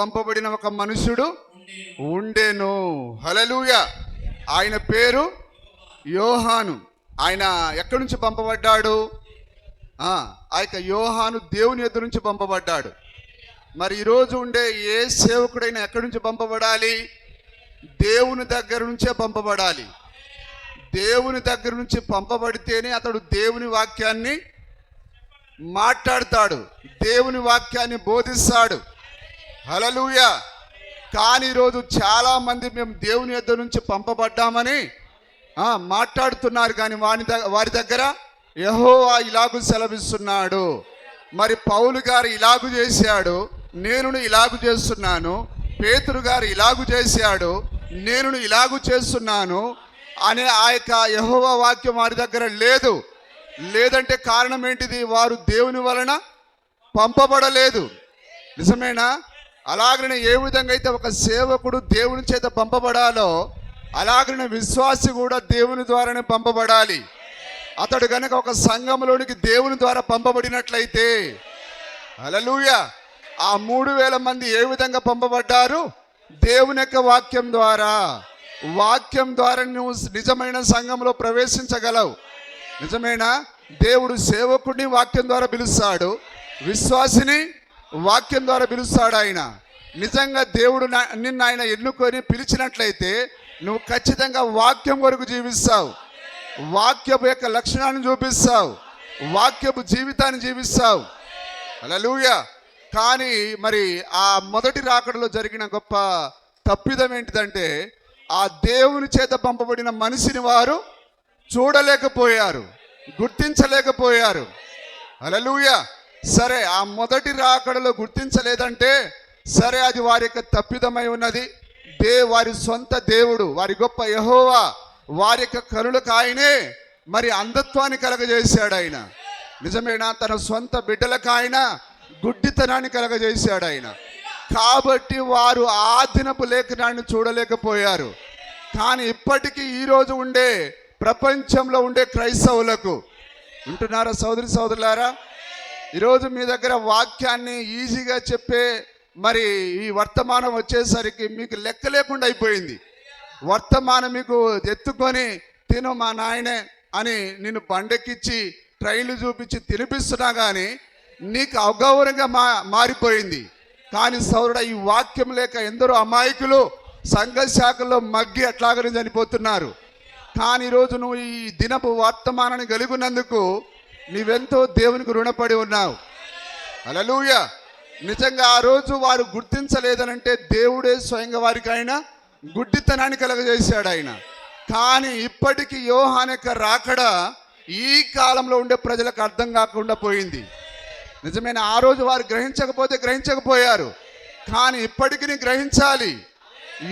పంపబడిన ఒక మనుషుడు ఉండెను. హల్లెలూయా. ఆయన పేరు యోహాను. ఆయన ఎక్కడి నుంచి పంపబడ్డాడు? ఆ యొక్క యోహాను దేవుని యొద్ద నుంచి పంపబడ్డాడు. మరి ఈరోజు ఉండే ఏ సేవకుడైనా ఎక్కడి నుంచి పంపబడాలి? దేవుని దగ్గర నుంచే పంపబడాలి. దేవుని దగ్గర నుంచి పంపబడితేనే అతడు దేవుని వాక్యాన్ని మాట్లాడతాడు, దేవుని వాక్యాన్ని బోధిస్తాడు. హల్లెలూయా. కానీ ఈరోజు చాలామంది మేము దేవుని యొద్ద నుంచి పంపబడ్డామని మాట్లాడుతున్నారు, కానీ వారి దగ్గర యెహోవా ఇలాగు సెలవిస్తున్నాడు, మరి పౌలు గారు ఇలాగు చేశాడు, నేను ఇలాగు చేస్తున్నాను, పేతురు గారు ఇలాగు చేశాడు, నేను ఇలాగు చేస్తున్నాను అనే ఆ యొక్క యెహోవా వాక్యం వారి దగ్గర లేదు. లేదంటే కారణం ఏంటిది? వారు దేవుని వలన పంపబడలేదు. నిజమేనా? అలాగనే ఏ విధంగా అయితే ఒక సేవకుడు దేవుని చేత పంపబడాలో అలాగనే విశ్వాసి కూడా దేవుని ద్వారానే పంపబడాలి. అతడు కనుక ఒక సంఘంలోనికి దేవుని ద్వారా పంపబడినట్లయితే, హల్లెలూయా, ఆ 3000 మంది ఏ విధంగా పంపబడ్డారు? దేవుని యొక్క వాక్యం ద్వారా. వాక్యం ద్వారా నువ్వు నిజమైన సంఘంలో ప్రవేశించగలవు. నిజమేనా? దేవుడు సేవకుడిని వాక్యం ద్వారా పిలుస్తాడు, విశ్వాసిని వాక్యం ద్వారా పిలుస్తాడు. ఆయన నిజంగా దేవుడు నిన్ను ఆయన ఎన్నుకొని పిలిచినట్లయితే నువ్వు ఖచ్చితంగా వాక్యం కొరకు జీవిస్తావు, వాక్యపు యొక్క లక్షణాన్ని చూపిస్తావు, వాక్యపు జీవితాన్ని జీవిస్తావు. హల్లెలూయా. కానీ మరి ఆ మొదటి రాకడలో జరిగిన గొప్ప తప్పిదం ఏంటిదంటే, ఆ దేవుని చేత పంపబడిన మనిషిని వారు చూడలేకపోయారు, గుర్తించలేకపోయారు. హల్లెలూయా. సరే, ఆ మొదటి రాకడలో గుర్తించలేదంటే సరే, అది వారి యొక్క తప్పిదమై ఉన్నది. వారి సొంత దేవుడు, వారి గొప్ప యెహోవా వారి యొక్క కనులకు ఆయనే మరి అంధత్వాన్ని కలగజేశాడు. ఆయన నిజమేనా? తన సొంత బిడ్డలకు ఆయన గుడ్డితనాన్ని కలగజేశాడు ఆయన. కాబట్టి వారు ఆ దినపు లేఖనాన్ని చూడలేకపోయారు. కానీ ఇప్పటికీ ఈరోజు ఉండే ప్రపంచంలో ఉండే క్రైస్తవులకు, వింటున్నారా సోదరి సోదరులారా? ఈరోజు మీ దగ్గర వాక్యాన్ని ఈజీగా చెప్పే మరి ఈ వర్తమానం వచ్చేసరికి మీకు లెక్క లేకుండా అయిపోయింది. వర్తమానం మీకు ఎత్తుకొని తిను మా నాయనే అని నిన్ను బండెక్కిచ్చి ట్రైన్లు చూపించి తినిపిస్తున్నా కానీ నీకు అగౌరవంగా మారిపోయింది. కానీ సోదరుడా, ఈ వాక్యం లేక ఎందరో అమాయకులు సంఘ శాఖల్లో మగ్గి అట్లాగనే చనిపోతున్నారు. కానీ ఈరోజు నువ్వు ఈ దినపు వర్తమానాన్ని కలిగి ఉన్నందుకు నీవెంతో దేవునికి రుణపడి ఉన్నావు. హల్లెలూయా. నిజంగా ఆ రోజు వారు గుర్తించలేదనంటే దేవుడే స్వయంగా వారికి ఆయన గుడ్డితనాన్ని కలగజేశాడు ఆయన. కానీ ఇప్పటికీ యోహాను యొక్క రాకడ ఈ కాలంలో ఉండే ప్రజలకు అర్థం కాకుండా పోయింది. నిజమైన ఆ రోజు వారు గ్రహించకపోయారు, కానీ ఇప్పటికీ గ్రహించాలి.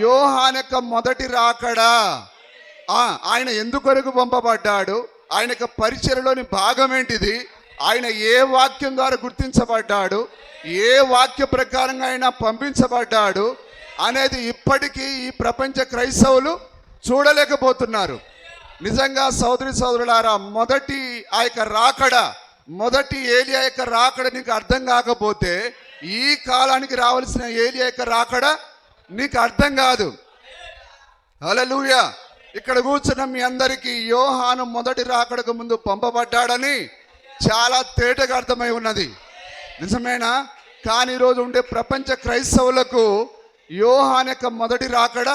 యోహాను యొక్క మొదటి రాకడ, ఆయన ఎందుకొరకు పంపబడ్డాడు, ఆయన యొక్క పరిచర్యలోని భాగం ఏంటిది, ఆయన ఏ వాక్యం ద్వారా గుర్తించబడ్డాడు, ఏ వాక్య ప్రకారంగా ఆయన పంపించబడ్డాడు అనేది ఇప్పటికీ ఈ ప్రపంచ క్రైస్తవులు చూడలేకపోతున్నారు. నిజంగా సోదరి సోదరులారా, మొదటి ఆ యొక్క రాకడ, మొదటి ఏలియా యొక్క రాకడ నీకు అర్థం కాకపోతే ఈ కాలానికి రావాల్సిన ఏలియా యొక్క రాకడ నీకు అర్థం కాదు. హల్లెలూయా. ఇక్కడ కూర్చున్న మీ అందరికీ యోహాను మొదటి రాకడకు ముందు పంపబడ్డాడని చాలా తేటగా అర్థమై ఉన్నది. నిజమేనా? కానీ ఈరోజు ఉండే ప్రపంచ క్రైస్తవులకు యోహాను యొక్క మొదటి రాకడ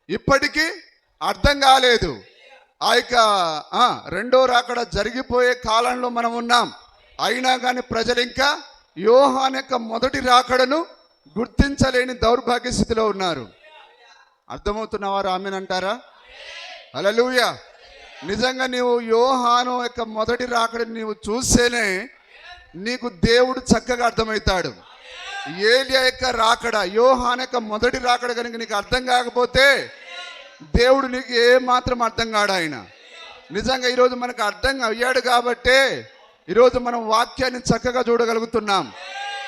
ఇప్పటికీ అర్థం కాలేదు. ఆ యొక్క రెండో రాకడ జరిగిపోయే కాలంలో మనం ఉన్నాం. అయినా కానీ ప్రజలు ఇంకా యోహాను యొక్క మొదటి రాకడను గుర్తించలేని దౌర్భాగ్య స్థితిలో ఉన్నారు. అర్థమవుతున్నవారు ఆమెనంటారా? హల్లెలూయా. నిజంగా నీవు యోహాను యొక్క మొదటి రాకడని నీవు చూస్తేనే నీకు దేవుడు చక్కగా అర్థమవుతాడు. ఏలియా యొక్క రాకడ, యోహాను యొక్క మొదటి రాకడ కనుక నీకు అర్థం కాకపోతే దేవుడు నీకు ఏమాత్రం అర్థం కాడు ఆయన. నిజంగా ఈరోజు మనకు అర్థం అయ్యాడు కాబట్టే ఈరోజు మనం వాక్యాన్ని చక్కగా చూడగలుగుతున్నాం.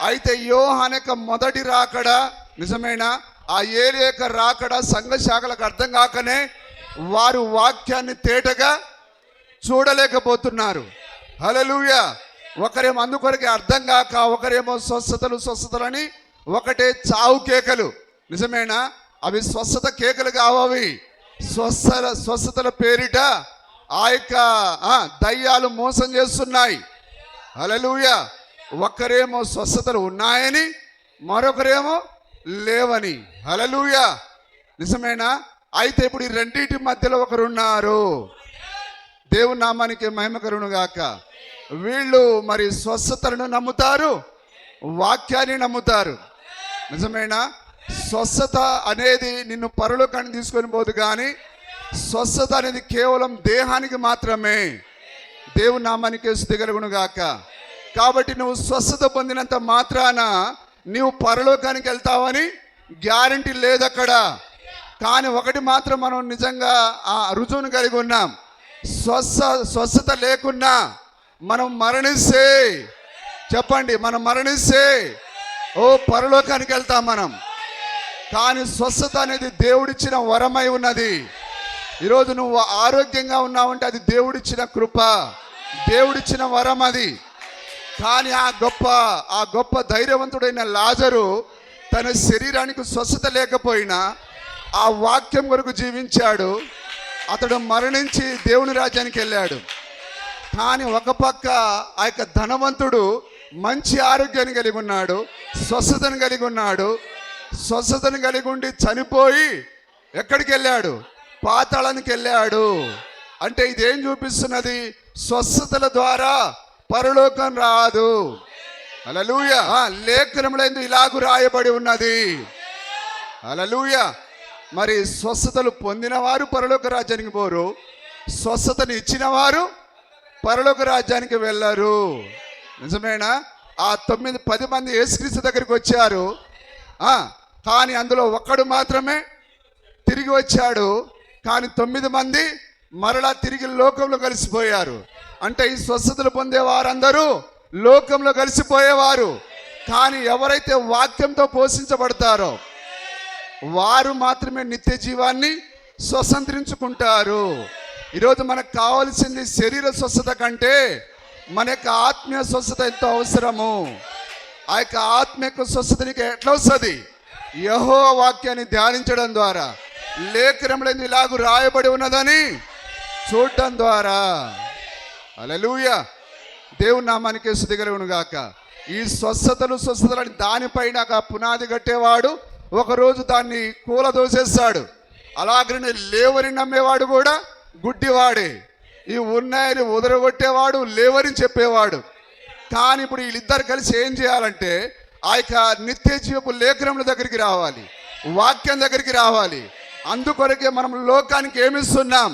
అయితే యోహాను యొక్క మొదటి రాకడ నిజమేనా? ఆ ఏలియా యొక్క రాకడ సంఘ శాఖలకు అర్థం కాకనే వారు వాక్యాన్ని తేటగా చూడలేకపోతున్నారు. హల్లెలూయా. ఒకరేమో అందుకొరకే అర్థం కాక, ఒకరేమో స్వస్థతలని ఒకటే చావు కేకలు. నిజమేనా? అవి స్వస్థత కేకలు కావవి. స్వస్థతల పేరిట ఆ యొక్క దయ్యాలు మోసం చేస్తున్నాయి. హల్లెలూయా. ఒక్కరేమో స్వస్థతలు ఉన్నాయని, మరొకరేమో లేవని. హల్లెలూయా. నిజమేనా? అయితే ఇప్పుడు ఈ రెండింటి మధ్యలో ఒకరున్నారు. దేవుని నామానికి మహిమ కలుగును గాక. వీళ్ళు మరి స్వస్థతలను నమ్ముతారు, వాక్యాన్ని నమ్ముతారు. నిజమేనా? స్వస్థత అనేది నిన్ను పరలోకానికి తీసుకొని పోదు, కానీ స్వస్థత అనేది కేవలం దేహానికి మాత్రమే. దేవుని నామానికి స్తుతి కలుగును గాక. కాబట్టి నువ్వు స్వస్థత పొందినంత మాత్రాన నీవు పరలోకానికి వెళ్తావని గ్యారంటీ లేదు అక్కడ. కానీ ఒకటి మాత్రం మనం నిజంగా ఆ రుజువును కలిగి ఉన్నాం. స్వస్థత లేకున్నా మనం మరణిస్తే, చెప్పండి, మనం మరణిస్తే పరలోకానికి వెళ్తాం మనం. కానీ స్వస్థత అనేది దేవుడిచ్చిన వరమై ఉన్నది. ఈరోజు నువ్వు ఆరోగ్యంగా ఉన్నావంటే అది దేవుడిచ్చిన కృప, దేవుడిచ్చిన వరం అది. కానీ ఆ గొప్ప ధైర్యవంతుడైన లాజరు తన శరీరానికి స్వస్థత లేకపోయినా ఆ వాక్యం కొరకు జీవించాడు. అతడు మరణించి దేవుని రాజ్యానికి వెళ్ళాడు. కానీ ఒక పక్క ఆ యొక్క ధనవంతుడు మంచి ఆరోగ్యాన్ని కలిగి ఉన్నాడు, స్వస్థతను కలిగి ఉన్నాడు. స్వస్థతను కలిగి ఉండి చనిపోయి ఎక్కడికి వెళ్ళాడు? పాతాళానికి వెళ్ళాడు. అంటే ఇదేం చూపిస్తున్నది? స్వస్థతల ద్వారా పరలోకం రాదు. హల్లెలూయా. లేఖనములో ఇలాగు రాయబడి ఉన్నది. హల్లెలూయా. మరి స్వస్థతలు పొందిన వారు పరలోక రాజ్యానికి పోరు, స్వస్థతను ఇచ్చిన వారు పరలోక రాజ్యానికి వెళ్ళరు. నిజమేనా? ఆ 9-10 మంది యేసుక్రీస్తు దగ్గరికి వచ్చారు. కానీ అందులో ఒక్కడు మాత్రమే తిరిగి వచ్చాడు. కానీ 9 మంది మరలా తిరిగి లోకంలో కలిసిపోయారు. అంటే ఈ స్వస్థతలు పొందే వారందరూ లోకంలో కలిసిపోయేవారు. కానీ ఎవరైతే వాక్యంతో పోషించబడతారో వారు మాత్రమే నిత్య జీవాన్ని స్వతంత్రించుకుంటారు. ఈరోజు మనకు కావాల్సింది శరీర స్వస్థత కంటే మన యొక్క ఆత్మీయ స్వస్థత ఎంతో అవసరము. ఆ యొక్క ఆత్మీయ స్వస్థత నీకు ఎట్లా వస్తుంది? యెహోవా వాక్యాన్ని ధ్యానించడం ద్వారా, లేఖనంలో ఇలాగూ రాయబడి ఉన్నదని చూడటం ద్వారా. హల్లెలూయా. దేవుని నామానికి స్తుతి కలుగును గాక. ఈ స్వస్థతలని దానిపైన పునాది కట్టేవాడు ఒకరోజు దాన్ని కూలదోసేస్తాడు. అలాగనే లేవని నమ్మేవాడు కూడా గుడ్డివాడే. ఈ ఉన్నాయని ఉదరగొట్టేవాడు లేవని చెప్పేవాడు. కానీ ఇప్పుడు వీళ్ళిద్దరు కలిసి ఏం చేయాలంటే ఆ యొక్క నిత్య జీవపు లేఖనముల దగ్గరికి రావాలి, వాక్యం దగ్గరికి రావాలి. అందుకొరకే మనం లోకానికి ఏమిస్తున్నాం?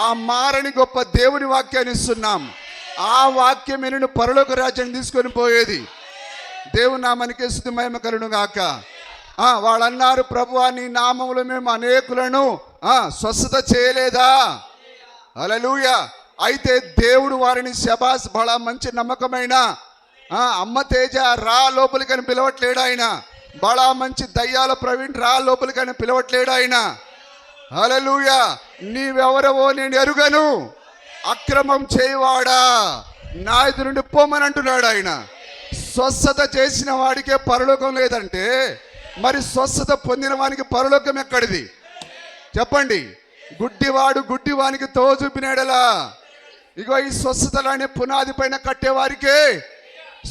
ఆ మారని గొప్ప దేవుని వాక్యాన్ని ఇస్తున్నాం. ఆ వాక్యం నిన్ను పరలోక రాజ్యాన్ని తీసుకొని పోయేది. దేవుని నామానికి స్తుతి మహిమ కలుగును గాక. వాళ్ళన్నారు, ప్రభువా నీ నామములో మేము అనేకులను స్వస్థత చేయలేదా? హల్లెలూయా. అయితే దేవుడు వారిని శబాస్, బడా మంచి నమ్మకమైన అమ్మ తేజ రా లోపలికని పిలవట్లేడు ఆయన. బడా మంచి దయ్యాల ప్రవీణ్ రా లోపలికని పిలవట్లేడు ఆయన. హల్లెలూయా. నీవెవరవో నేను ఎరుగను, అక్రమం చేయవాడా నా ఎదురు నుండి పోమని అంటున్నాడు ఆయన. స్వస్థత చేసిన వాడికే పరలోకం లేదంటే మరి స్వస్థత పొందిన వానికి పరలోకం ఎక్కడిది? చెప్పండి. గుడ్డివాడు గుడ్డివానికి తో చూపినాడలా. ఇగో ఈ స్వస్థతలు అనే పునాది పైన కట్టేవారికే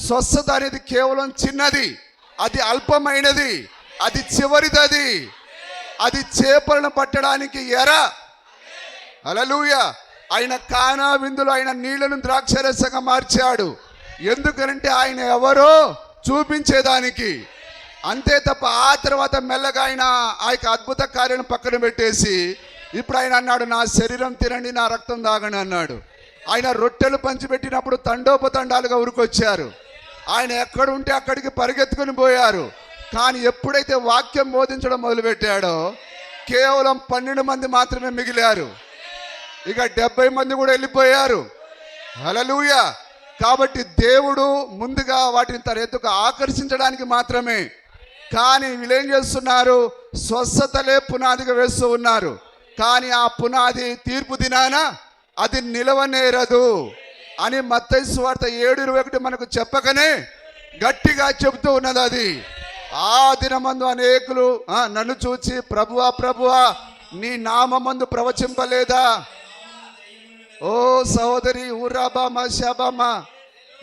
స్వస్థత అనేది కేవలం చిన్నది, అది అల్పమైనది, అది చివరిదది, అది చేపలను పట్టడానికి ఎర. హల్లెలూయా. ఆయన కానా విందులో ఆయన నీళ్లను ద్రాక్షరసంగా మార్చాడు. ఎందుకనంటే ఆయన ఎవరో చూపించేదానికి. అంతే తప్ప ఆ తర్వాత మెల్లగా ఆయన ఆ యొక్క అద్భుత కార్యాలను పక్కన పెట్టేసి ఇప్పుడు ఆయన అన్నాడు, నా శరీరం తినండి, నా రక్తం తాగండి అన్నాడు. ఆయన రొట్టెలు పంచిపెట్టినప్పుడు తండోపతండాలుగా ఉరికొచ్చారు. ఆయన ఎక్కడ ఉంటే అక్కడికి పరిగెత్తుకుని పోయారు. కానీ ఎప్పుడైతే వాక్యం బోధించడం మొదలుపెట్టాడో కేవలం 12 మంది మాత్రమే మిగిలారు. ఇక 70 మంది కూడా వెళ్ళిపోయారు. హల్లెలూయా. కాబట్టి దేవుడు ముందుగా వాటిని తన ఎత్తుకు ఆకర్షించడానికి మాత్రమే. కానీ వీళ్ళేం చేస్తున్నారు? స్వస్థతలే పునాదిగా వేస్తూ ఉన్నారు. కానీ ఆ పునాది తీర్పు దినాన అది నిలవనేరదు అని మత్తయి సువార్త 7:21 మనకు చెప్పకనే గట్టిగా చెబుతూ ఉన్నది. అది ఆ దినమందు అనేకులు నన్ను చూచి ప్రభువా ప్రభువా నీ నామమందు ప్రవచింపలేదా? ఓ సహోదరి ఊరాబామా శాబామా,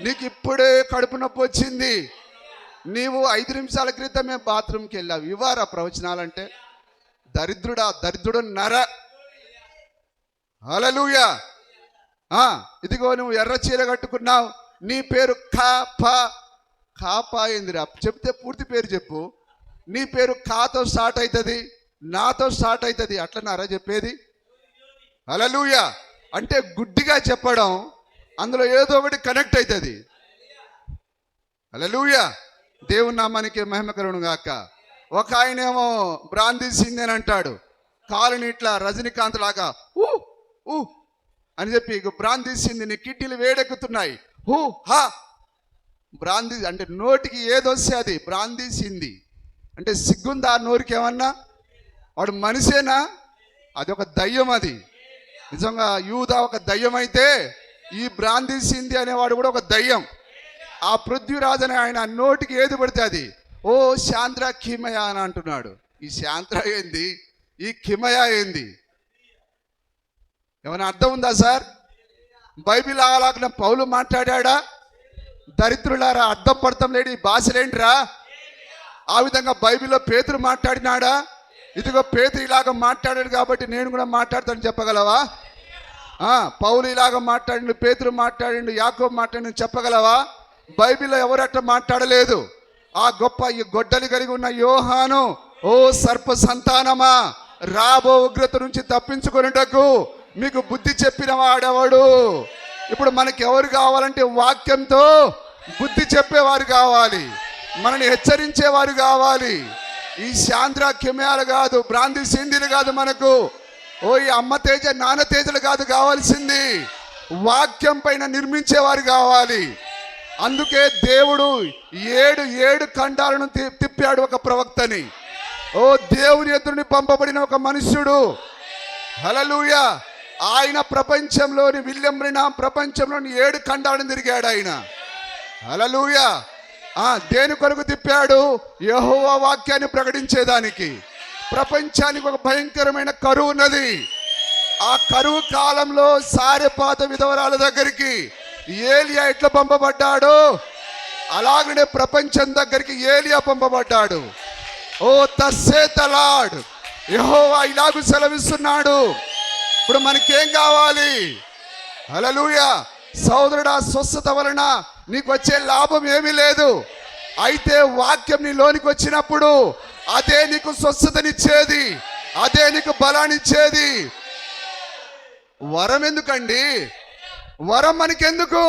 నీకు ఇప్పుడే కడుపు నొప్పి వచ్చింది, నీవు 5 నిమిషాల క్రితమే బాత్రూమ్కి వెళ్ళావు, ఇవ్వారా ప్రవచనాలంటే? దరిద్రుడు నర. హల్లెలూయా. ఇదిగో నువ్వు ఎర్ర చీర కట్టుకున్నావు, నీ పేరు కాపా ఏందిరా? చెప్తే పూర్తి పేరు చెప్పు. నీ పేరు కాతో స్టార్ట్ అవుతుంది, నాతో స్టార్ట్ అవుతుంది, అట్లన్నారా చెప్పేది? హల్లెలూయా. అంటే గుడ్డిగా చెప్పడం, అందులో ఏదో ఒకటి కనెక్ట్ అవుతుంది. హల్లెలూయా. దేవుని నామానికి మహిమ కలుగును గాక. ఒక ఆయనేమో బ్రాందీ సింగ్ అని అంటాడు, కాలుని ఇట్లా రజనీకాంత్ లాగా ఊ ఊ అని చెప్పి బ్రాందీ సింది, నీ కిడ్నీలు వేడెక్కుతున్నాయి, హూ హా. బ్రాందీ అంటే నోటికి ఏదొస్తే అది బ్రాందీ సింది. అంటే సిగ్గుందా నోరికి ఏమన్నా? వాడు మనిషేనా? అది ఒక దయ్యం. అది నిజంగా యూదా ఒక దయ్యం అయితే ఈ బ్రాందీ సింది అనేవాడు కూడా ఒక దయ్యం. ఆ పృథ్వీరాజు అనే ఆయన నోటికి ఏది పడితే అది ఓ శాంద్ర కిమయ అని అంటున్నాడు. ఈ శాంద్ర ఏంది, ఈ కిమయ ఏంది? ఏమైనా అర్థం ఉందా సార్? బైబిల్ అలాగ పౌలు మాట్లాడా? దరిద్రులారా అర్థం పడతాం లేడు ఈ భాషలేంట్రా? ఆ విధంగా బైబిల్లో పేతురు మాట్లాడినాడా? ఇదిగో పేతురు ఇలాగ మాట్లాడాడు కాబట్టి నేను కూడా మాట్లాడతాను చెప్పగలవా? పౌలు ఇలాగ మాట్లాడిండు, పేతురు మాట్లాడిండు, యాకోబు మాట్లాడిండు చెప్పగలవా? బైబిల్లో ఎవరట్లా మాట్లాడలేదు. ఆ గొప్ప ఈ గొడ్డలి కలిగి ఉన్న యోహాను, ఓ సర్ప సంతానమా, రాబో ఉగ్రత నుంచి తప్పించుకొనుటకు మీకు బుద్ధి చెప్పిన వాడెవడు? ఇప్పుడు మనకి ఎవరు కావాలంటే వాక్యంతో బుద్ధి చెప్పేవారు కావాలి, మనని హెచ్చరించేవారు కావాలి. ఈ శాంద్ర కిమయాలు కాదు, బ్రాంతి సింధీలు కాదు మనకు. ఓ ఈ అమ్మ తేజ నాన్న తేజలు కాదు కావాల్సింది, వాక్యం పైన నిర్మించేవారు కావాలి. అందుకే దేవుడు 7 ఖండాలను తిప్పాడు ఒక ప్రవక్తని. ఓ దేవుని ఎదురుని పంపబడిన ఒక మనుష్యుడు. హల్లెలూయా. ఆయన ప్రపంచంలోని విలియం బ్రెన్హామ్ ప్రపంచంలోని 7 ఖండాలను తిరిగాడు ఆయన. హల్లెలూయా. దేని కొరకు తిప్పాడు? యెహోవా వాక్యాన్ని ప్రకటించేదానికి. ప్రపంచానికి ఒక భయంకరమైన కరువు ఉన్నది. ఆ కరువు కాలంలో సారెపాత విధవరాల దగ్గరికి ఏలియా ఎట్లా పంపబడ్డాడు, అలాగనే ప్రపంచం దగ్గరికి ఏలియా పంపబడ్డాడు. ఓ తస్సేత లార్డ్, యెహోవా ఇలాగూ సెలవిస్తున్నాడు. ఇప్పుడు మనకేం కావాలి? హల్లెలూయా. సోదరుడా, స్వస్థత వలన నీకు వచ్చే లాభం ఏమీ లేదు. అయితే వాక్యం నీ లోనికి వచ్చినప్పుడు అదే నీకు స్వస్థతనిచ్చేది, అదే నీకు బలాన్నిచ్చేది. వరం ఎందుకండి? వరం మనకెందుకు?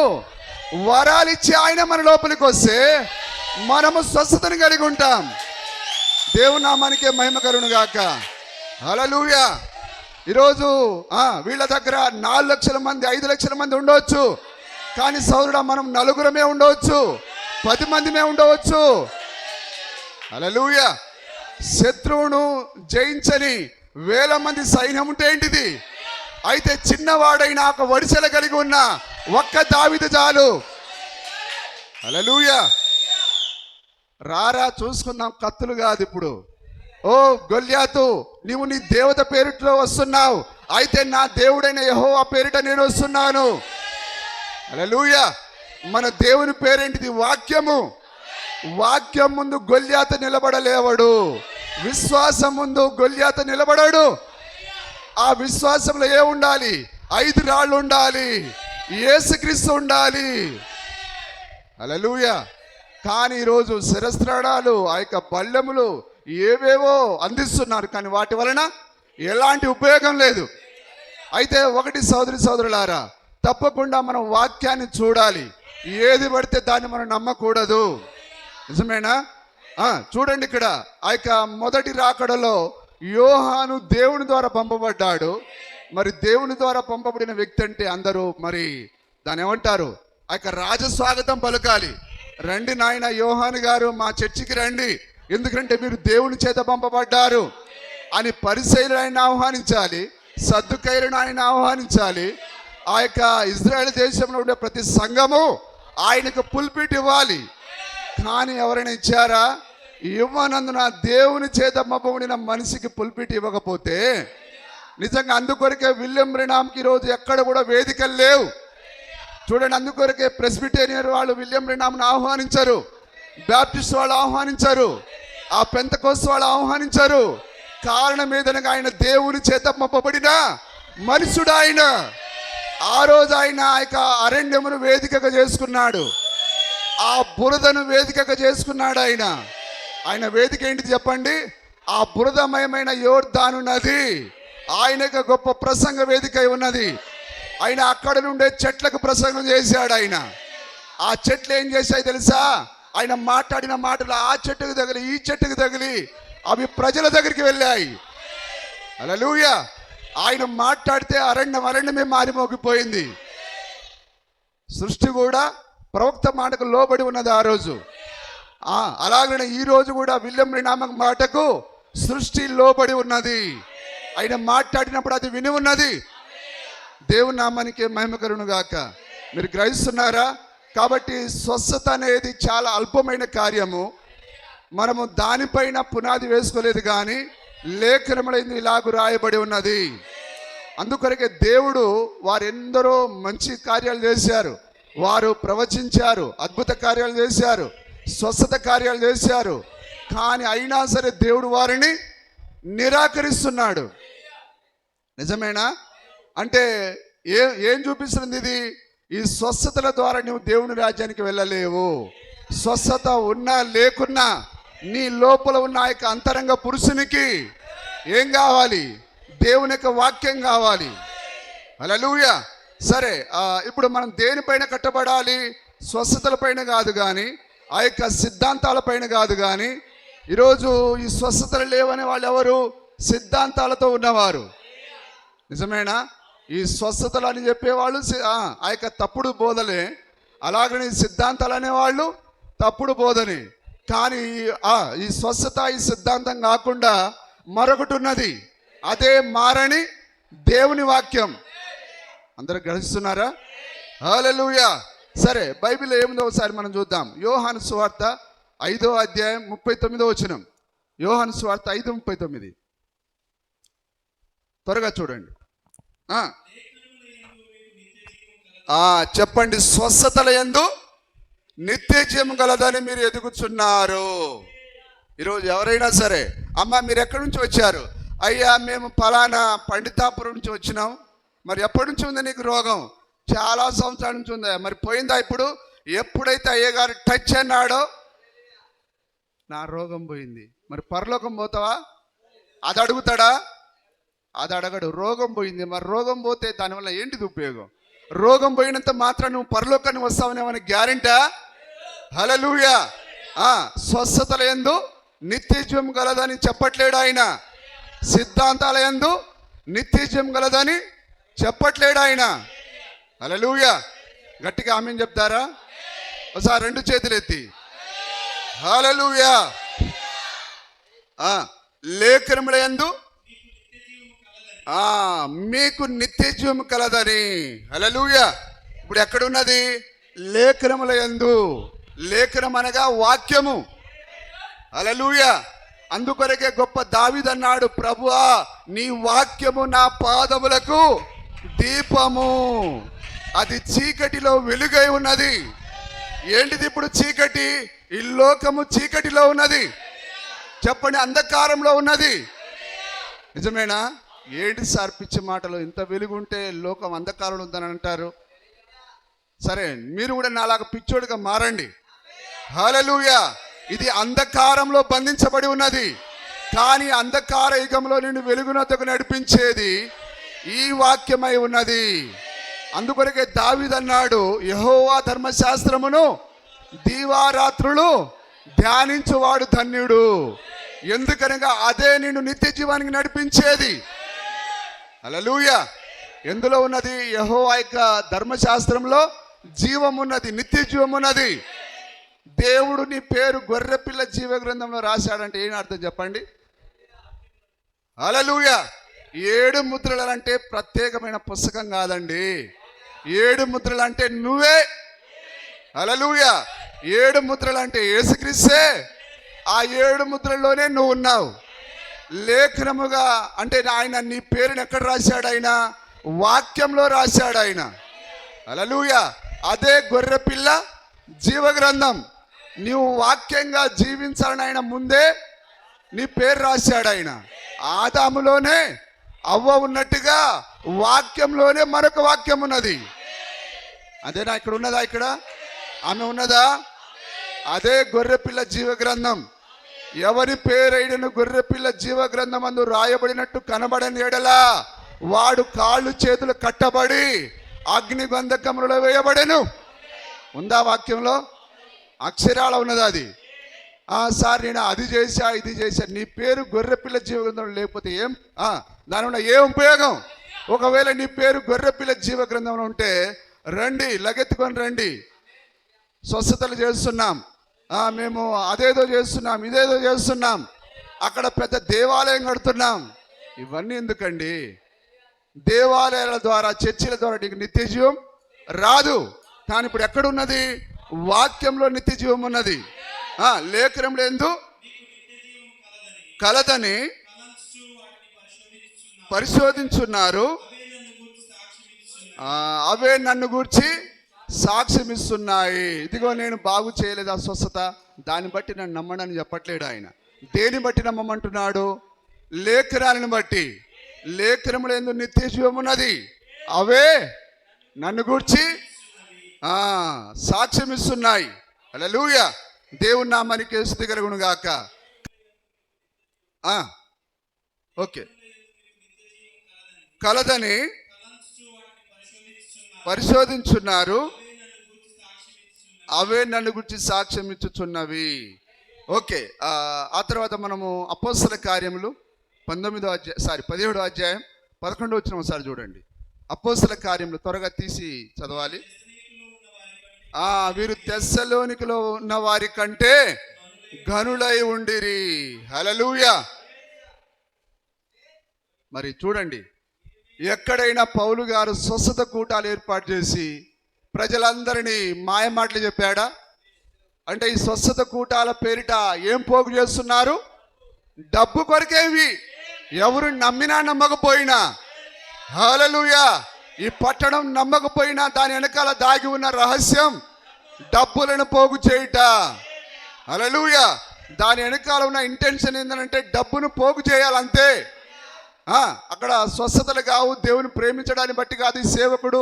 వరాలు ఇచ్చి ఆయన మన లోపలికి వస్తే మనము స్వస్థతను కలిగి ఉంటాం. దేవుని నామానికే మహిమ కలుగును గాక. హల్లెలూయా. ఈరోజు వీళ్ళ దగ్గర 4 లక్షల మంది 5 లక్షల మంది ఉండవచ్చు, కానీ సోదరుడా మనం 4 ఉండవచ్చు, 10 మందిమే ఉండవచ్చు. హల్లెలూయా. శత్రువును జయించని 1000 మంది సైన్యం ఉంటే ఏంటిది? అయితే చిన్నవాడైన ఒక వడిసెల కలిగి ఉన్న ఒక్క దావీదు చాలు. హల్లెలూయా. రారా చూసుకుందాం, కత్తులు కాదు ఇప్పుడు. ఓ గొల్యాతు, నీవు నీ దేవత పేరుట్లో వస్తున్నావు, అయితే నా దేవుడైన యెహోవా పేరిట నేను వస్తున్నాను. హల్లెలూయా. మన దేవుని పేరేంటిది? వాక్యము. వాక్యం ముందు గొల్యాతు నిలబడలేవడు, విశ్వాసం ముందు గొల్యాతు నిలబడాడు. ఆ విశ్వాసంలో ఏ ఉండాలి? 5 రాళ్ళు ఉండాలి, యేసుక్రీస్తు ఉండాలి. హల్లెలూయా. కానీ ఈరోజు శిరస్త్రాణాలు, ఆ యొక్క బల్లెములు ఏవేవో అందిస్తున్నారు, కానీ వాటి వలన ఎలాంటి ఉపయోగం లేదు. అయితే ఒకటి సోదరులారా, తప్పకుండా మనం వాక్యాన్ని చూడాలి. ఏది పడితే దాన్ని మనం నమ్మకూడదు. నిజమేనా? చూడండి, ఇక్కడ ఆ యొక్క మొదటి రాకడలో యోహాను దేవుని ద్వారా పంపబడ్డాడు. మరి దేవుని ద్వారా పంపబడిన వ్యక్తి అంటే అందరూ మరి దాన్ని ఏమంటారు? ఆ యొక్క రాజస్వాగతం పలకాలి. రండి నాయన యోహాను గారు, మా చర్చికి రండి, ఎందుకంటే మీరు దేవుని చేత పంపబడ్డారు అని పరిసయ్యులను ఆయన ఆహ్వానించాలి, సద్దుకయ్యులను ఆయన ఆహ్వానించాలి. ఆ యొక్క ఇజ్రాయెల్ దేశంలో ఉండే ప్రతి సంఘము ఆయనకు పుల్పిట్ ఇవ్వాలి. కానీ ఎవరైనా ఇచ్చారా? ఇవ్వనందున దేవుని చేత మబ్బబడిన మనిషికి పుల్పిట్ ఇవ్వకపోతే నిజంగా అందుకొరకే విలియం బ్రెనామ్కి ఈరోజు ఎక్కడ కూడా వేదికలు లేవు. చూడండి, అందుకొరకే ప్రెస్బిటేరియన్ వాళ్ళు విలియం బ్రెనామ్ను ఆహ్వానించారు, బ్యాప్టిస్ట్ వాళ్ళు ఆహ్వానించారు, ఆ పెంతెకోస్తు వాళ్ళు ఆహ్వానించారు. కారణం ఏదనగా ఆయన దేవుని చేత మబ్బబడిన మనుషుడు. ఆయన ఆ రోజు ఆయన అరణ్యమును వేదికగా చేసుకున్నాడు, ఆ బురదను వేదికగా చేసుకున్నాడు. ఆయన వేదిక ఏంటిది చెప్పండి? ఆ బురదమయమైన యోర్దాను నది ఆయనకు గొప్ప ప్రసంగ వేదిక ఉన్నది. ఆయన అక్కడ నుండే చెట్లకు ప్రసంగం చేశాడు. ఆ చెట్లు ఏం చేశాయి తెలుసా? ఆయన మాట్లాడిన మాటలు ఆ చెట్టుకు తగిలి ఈ చెట్టుకు తగిలి అవి ప్రజల దగ్గరికి వెళ్ళాయి. హల్లెలూయా. ఆయన మాట్లాడితే అరణ్యమే మారిమోగిపోయింది. సృష్టి కూడా ప్రవక్త మాటకు లోబడి ఉన్నది ఆ రోజు. అలాగనే ఈ రోజు కూడా విలియం బ్రెనామ్ మాటకు సృష్టి లోబడి ఉన్నది. ఆయన మాట్లాడినప్పుడు అది విని ఉన్నది. దేవుని నామానికి మహిమ కలుగును గాక. మీరు గ్రహిస్తున్నారా? కాబట్టి స్వస్థత అనేది చాలా అల్పమైన కార్యము. మనము దానిపైన పునాది వేసుకోలేదు, కానీ లేఖనములో ఇలాగ రాయబడి ఉన్నది. అందుకొరకే దేవుడు వారెందరో మంచి కార్యాలు చేశారు, వారు ప్రవచించారు, అద్భుత కార్యాలు చేశారు, స్వస్థత కార్యాలు చేశారు. కానీ అయినా సరే దేవుడు వారిని నిరాకరిస్తున్నాడు. నిజమేనా? అంటే ఏం చూపిస్తుంది ఇది? ఈ స్వస్థతల ద్వారా నువ్వు దేవుని రాజ్యానికి వెళ్ళలేవు. స్వస్థత ఉన్నా లేకున్నా నీ లోపల ఉన్న ఆ యొక్క అంతరంగ పురుషునికి ఏం కావాలి? దేవుని యొక్క వాక్యం కావాలి. హల్లెలూయా. సరే, ఇప్పుడు మనం దేనిపైన కట్టబడాలి? స్వస్థతల పైన కాదు, కానీ ఆ యొక్క సిద్ధాంతాల పైన కాదు. కానీ ఈరోజు ఈ స్వస్థతలు లేవనే వాళ్ళు ఎవరు? సిద్ధాంతాలతో ఉన్నవారు. నిజమేనా? ఈ స్వస్థతలు అని చెప్పేవాళ్ళు ఆ యొక్క తప్పుడు బోధలే, అలాగని సిద్ధాంతాలు అనేవాళ్ళు తప్పుడు బోధనే. కానీ ఈ స్వస్థత ఈ సిద్ధాంతం కాకుండా మరొకటి ఉన్నది, అదే మారని దేవుని వాక్యం. అందరూ గ్రహిస్తున్నారా? హల్లెలూయా. సరే, బైబిల్ ఏముందో ఒకసారి మనం చూద్దాం. యోహాను సువార్త 5వ అధ్యాయం 39వ వచనం. యోహాను సువార్త 5:39. త్వరగా చూడండి. చెప్పండి. స్వస్థతల యందు నిత్య జీవం గలదని మీరు ఎదుగుచున్నారు. ఈరోజు ఎవరైనా సరే, అమ్మ మీరు ఎక్కడి నుంచి వచ్చారు? అయ్యా మేము ఫలానా పండితాపురం నుంచి వచ్చినాం. మరి ఎప్పటి నుంచి ఉంది నీకు రోగం? చాలా సంవత్సరాల నుంచి ఉందా. మరి పోయిందా ఇప్పుడు? ఎప్పుడైతే అయ్యగారు టచ్ అన్నాడో నా రోగం పోయింది. మరి పరలోకం పోతావా? అది అడుగుతాడా? అది అడగడు. రోగం పోయింది. మరి రోగం పోతే దానివల్ల ఏంటిది ఉపయోగం? రోగం పోయినంత మాత్రం నువ్వు పరలోకాన్ని వస్తావని ఏమైనా గ్యారెంటా? హల్లెలూయా. స్వస్థతల యందు నిత్య జీవం గలదని చెప్పట్లేడు ఆయన. సిద్ధాంతాల యందు నిత్య జీవం గలదని చెప్పట్లేడు ఆయన. హల్లెలూయా. గట్టిగా ఆమేన్ చెప్తారా? ఒకసారి రెండు చేతులు ఎత్తి హల్లెలూయా. లేఖనముల యందు మీకు నిత్య జీవం కలదని. హల్లెలూయా. ఇప్పుడు ఎక్కడున్నది? లేఖనముల యందు. లేఖనం అనగా వాక్యము. హల్లెలూయా. అందుకొరకే గొప్ప దావీదు అన్నాడు, ప్రభువా నీ వాక్యము నా పాదములకు దీపము, అది చీకటిలో వెలుగై ఉన్నది. ఏంటిది ఇప్పుడు చీకటి? ఈ లోకము చీకటిలో ఉన్నది. చెప్పండి, అంధకారంలో ఉన్నది. నిజమేనా? ఏంటి సార్ పిచ్చి మాటలు? ఇంత వెలుగుంటే లోకం అంధకారంలో ఉందని అంటారు. సరే, మీరు కూడా నాలాగా పిచ్చోడిగా మారండి. హల్లెలూయా. ఇది అంధకారంలో బంధించబడి ఉన్నది, కానీ అంధకార యుగంలో నిన్ను వెలుగునొద్దకు నడిపించేది ఈ వాక్యమై ఉన్నది. అందుకొరకే దావీదు అన్నాడు, యెహోవా ధర్మశాస్త్రమును దీవారాత్రులు ధ్యానించువాడు ధన్యుడు. ఎందుకనగా అదే నిన్ను నిత్య జీవానికి నడిపించేది. హల్లెలూయా. ఎందులో ఉన్నది? యెహోవా యొక్క ధర్మశాస్త్రంలో జీవం ఉన్నది, నిత్య జీవం ఉన్నది. దేవుడు నీ పేరు గొర్రెపిల్ల జీవ గ్రంథంలో రాశాడంటే ఏం అర్థం చెప్పండి? హల్లెలూయా. 7 ముద్రలు అంటే ప్రత్యేకమైన పుస్తకం కాదండి. 7 ముద్రలు అంటే నువ్వే. హల్లెలూయా. 7 ముద్రలు అంటే యేసుక్రీస్తే. ఆ 7 ముద్రల్లోనే నువ్వు ఉన్నావు. లేఖనముగా అంటే ఆయన నీ పేరుని ఎక్కడ రాశాడు? ఆయన వాక్యంలో రాశాడు ఆయన. హల్లెలూయా. అదే గొర్రెపిల్ల జీవగ్రంథం. నీవు వాక్యంగా జీవించాలని ఆయన ముందే నీ పేరు రాశాడు ఆయన. ఆదాములోనే అవ్వ ఉన్నట్టుగా వాక్యంలోనే మరొక వాక్యం ఉన్నది. అదేనా ఇక్కడ ఉన్నదా? ఇక్కడ ఆమె ఉన్నదా? అదే గొర్రెపిల్ల జీవగ్రంథం. ఎవరి పేరైనను గొర్రెపిల్ల జీవగ్రంథం అందు రాయబడినట్టు కనబడని ఎడలా వాడు కాళ్ళు చేతులు కట్టబడి అగ్ని గంధకములలో వేయబడెను. ఉందా వాక్యంలో? అక్షరాల ఉన్నదా అది? సార్ నేను అది చేశా ఇది చేశా. నీ పేరు గొర్రెపిల్ల జీవగ్రంథం లేకపోతే ఏం దానివల్ల ఏం ఉపయోగం? ఒకవేళ నీ పేరు గొర్రెపిల్ల జీవగ్రంథంలో ఉంటే రండి, లగెత్తుకొని రండి. స్వస్థతలు చేస్తున్నాం, మేము అదేదో చేస్తున్నాం, ఇదేదో చేస్తున్నాం, అక్కడ పెద్ద దేవాలయం కడుతున్నాం. ఇవన్నీ ఎందుకండి? దేవాలయాల ద్వారా చర్చిల ద్వారా నీకు నిత్య జీవం రాదు. కానీ ఇప్పుడు ఎక్కడున్నది? వాక్యంలో నిత్య జీవం ఉన్నది. లేఖనంలో ఎందు కలదని పరిశోధించున్నారు, అవే నన్ను గూర్చి సాక్ష్యం ఇస్తున్నాయి. ఇదిగో నేను బాగు చేయలేదు ఆ స్వస్థత, దాన్ని బట్టి నన్ను నమ్మడని చెప్పట్లేడు ఆయన. దేని బట్టి నమ్మమంటున్నాడు? లేఖనాలను బట్టి. లేఖనములో ఎందుకు నిత్య జీవం ఉన్నది, అవే నన్ను గూర్చి సాక్ష్యం ఇస్తున్నాయి. హల్లెలూయా. దేవుని నామానికి స్తుతి కలుగును గాక. ఓకే. కలదని పరిశోధించున్నారు, అవే నన్ను గురించి సాక్ష్యం ఇచ్చుచున్నవి. ఓకే. ఆ తర్వాత మనము అపోస్తల కార్యములు 17వ అధ్యాయం 11వ వచనం ఒకసారి చూడండి. అపోస్తల కార్యములు త్వరగా తీసి చదవాలి. వీరు తెస్సలోనికలో ఉన్న వారి కంటే ఘనులై ఉండిరి. హల్లెలూయా. మరి చూడండి, ఎక్కడైనా పౌలు గారు స్వస్థత కూటాలు ఏర్పాటు చేసి ప్రజలందరినీ మాయమాటలు చెప్పాడా? అంటే ఈ స్వస్థత కూటాల పేరిట ఏం పోగు చేస్తున్నారు? డబ్బు కొరకేవి. ఎవరు నమ్మినా నమ్మకపోయినా, హల్లెలూయా, ఈ పట్టణం నమ్మకపోయినా దాని వెనకాల దాగి ఉన్న రహస్యం డబ్బులను పోగు చేయుట. హల్లెలూయా. దాని వెనకాల ఉన్న ఇంటెన్షన్ ఏంటంటే డబ్బును పోగు చేయాలంతే. అక్కడ స్వస్థతలు కావు, దేవుని ప్రేమించడాన్ని బట్టి కాదు. ఈ సేవకుడు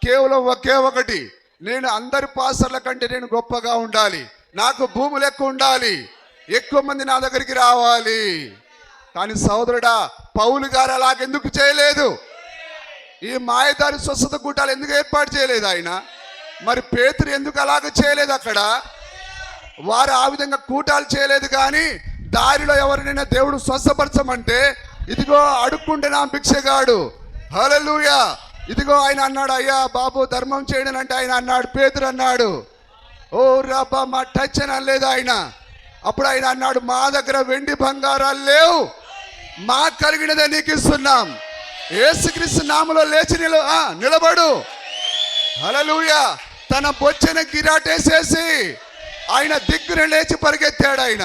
కేవలం ఒకే ఒకటి, నేను అందరి పాస్టర్ల కంటే నేను గొప్పగా ఉండాలి, నాకు భూములు ఎక్కువ ఉండాలి, ఎక్కువ మంది నా దగ్గరికి రావాలి. కానీ సహోదరుడా, పౌలు గారు అలాగెందుకు చేయలేదు? ఈ మాయదారి స్వస్థత కూటాలు ఎందుకు ఏర్పాటు చేయలేదు ఆయన? మరి పేతురు ఎందుకు అలాగ చేయలేదు? అక్కడ వారు ఆ విధంగా కూటాలు చేయలేదు. కానీ దారిలో ఎవరినైనా దేవుడు స్వస్థపరచమంటే ఇదిగో అడుక్కుంటే నా భిక్షగాడు. హల్లెలూయా. ఇదిగో ఆయన అన్నాడు, అయ్యా బాబు ధర్మం చేయడం అంటే ఆయన అన్నాడు, పేతురు అన్నాడు, ఓ రబ్బా మా టచ్ అని అనలేదు ఆయన. అప్పుడు ఆయన అన్నాడు, మా దగ్గర వెండి బంగారాలు లేవు, మా కలిగినదే నీకు ఇస్తున్నాం, యేసుక్రీస్తు నామములో లేచి నిలబడు. హల్లెలూయా. తన బొచ్చెన గిరాటేసేసి ఆయన దిగ్గున లేచి పరిగెత్తాడు. ఆయన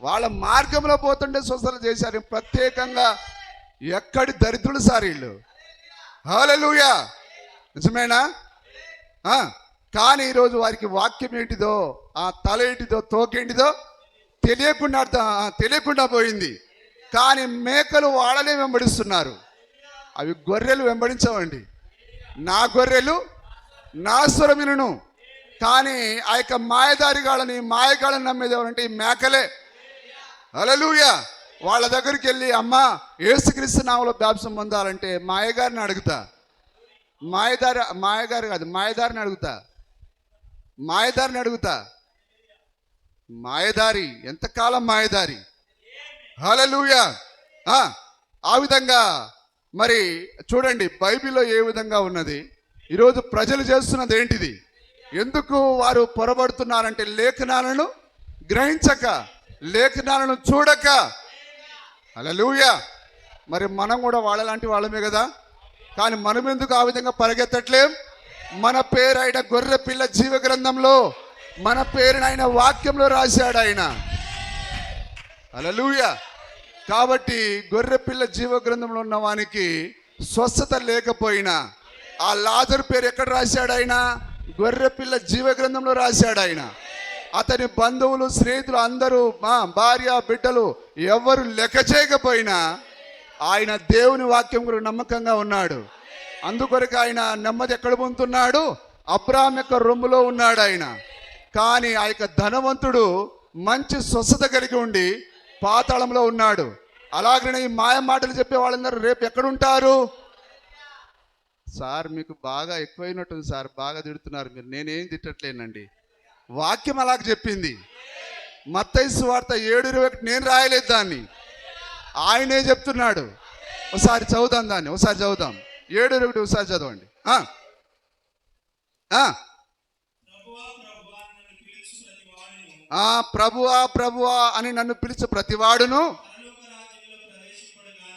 వాళ్ళ మార్గంలో పోతుంటే స్వస్థతలు చేశారు. ప్రత్యేకంగా ఎక్కడి దరిద్రులు సార్ వీళ్ళు. హల్లెలూయా. నిజమేనా? కానీ ఈరోజు వారికి వాక్యం ఏంటిదో, ఆ తల ఏంటిదో, తోకేంటిదో తెలియకుండా పోయింది. కానీ మేకలు వాళ్ళనే వెంబడిస్తున్నారు, అవి గొర్రెలు వెంబడించవండి. నా గొర్రెలు నా స్వరమిను. కానీ ఆ యొక్క మాయగాళ్ళని నమ్మేది ఎవరంటే ఈ మేకలే. హల్లెలూయా. వాళ్ళ దగ్గరికి వెళ్ళి, అమ్మా యేసుక్రీస్తు నామములో బాప్తిసం పొందాలంటే మాయగారిని అడుగుతా, మాయదారిని అడుగుతా. మాయదారి ఎంతకాలం మాయదారి. హల్లెలూయా. ఆ విధంగా మరి చూడండి బైబిల్లో ఏ విధంగా ఉన్నది. ఈరోజు ప్రజలు చేస్తున్నది ఏంటిది? ఎందుకు వారు పొరబడుతున్నారంటే లేఖనాలను గ్రహించక, లేఖనాలను చూడక. హల్లెలూయా. మరి మనం కూడా వాళ్ళలాంటి వాళ్ళమే కదా. కానీ మనం ఎందుకు ఆ విధంగా పరిగెత్తట్లేం? మన పేరైన గొర్రె పిల్ల జీవ గ్రంథంలో మన పేరుని ఆయన వాక్యంలో రాశాడు ఆయన. హల్లెలూయా. కాబట్టి గొర్రెపిల్ల జీవ గ్రంథంలో ఉన్న వానికి స్వస్థత లేకపోయినా ఆ లాజరు పేరు ఎక్కడ రాశాడు ఆయన? గొర్రెపిల్ల జీవ గ్రంథంలో రాశాడు ఆయన. అతని బంధువులు స్నేహితులు అందరూ, మా భార్య బిడ్డలు ఎవరు లెక్క చేయకపోయినా ఆయన దేవుని వాక్యం గురించి నమ్మకంగా ఉన్నాడు. అందుకొరకు ఆయన నెమ్మది ఎక్కడ పొందుతున్నాడు? అబ్రాహాం యొక్క రొమ్ములో ఉన్నాడు ఆయన. కానీ ఆ యొక్క ధనవంతుడు మంచి స్వస్థత కలిగి ఉండి పాతాళంలో ఉన్నాడు. అలాగనే ఈ మాయ మాటలు చెప్పే వాళ్ళందరూ రేపు ఎక్కడుంటారు? సార్ మీకు బాగా ఎక్కువైనట్టుంది సార్, బాగా తిడుతున్నారు మీరు. నేనేం తిట్టట్లేనండి, వాక్యం అలాగ చెప్పింది. మత్తయి సువార్త 7:21 నేను రాయలేదు దాన్ని, ఆయనే చెప్తున్నాడు. ఒకసారి చదువుదాం దాన్ని, ఒకసారి చదువుదాం. 7:21 ఒకసారి చదవండి. ప్రభువా ప్రభువా అని నన్ను పిలిచి ప్రతివాడును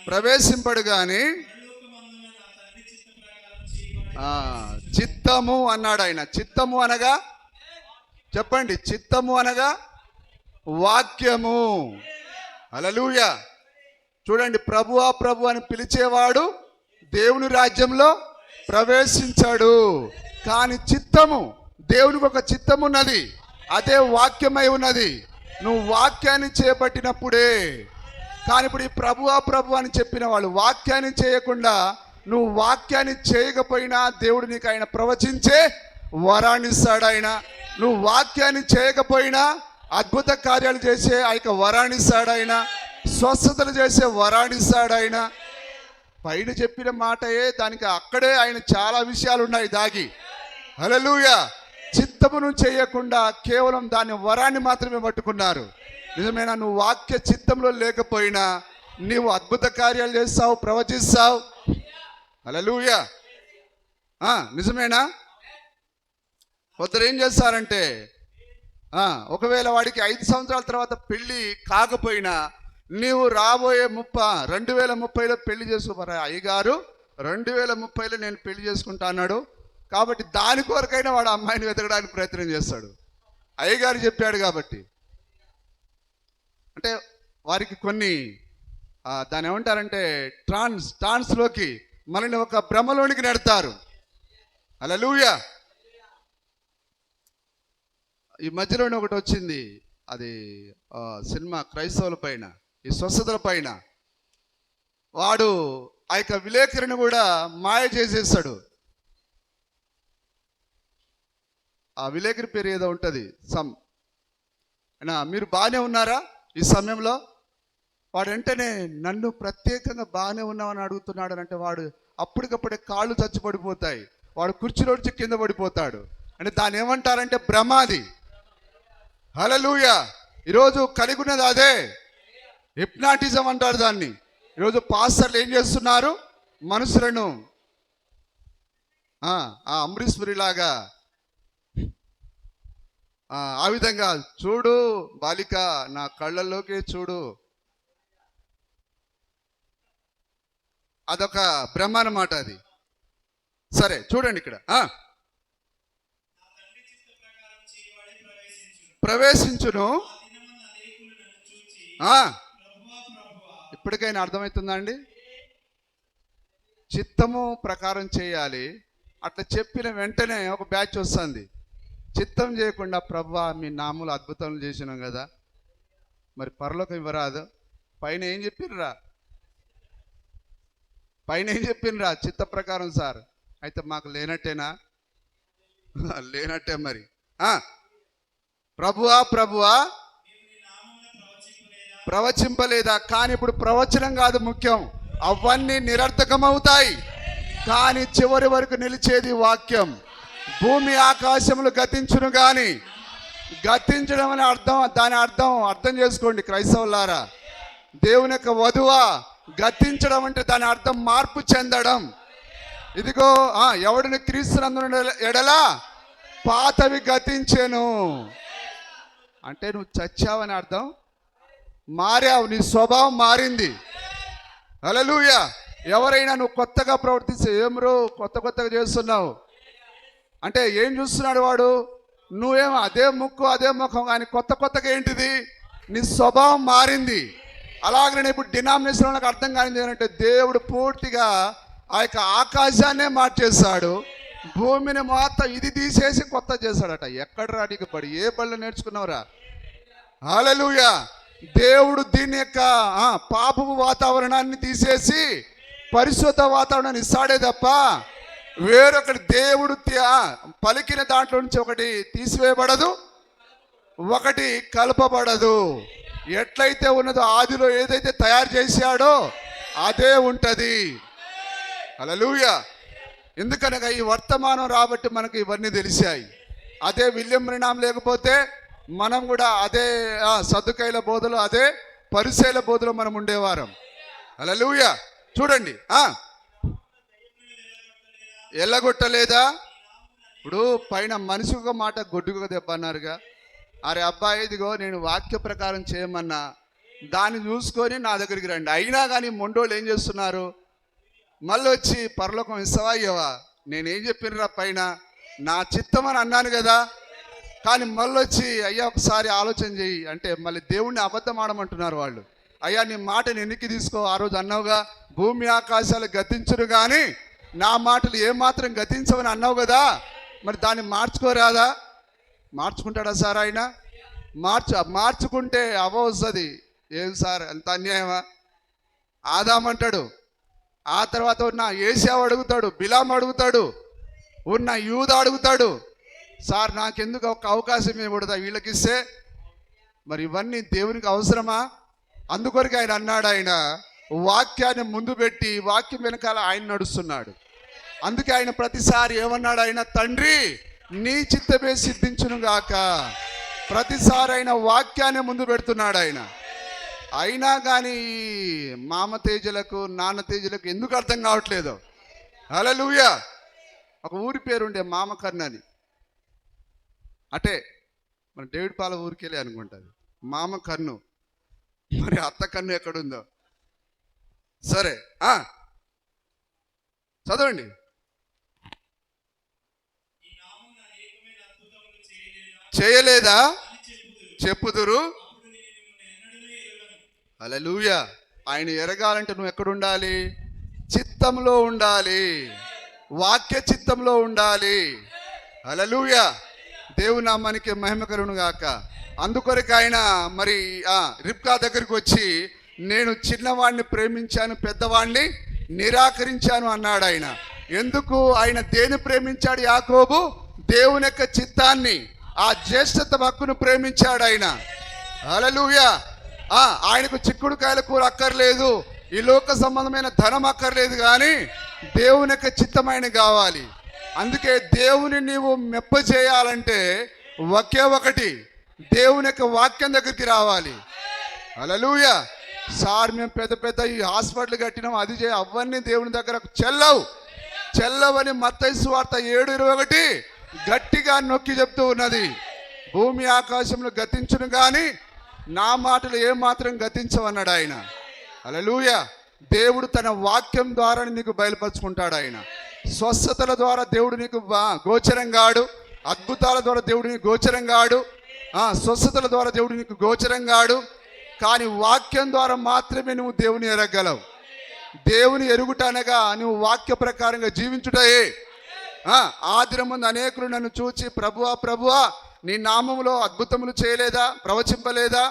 ప్రవేశింపడు గాని చిత్తము అన్నాడు ఆయన. చిత్తము అనగా చెప్పండి, చిత్తము అనగా వాక్యము. హల్లెలూయా. చూడండి, ప్రభువా ప్రభు అని పిలిచేవాడు దేవుని రాజ్యంలో ప్రవేశించాడు. కానీ చిత్తము, దేవునికి ఒక చిత్తం ఉన్నది, అదే వాక్యమై ఉన్నది. నువ్వు వాక్యాన్ని చేపట్టినప్పుడే. కానీ ఇప్పుడు ఈ ప్రభువా ప్రభు అని చెప్పిన వాళ్ళు వాక్యాన్ని చేయకుండా, నువ్వు వాక్యాన్ని చేయకపోయినా దేవుడు నీకు ఆయన ప్రవచించే వరాన్ని ఇస్తాడు ఆయన. నువ్వు వాక్యాన్ని చేయకపోయినా అద్భుత కార్యాలు చేసే ఆ యొక్క వరాన్ని ఇస్తాడు ఆయన. స్వస్థతలు చేసే వరాన్ని ఇస్తాడు ఆయన. పైన చెప్పిన మాటయే దానికి అక్కడే ఆయన చాలా విషయాలు ఉన్నాయి దాగి. హల్లెలూయా. చిత్తమును చేయకుండా కేవలం దాని వరాన్ని మాత్రమే పట్టుకున్నారు. నిజమేనా? నువ్వు వాక్య చిత్తంలో లేకపోయినా నీవు అద్భుత కార్యాలు చేస్తావు, ప్రవచిస్తావు. హల్లెలూయా. నిజమేనా? కొందరు ఏం చేస్తారంటే, ఒకవేళ వాడికి 5 సంవత్సరాల తర్వాత పెళ్ళి కాకపోయినా నీవు రాబోయే 2030లో పెళ్లి చేసుకోరా అయ్యగారు, 2030లో నేను పెళ్లి చేసుకుంటా అన్నాడు కాబట్టి దాని కొరకైనా వాడు అమ్మాయిని వెతకడానికి ప్రయత్నం చేస్తాడు. అయ్యగారు చెప్పాడు కాబట్టి. అంటే వారికి కొన్ని దాన్ని ఏమంటారంటే ట్రాన్స్లోకి మనల్ని ఒక భ్రమలోనికి నెడతారు. హల్లెలూయా. ఈ మధ్యలోనే ఒకటి వచ్చింది, అది సినిమా క్రైస్తవుల పైన, ఈ స్వస్థతల పైన. వాడు ఆ యొక్క విలేకరిని కూడా మాయ చేసేస్తాడు. ఆ విలేకరి పేరు ఏదో ఉంటుంది, మీరు బాగానే ఉన్నారా ఈ సమయంలో? వాడు వెంటనే నన్ను ప్రత్యేకంగా బాగానే ఉన్నామని అడుగుతున్నాడు అంటే వాడు అప్పటికప్పుడే కాళ్ళు చచ్చిపడిపోతాయి, వాడు కుర్చీలోంచి కింద పడిపోతాడు. అంటే దాన్ని ఏమంటారంటే భ్రమాది. హల్లెలూయా. ఈరోజు కలిగి ఉన్నది అదే, హిప్నాటిజం అంటారు దాన్ని. ఈరోజు పాస్టర్లు ఏం చేస్తున్నారు? మనుషులను అమరీష్ పురిలాగా ఆ విధంగా, చూడు బాలిక నా కళ్ళల్లోకే చూడు, అదొక భ్రమ అన్నమాట అది. సరే చూడండి ఇక్కడ, ప్రవేశించును. ఇప్పటికైనా అర్థమవుతుందా అండి? చిత్తము ప్రకారం చేయాలి. అట్లా చెప్పిన వెంటనే ఒక బ్యాచ్ వస్తుంది. చిత్తం చేయకుండా ప్రభువా మీ నామములు అద్భుతాలు చేసినాం కదా, మరి పరలోకం ఇవ్వరాదు? పైన ఏం చెప్పినరా? చిత్త ప్రకారం సార్. అయితే మాకు లేనట్టేనా? లేనట్టే మరి. ప్రభువా ప్రవచింపలేదా? కానీ ఇప్పుడు ప్రవచనం కాదు ముఖ్యం, అవన్నీ నిరర్థకమవుతాయి. కానీ చివరి వరకు నిలిచేది వాక్యం. భూమి ఆకాశములు గతించును కానీ, గతించడం అనే దాని అర్థం చేసుకోండి క్రైస్తవులారా. దేవుని యొక్క వధువా, గతించడం అంటే దాని అర్థం మార్పు చెందడం. ఇదిగో ఎవడిని క్రీస్తునందున ఎడలా పాతవి గతించెను అంటే నువ్వు చచ్చావని అర్థం, మారావు, నీ స్వభావం మారింది. హల్లెలూయా. ఎవరైనా నువ్వు కొత్తగా ప్రవర్తిస్తే, ఏమ్రో కొత్తగా చేస్తున్నావు అంటే ఏం చూస్తున్నాడు వాడు? నువ్వేమో అదే ముక్కు అదే ముఖం, కానీ కొత్త కొత్తగా ఏంటిది, నీ స్వభావం మారింది. అలాగనే ఇప్పుడు డినామినేషన్ నాకు అర్థం కానిది ఏంటంటే, దేవుడు పూర్తిగా ఆ యొక్క ఆకాశాన్నే మార్చేశాడు, భూమిని మొత్తం ఇది తీసేసి కొత్త చేశాడట. ఎక్కడ రాడికి పడి ఏ బళ్ళు నేర్చుకున్నావురా? హల్లెలూయా. దేవుడు దీని యొక్క పాపపు వాతావరణాన్ని తీసేసి పరిశుద్ధ వాతావరణాన్ని ఇస్తాడే తప్ప వేరొకటి దేవుడు పలికిన దాంట్లో నుంచి ఒకటి తీసివేయబడదు, ఒకటి కలపబడదు. ఎట్లయితే ఉన్నదో ఆదిలో ఏదైతే తయారు చేశాడో అదే ఉంటది. హల్లెలూయా. ఎందుకనగా ఈ వర్తమానం రాబట్టి మనకు ఇవన్నీ తెలిసాయి. అదే విలియం బ్రన్హామ్ లేకపోతే మనం కూడా అదే సద్దుకైల బోధలో, అదే పరిసయ్యుల బోధలో మనం ఉండేవారం. హల్లెలూయా. చూడండి, ఎల్లగొట్టలేదా? ఇప్పుడు పైన మనిషి ఒక మాట గొడ్డుగా దెబ్బ అన్నారుగా. అరే అబ్బాయి, ఇదిగో నేను వాక్య ప్రకారం చేయమన్నా, దాన్ని చూసుకొని నా దగ్గరికి రండి. అయినా కానీ మొండోళ్ళు ఏం చేస్తున్నారు, మళ్ళీ వచ్చి పరలోకం ఇస్తావా ఇవ్వవా? నేనేం చెప్పినరా పైన నా చిత్తం అని అన్నాను కదా, కానీ మళ్ళీ వచ్చి అయ్యా ఒకసారి ఆలోచన చెయ్యి అంటే మళ్ళీ దేవుణ్ణి అబద్ధం ఆడమంటున్నారు వాళ్ళు. అయ్యా నీ మాటని ఎన్నికి తీసుకో, ఆ రోజు అన్నావుగా భూమి ఆకాశాలు గతించును కానీ నా మాటలు ఏమాత్రం గతించవని అన్నావు కదా, మరి దాన్ని మార్చుకోరాదా? మార్చుకుంటాడా సార్ ఆయన? మార్చుకుంటే వస్తుంది. ఏం సార్ ఎంత అన్యాయమా? ఆదామంటాడు, ఆ తర్వాత ఉన్న ఏశావు అడుగుతాడు, బిలాం అడుగుతాడు, ఉన్న యూద అడుగుతాడు, సార్ నాకెందుకు ఒక అవకాశం ఇవ్వకూడదా వీళ్ళకి ఇస్తే? మరి ఇవన్నీ దేవునికి అవసరమా? అందుకొరకు ఆయన అన్నాడు, ఆయన వాక్యాన్ని ముందు పెట్టి వాక్యం వెనకాల ఆయన నడుస్తున్నాడు. అందుకే ఆయన ప్రతిసారి ఏమన్నాడు, ఆయన తండ్రి నీ చిత్తమే సిద్ధించును గాక. ప్రతిసారి ఆయన వాక్యాన్ని ముందు పెడుతున్నాడు ఆయన. అయినా కానీ మామ తేజలకు నాన్న తేజలకు ఎందుకు అర్థం కావట్లేదు? హల్లెలూయా. ఒక ఊరి పేరుండే మామకర్ణ అని, అటే మన డేవిడ్పాల ఊరికెళ్ళి అనుకుంటుంది మామకర్ను. మరి అత్త కన్ను ఎక్కడుందో? సరే చదవండి. చేయలేదా చెప్పుదురు. హల్లెలూయా. ఆయన ఎరగాలంటే నువ్వు ఎక్కడుండాలి? చిత్తంలో ఉండాలి, వాక్య చిత్తంలో ఉండాలి. హల్లెలూయా. దేవుని నామానికి మహిమ కలుగును గాక. అందుకొరకు ఆయన మరి రిబ్కా దగ్గరికి వచ్చి నేను చిన్నవాడిని ప్రేమించాను, పెద్దవాడిని నిరాకరించాను అన్నాడు ఆయన. ఎందుకు ఆయన దేని ప్రేమించాడు? యాకోబు దేవుని యొక్క చిత్తాన్ని, ఆ జ్యేష్ఠత హక్కును ప్రేమించాడు ఆయన. హల్లెలూయా. ఆయనకు చిక్కుడుకాయల కూర అక్కర్లేదు, ఈ లోక సంబంధమైన ధనం అక్కర్లేదు, కానీ దేవుని యొక్క చిత్తమైన కావాలి. అందుకే దేవుని నీవు మెప్ప చేయాలంటే ఒకే ఒకటి, దేవుని యొక్క వాక్యం దగ్గరికి రావాలి. హల్లెలూయా. సార్ మేము పెద్ద పెద్ద ఈ హాస్పిటల్ కట్టినాం, అది అవన్నీ దేవుని దగ్గర చెల్లవని మత్తయి సువార్త 7:21 గట్టిగా నొక్కి చెప్తూ ఉన్నది. భూమి ఆకాశంలో గతించును కానీ నా మాటలు ఏమాత్రం గతించవన్నాడు ఆయన. హల్లెలూయా. దేవుడు తన వాక్యం ద్వారా నీకు బయలుపరుచుకుంటాడు. ఆయన స్వస్థతల ద్వారా దేవుడు నీకు గోచరంగాడు, అద్భుతాల ద్వారా దేవుడు నీకు గోచరంగాడు, స్వస్థతల ద్వారా దేవుడు నీకు గోచరంగాడు. కానీ వాక్యం ద్వారా మాత్రమే నువ్వు దేవుని ఎరగలవు. దేవుని ఎరుగుట అనగా నువ్వు వాక్య ప్రకారంగా జీవించుటయే. ఆ దినముందు అనేకులు నన్ను చూచి ప్రభువా ప్రభువా నీ నామములో అద్భుతములు చేయలేదా, ప్రవచింపలేదా,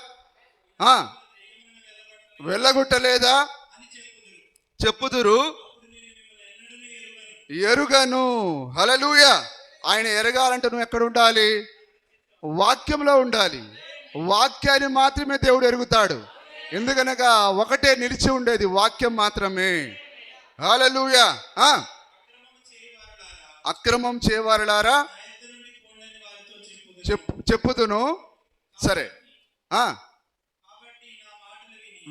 వెళ్ళగొట్టలేదా చెప్పుదురు. ఎరుగను. హల్లెలూయా. ఆయన ఎరగాలంటే నువ్వు ఎక్కడ ఉండాలి? వాక్యంలో ఉండాలి. వాక్యాన్ని మాత్రమే దేవుడు ఎరుగుతాడు. ఎందుకనగా ఒకటే నిలిచి ఉండేది వాక్యం మాత్రమే. హల్లెలూయా. అక్రమం చేయవారులారా చెప్పుదును. సరే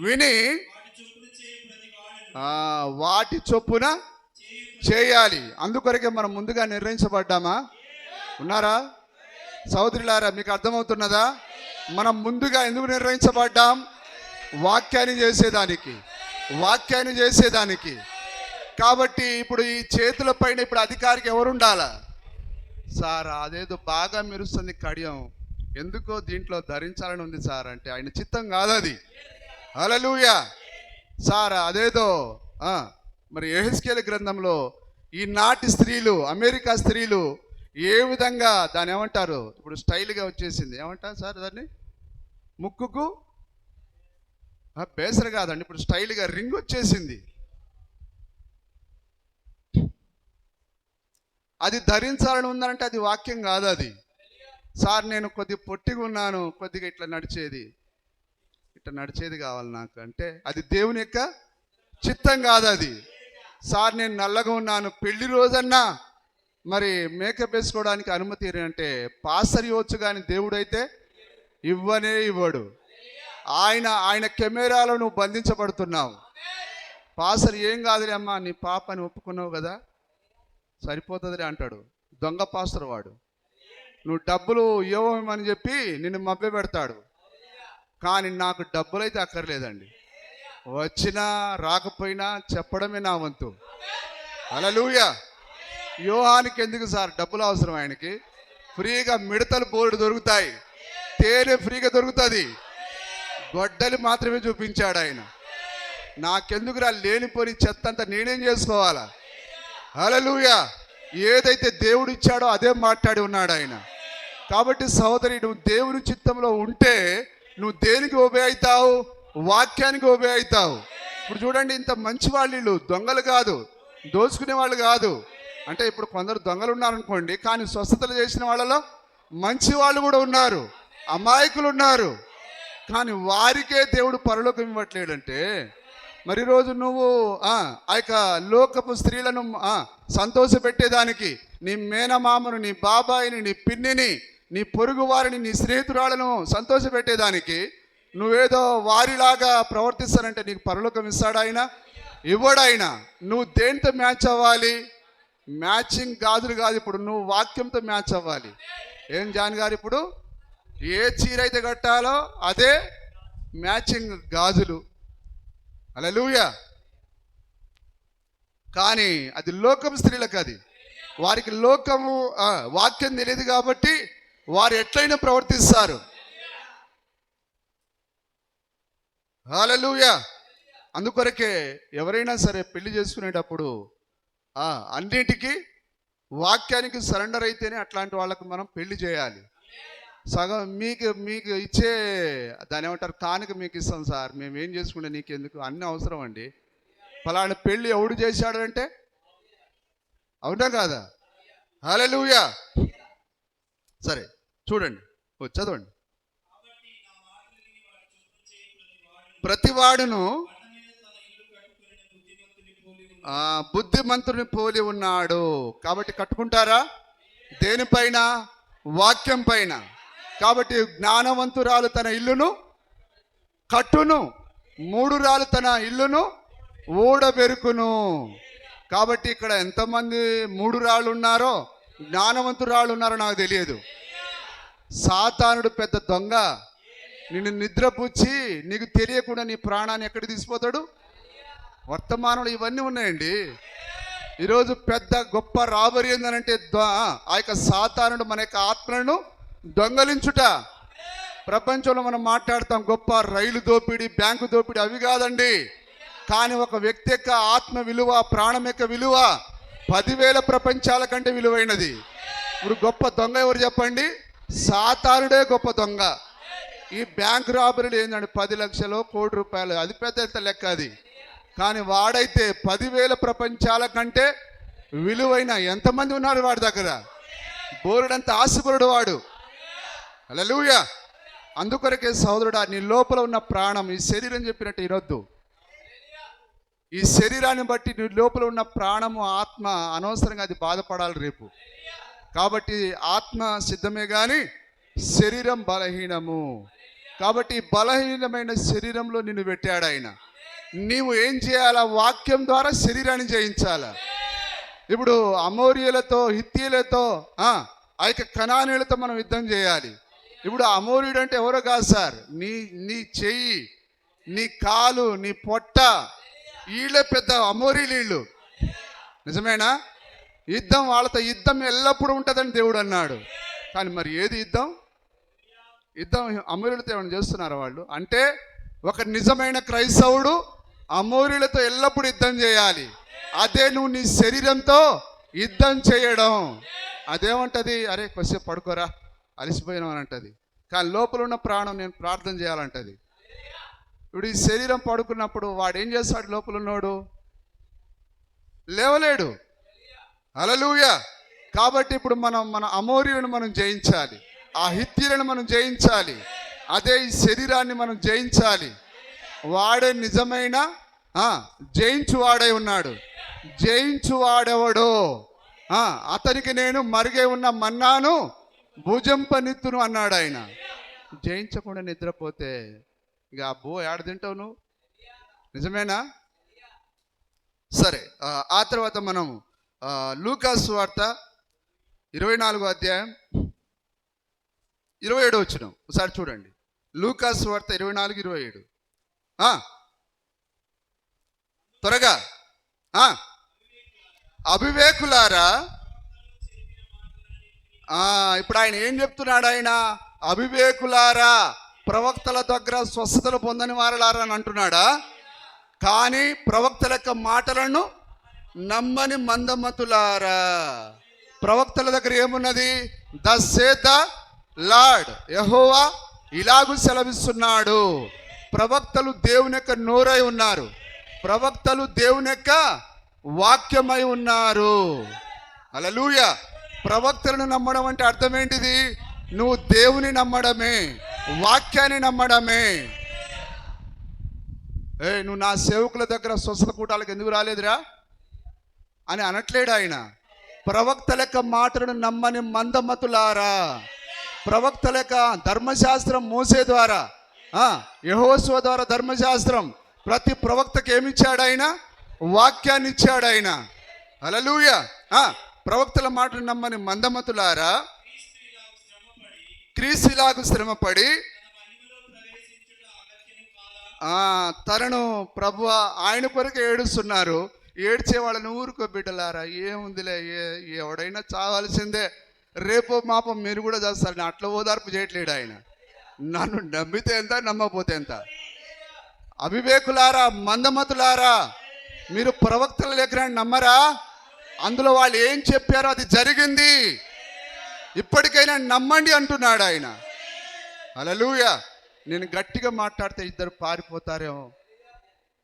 విని వాటి చొప్పున చేయాలి. అందుకొరకే మనం ముందుగా నిర్ణయించబడ్డామా? ఉన్నారా సహోదరులారా? మీకు అర్థమవుతున్నదా? మనం ముందుగా ఎందుకు నిర్ణయించబడ్డాం? వాక్యాన్ని చేసేదానికి. కాబట్టి ఇప్పుడు ఈ చేతుల పైన ఇప్పుడు అధికారికి ఎవరు ఉండాలా? సార్ అదేదో బాగా మెరుస్తుంది కడియం, ఎందుకో దీంట్లో ధరించాలని ఉంది సార్ అంటే ఆయన చిత్తం కాదు అది. హల్లెలూయా. సార్ అదేదో మరి యెహెజ్కేలు గ్రంథంలో ఈనాటి స్త్రీలు, అమెరికా స్త్రీలు ఏ విధంగా దాన్ని ఏమంటారు, ఇప్పుడు స్టైల్గా వచ్చేసింది, ఏమంటారు సార్ దాన్ని, ముక్కుకు బేసర కాదండి, ఇప్పుడు స్టైల్గా రింగ్ వచ్చేసింది. అది ధరించాలని ఉందంటే అది వాక్యం కాదు అది. సార్ నేను కొద్దిగా పొట్టిగా ఉన్నాను, కొద్దిగా ఇట్లా నడిచేది కావాలి నాకు అంటే అది దేవుని యొక్క చిత్తం కాదు అది. సార్ నేను నల్లగా ఉన్నాను, పెళ్లి రోజన్నా మరి మేకప్ వేసుకోవడానికి అనుమతి అంటే పాస్టర్ ఇవ్వచ్చు, కానీ దేవుడైతే ఇవ్వనే ఇవ్వడు. ఆయన కెమెరాలో నువ్వు బంధించబడుతున్నావు. పాస్టర్ ఏం కాదులే అమ్మా, నీ పాపని ఒప్పుకున్నావు కదా సరిపోతుందిలే అంటాడు. దొంగ పాస్టర్ వాడు. నువ్వు డబ్బులు ఇవ్వమని చెప్పి నిన్ను మభ్య పెడతాడు. కానీ నాకు డబ్బులైతే అక్కర్లేదండి, వచ్చినా రాకపోయినా చెప్పడమే నా వంతు. హల్లెలూయా. యోహానికి ఎందుకు సార్ డబ్బులు అవసరం? ఆయనకి ఫ్రీగా మిడతలు బోర్డు దొరుకుతాయి, తేనె ఫ్రీగా దొరుకుతుంది, గొడ్డలి మాత్రమే చూపించాడు ఆయన. నాకెందుకురా లేనిపోని చెత్త అంతా నేనేం చేసుకోవాలా? హల్లెలూయా. ఏదైతే దేవుడు ఇచ్చాడో అదే మాట్లాడి ఉన్నాడు ఆయన. కాబట్టి సహోదరి, నువ్వు దేవుని చిత్తంలో ఉంటే నువ్వు దేనికి ఒబే అవుతావు? వాక్యానికి ఒబే అవుతావు. ఇప్పుడు చూడండి, ఇంత మంచి వాళ్ళు, దొంగలు కాదు, దోచుకునే వాళ్ళు కాదు. అంటే ఇప్పుడు కొందరు దొంగలు ఉన్నారనుకోండి, కానీ స్వస్థతలు చేసిన వాళ్ళలో మంచి వాళ్ళు కూడా ఉన్నారు, అమాయకులు ఉన్నారు. కానీ వారికే దేవుడు పరలోకం ఇవ్వట్లేడంటే మరి రోజు నువ్వు ఆ యొక్క లోకపు స్త్రీలను సంతోషపెట్టేదానికి, నీ మేనమామను, నీ బాబాయిని, నీ పిన్నిని, నీ పొరుగు వారిని, నీ స్నేహితురాలను సంతోషపెట్టేదానికి నువ్వేదో వారిలాగా ప్రవర్తిస్తానంటే నీకు పరలోకం ఇస్తాడు ఆయన? ఇవ్వడు ఆయన. నువ్వు దేంతో మ్యాచ్ అవ్వాలి? మ్యాచింగ్ గాజులు కాదు, ఇప్పుడు నువ్వు వాక్యంతో మ్యాచ్ అవ్వాలి. ఏం జాన్ గారు, ఇప్పుడు ఏ చీర అయితే కట్టాలో అదే మ్యాచింగ్ గాజులు. హల్లెలూయా. కానీ అది లోకం స్త్రీలకు, అది వారికి లోకము వాక్యం తెలియదు కాబట్టి వారు ఎట్లయినా ప్రవర్తిస్తారు. హల్లెలూయా. అందుకొరకే ఎవరైనా సరే పెళ్లి చేసుకునేటప్పుడు అన్నిటికీ వాక్యానికి సరెండర్ అయితేనే అట్లాంటి వాళ్ళకు మనం పెళ్లి చేయాలి. సగం మీకు ఇచ్చే దాని ఏమంటారు, కానుక మీకు ఇస్తాం సార్, మేము ఏం చేసుకుంటే నీకెందుకు, అన్నీ అవసరం అండి. ఫలానా పెళ్ళి ఎవడు చేశాడు అంటే అవునా కాదా? హల్లెలూయా. సరే చూడండి, చదవండి. ప్రతివాడును బుద్ధిమంతుని పోలి ఉన్నాడు. కాబట్టి కట్టుకుంటారా? దేనిపైన? వాక్యం పైన. కాబట్టి జ్ఞానవంతురాలు తన ఇల్లును కట్టును, మూఢురాలు తన ఇల్లును ఊడబెరుకును. కాబట్టి ఇక్కడ ఎంతమంది మూఢురాళ్ళు ఉన్నారో జ్ఞానవంతురాళ్ళు ఉన్నారో నాకు తెలియదు. సాతానుడు పెద్ద దొంగ, నిన్ను నిద్రపుచ్చి నీకు తెలియకుండా నీ ప్రాణాన్ని ఎక్కడికి తీసిపోతాడు? వర్తమానంలో ఇవన్నీ ఉన్నాయండి. ఈరోజు పెద్ద గొప్ప రాబరి ఏందనంటే ఆ యొక్క సాతానుడు మన యొక్క ఆత్మలను దొంగలించుట. ప్రపంచంలో మనం మాట్లాడతాం గొప్ప రైలు దోపిడీ, బ్యాంకు దోపిడీ, అవి కాదండి. కానీ ఒక వ్యక్తి యొక్క ఆత్మ విలువ, ప్రాణం యొక్క విలువ 10,000 ప్రపంచాల కంటే విలువైనది. ఇప్పుడు గొప్ప దొంగ ఎవరు చెప్పండి? సాతానుడే గొప్ప దొంగ. ఈ బ్యాంకు రాబరీలు ఏంటంటే 10 లక్షలు, ₹1,00,00,000, అది పెద్ద లెక్క అది. కానీ వాడైతే 10,000 ప్రపంచాల కంటే విలువైన ఎంతమంది ఉన్నారు వాడి దగ్గర? బోరుడంత ఆశపరుడు వాడు. హల్లెలూయా. అందుకొరకే సహోదరుడా, నీ లోపల ఉన్న ప్రాణం, ఈ శరీరం చెప్పినట్టు వినొద్దు. ఈ శరీరాన్ని బట్టి నీ లోపల ఉన్న ప్రాణము, ఆత్మ అనవసరంగా అది బాధపడాలి రేపు. కాబట్టి ఆత్మ సిద్ధమే కానీ శరీరం బలహీనము. కాబట్టి బలహీనమైన శరీరంలో నిన్ను పెట్టాడు ఆయన. నీవు ఏం చేయాలా? వాక్యం ద్వారా శరీరాన్ని జయించాలా. ఇప్పుడు అమోరియలతో, హిత్తీలతో, ఆ యొక్క కనానీయులతో మనం యుద్ధం చేయాలి. ఇప్పుడు అమోరీయుడు అంటే ఎవరో కాదు సార్, నీ చెయ్యి, నీ కాలు, నీ పొట్ట, వీళ్ళే పెద్ద అమోరీలు వీళ్ళు. నిజమేనా? యుద్ధం వాళ్ళతో యుద్ధం ఎల్లప్పుడూ ఉంటుందని దేవుడు అన్నాడు. కానీ మరి ఏది యుద్ధం? అమూర్యులతో ఏమైనా చేస్తున్నారు వాళ్ళు? అంటే ఒక నిజమైన క్రైస్తవుడు అమూర్యులతో ఎల్లప్పుడూ యుద్ధం చేయాలి. అదే నువ్వు నీ శరీరంతో యుద్ధం చేయడం. అదేమంటది? అరే కొద్దిసేపు పడుకోరా, అలసిపోయినావు అని అంటది. కానీ లోపల ఉన్న ప్రాణం నేను ప్రార్థన చేయాలంటది. ఇప్పుడు ఈ శరీరం పడుకున్నప్పుడు వాడు ఏం చేస్తాడు? లోపల ఉన్నోడు లేవలేడు. హల్లెలూయా. కాబట్టి ఇప్పుడు మన అమోరీలను మనం జయించాలి, ఆ హిత్తీలను మనం జయించాలి, అదే ఈ శరీరాన్ని మనం జయించాలి. వాడే నిజమైన జయించువాడై ఉన్నాడు. జయించువాడెవడో అతనికి నేను మరుగే ఉన్న మన్నాను భుజంపనిత్తును అన్నాడు ఆయన. జయించకుండా నిద్రపోతే ఇక అబ్బో ఏడ తింటావు నువ్వు? నిజమేనా? సరే, ఆ తర్వాత మనం లూకాసు సువార్త 24వ అధ్యాయం 27వ వచనం ఒకసారి చూడండి. లూకాసు సువార్త 24:27. త్వరగా. అవివేకులారా, ఇప్పుడు ఆయన ఏం చెప్తున్నాడు? ఆయన అవివేకులారా, ప్రవక్తల దగ్గర స్వస్థతలు పొందని వారలారా అని అంటున్నాడా? కానీ ప్రవక్తల యొక్క మాటలను నమ్మని మందమతులారా. ప్రవక్తల దగ్గర ఏమున్నది? దస్ సేడ్ ద లార్డ్, యెహోవా ఇలాగూ సెలవిస్తున్నాడు. ప్రవక్తలు దేవుని యొక్క నోరై ఉన్నారు, ప్రవక్తలు దేవుని యొక్క వాక్యమై ఉన్నారు. హల్లెలూయా. ప్రవక్తలను నమ్మడం అంటే అర్థం ఏంటిది? నువ్వు దేవుని నమ్మడమే, వాక్యాన్ని నమ్మడమే. నువ్వు నా సేవకుల దగ్గర స్వస్థత కూటాలకు ఎందుకు రాలేదురా అని అనట్లేడు ఆయన. ప్రవక్తల యొక్క మాటలను నమ్మని మందమతులారా. ప్రవక్తల యొక్క ధర్మశాస్త్రం మోసే ద్వారా, యెహోషువ ద్వారా ధర్మశాస్త్రం, ప్రతి ప్రవక్తకి ఏమిచ్చాడు ఆయన? వాక్యాన్ని ఇచ్చాడు ఆయన. హల్లెలూయా. ప్రవక్తల మాటలు నమ్మని మందమతులారా, క్రీస్తులాగు శ్రమపడి తనను ప్రభు ఆయన కొరకు ఏడుస్తున్నారు. ఏడ్చే వాళ్ళని ఊరుకో బిడ్డలారా, ఏముందిలే, ఎవడైనా చావాల్సిందే, రేపో మాపో మీరు కూడా చేస్తారు. అట్లా ఓదార్పు చేయట్లేడు ఆయన. నన్ను నమ్మితే ఎంత, నమ్మకపోతే ఎంత. అవివేకులారా, మందమతులారా, మీరు ప్రవక్తల దగ్గర నమ్మరా? అందులో వాళ్ళు ఏం చెప్పారో అది జరిగింది, ఇప్పటికైనా నమ్మండి అంటున్నాడు ఆయన. హల్లెలూయా. నేను గట్టిగా మాట్లాడితే ఇద్దరు పారిపోతారేమో.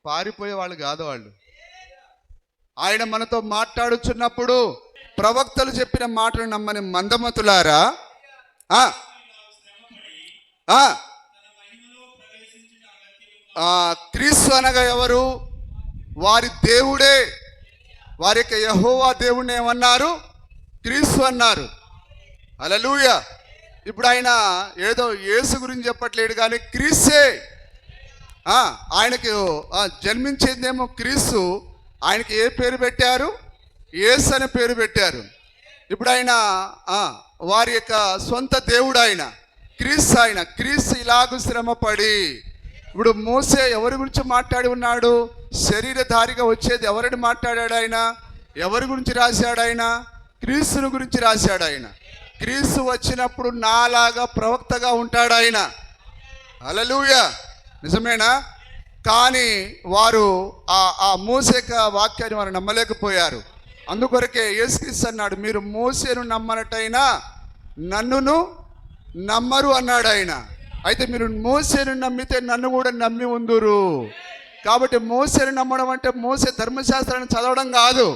పారిపోయే వాళ్ళు కాదు వాళ్ళు. ఆయన మనతో మాట్లాడుచున్నప్పుడు ప్రవక్తలు చెప్పిన మాటలు నమ్మని మందమతులారా, క్రీస్తు అనగా ఎవరు? వారి దేవుడే. వారి యొక్క యెహోవా దేవుడిని ఏమన్నారు? క్రీస్తు అన్నారు. హల్లెలూయా. ఇప్పుడు ఆయన ఏదో యేసు గురించి చెప్పట్లేడు, కానీ క్రీస్తే. ఆయనకు జన్మించేదేమో క్రీస్తు. ఆయనకి ఏ పేరు పెట్టారు? యేసు అనే పేరు పెట్టారు. ఇప్పుడు ఆయన వారి యొక్క సొంత దేవుడు ఆయన, క్రీస్తు. ఆయన క్రీస్తు ఇలాగూ శ్రమపడి. ఇప్పుడు మోసే ఎవరి గురించి మాట్లాడి ఉన్నాడు? శరీరధారిగా వచ్చేది ఎవరిని మాట్లాడాడు ఆయన? ఎవరి గురించి రాశాడు ఆయన? క్రీస్తుని గురించి రాశాడు ఆయన. క్రీస్తు వచ్చినప్పుడు నాలాగా ప్రవక్తగా ఉంటాడు ఆయన. హల్లెలూయా. నిజమేనా? కానీ వారు ఆ మోసే వాక్యాన్ని వారు నమ్మలేకపోయారు. అందుకొరకే యేసుక్రీస్తు అన్నాడు, మీరు మోసేను నమ్మనట్టయినా నన్నును నమ్మరు అన్నాడు ఆయన. అయితే మీరు మోసేను నమ్మితే నన్ను కూడా నమ్మి ఉందురు. కాబట్టి మోసేను నమ్మడం అంటే మోసే ధర్మశాస్త్రాన్ని చదవడం కాదు,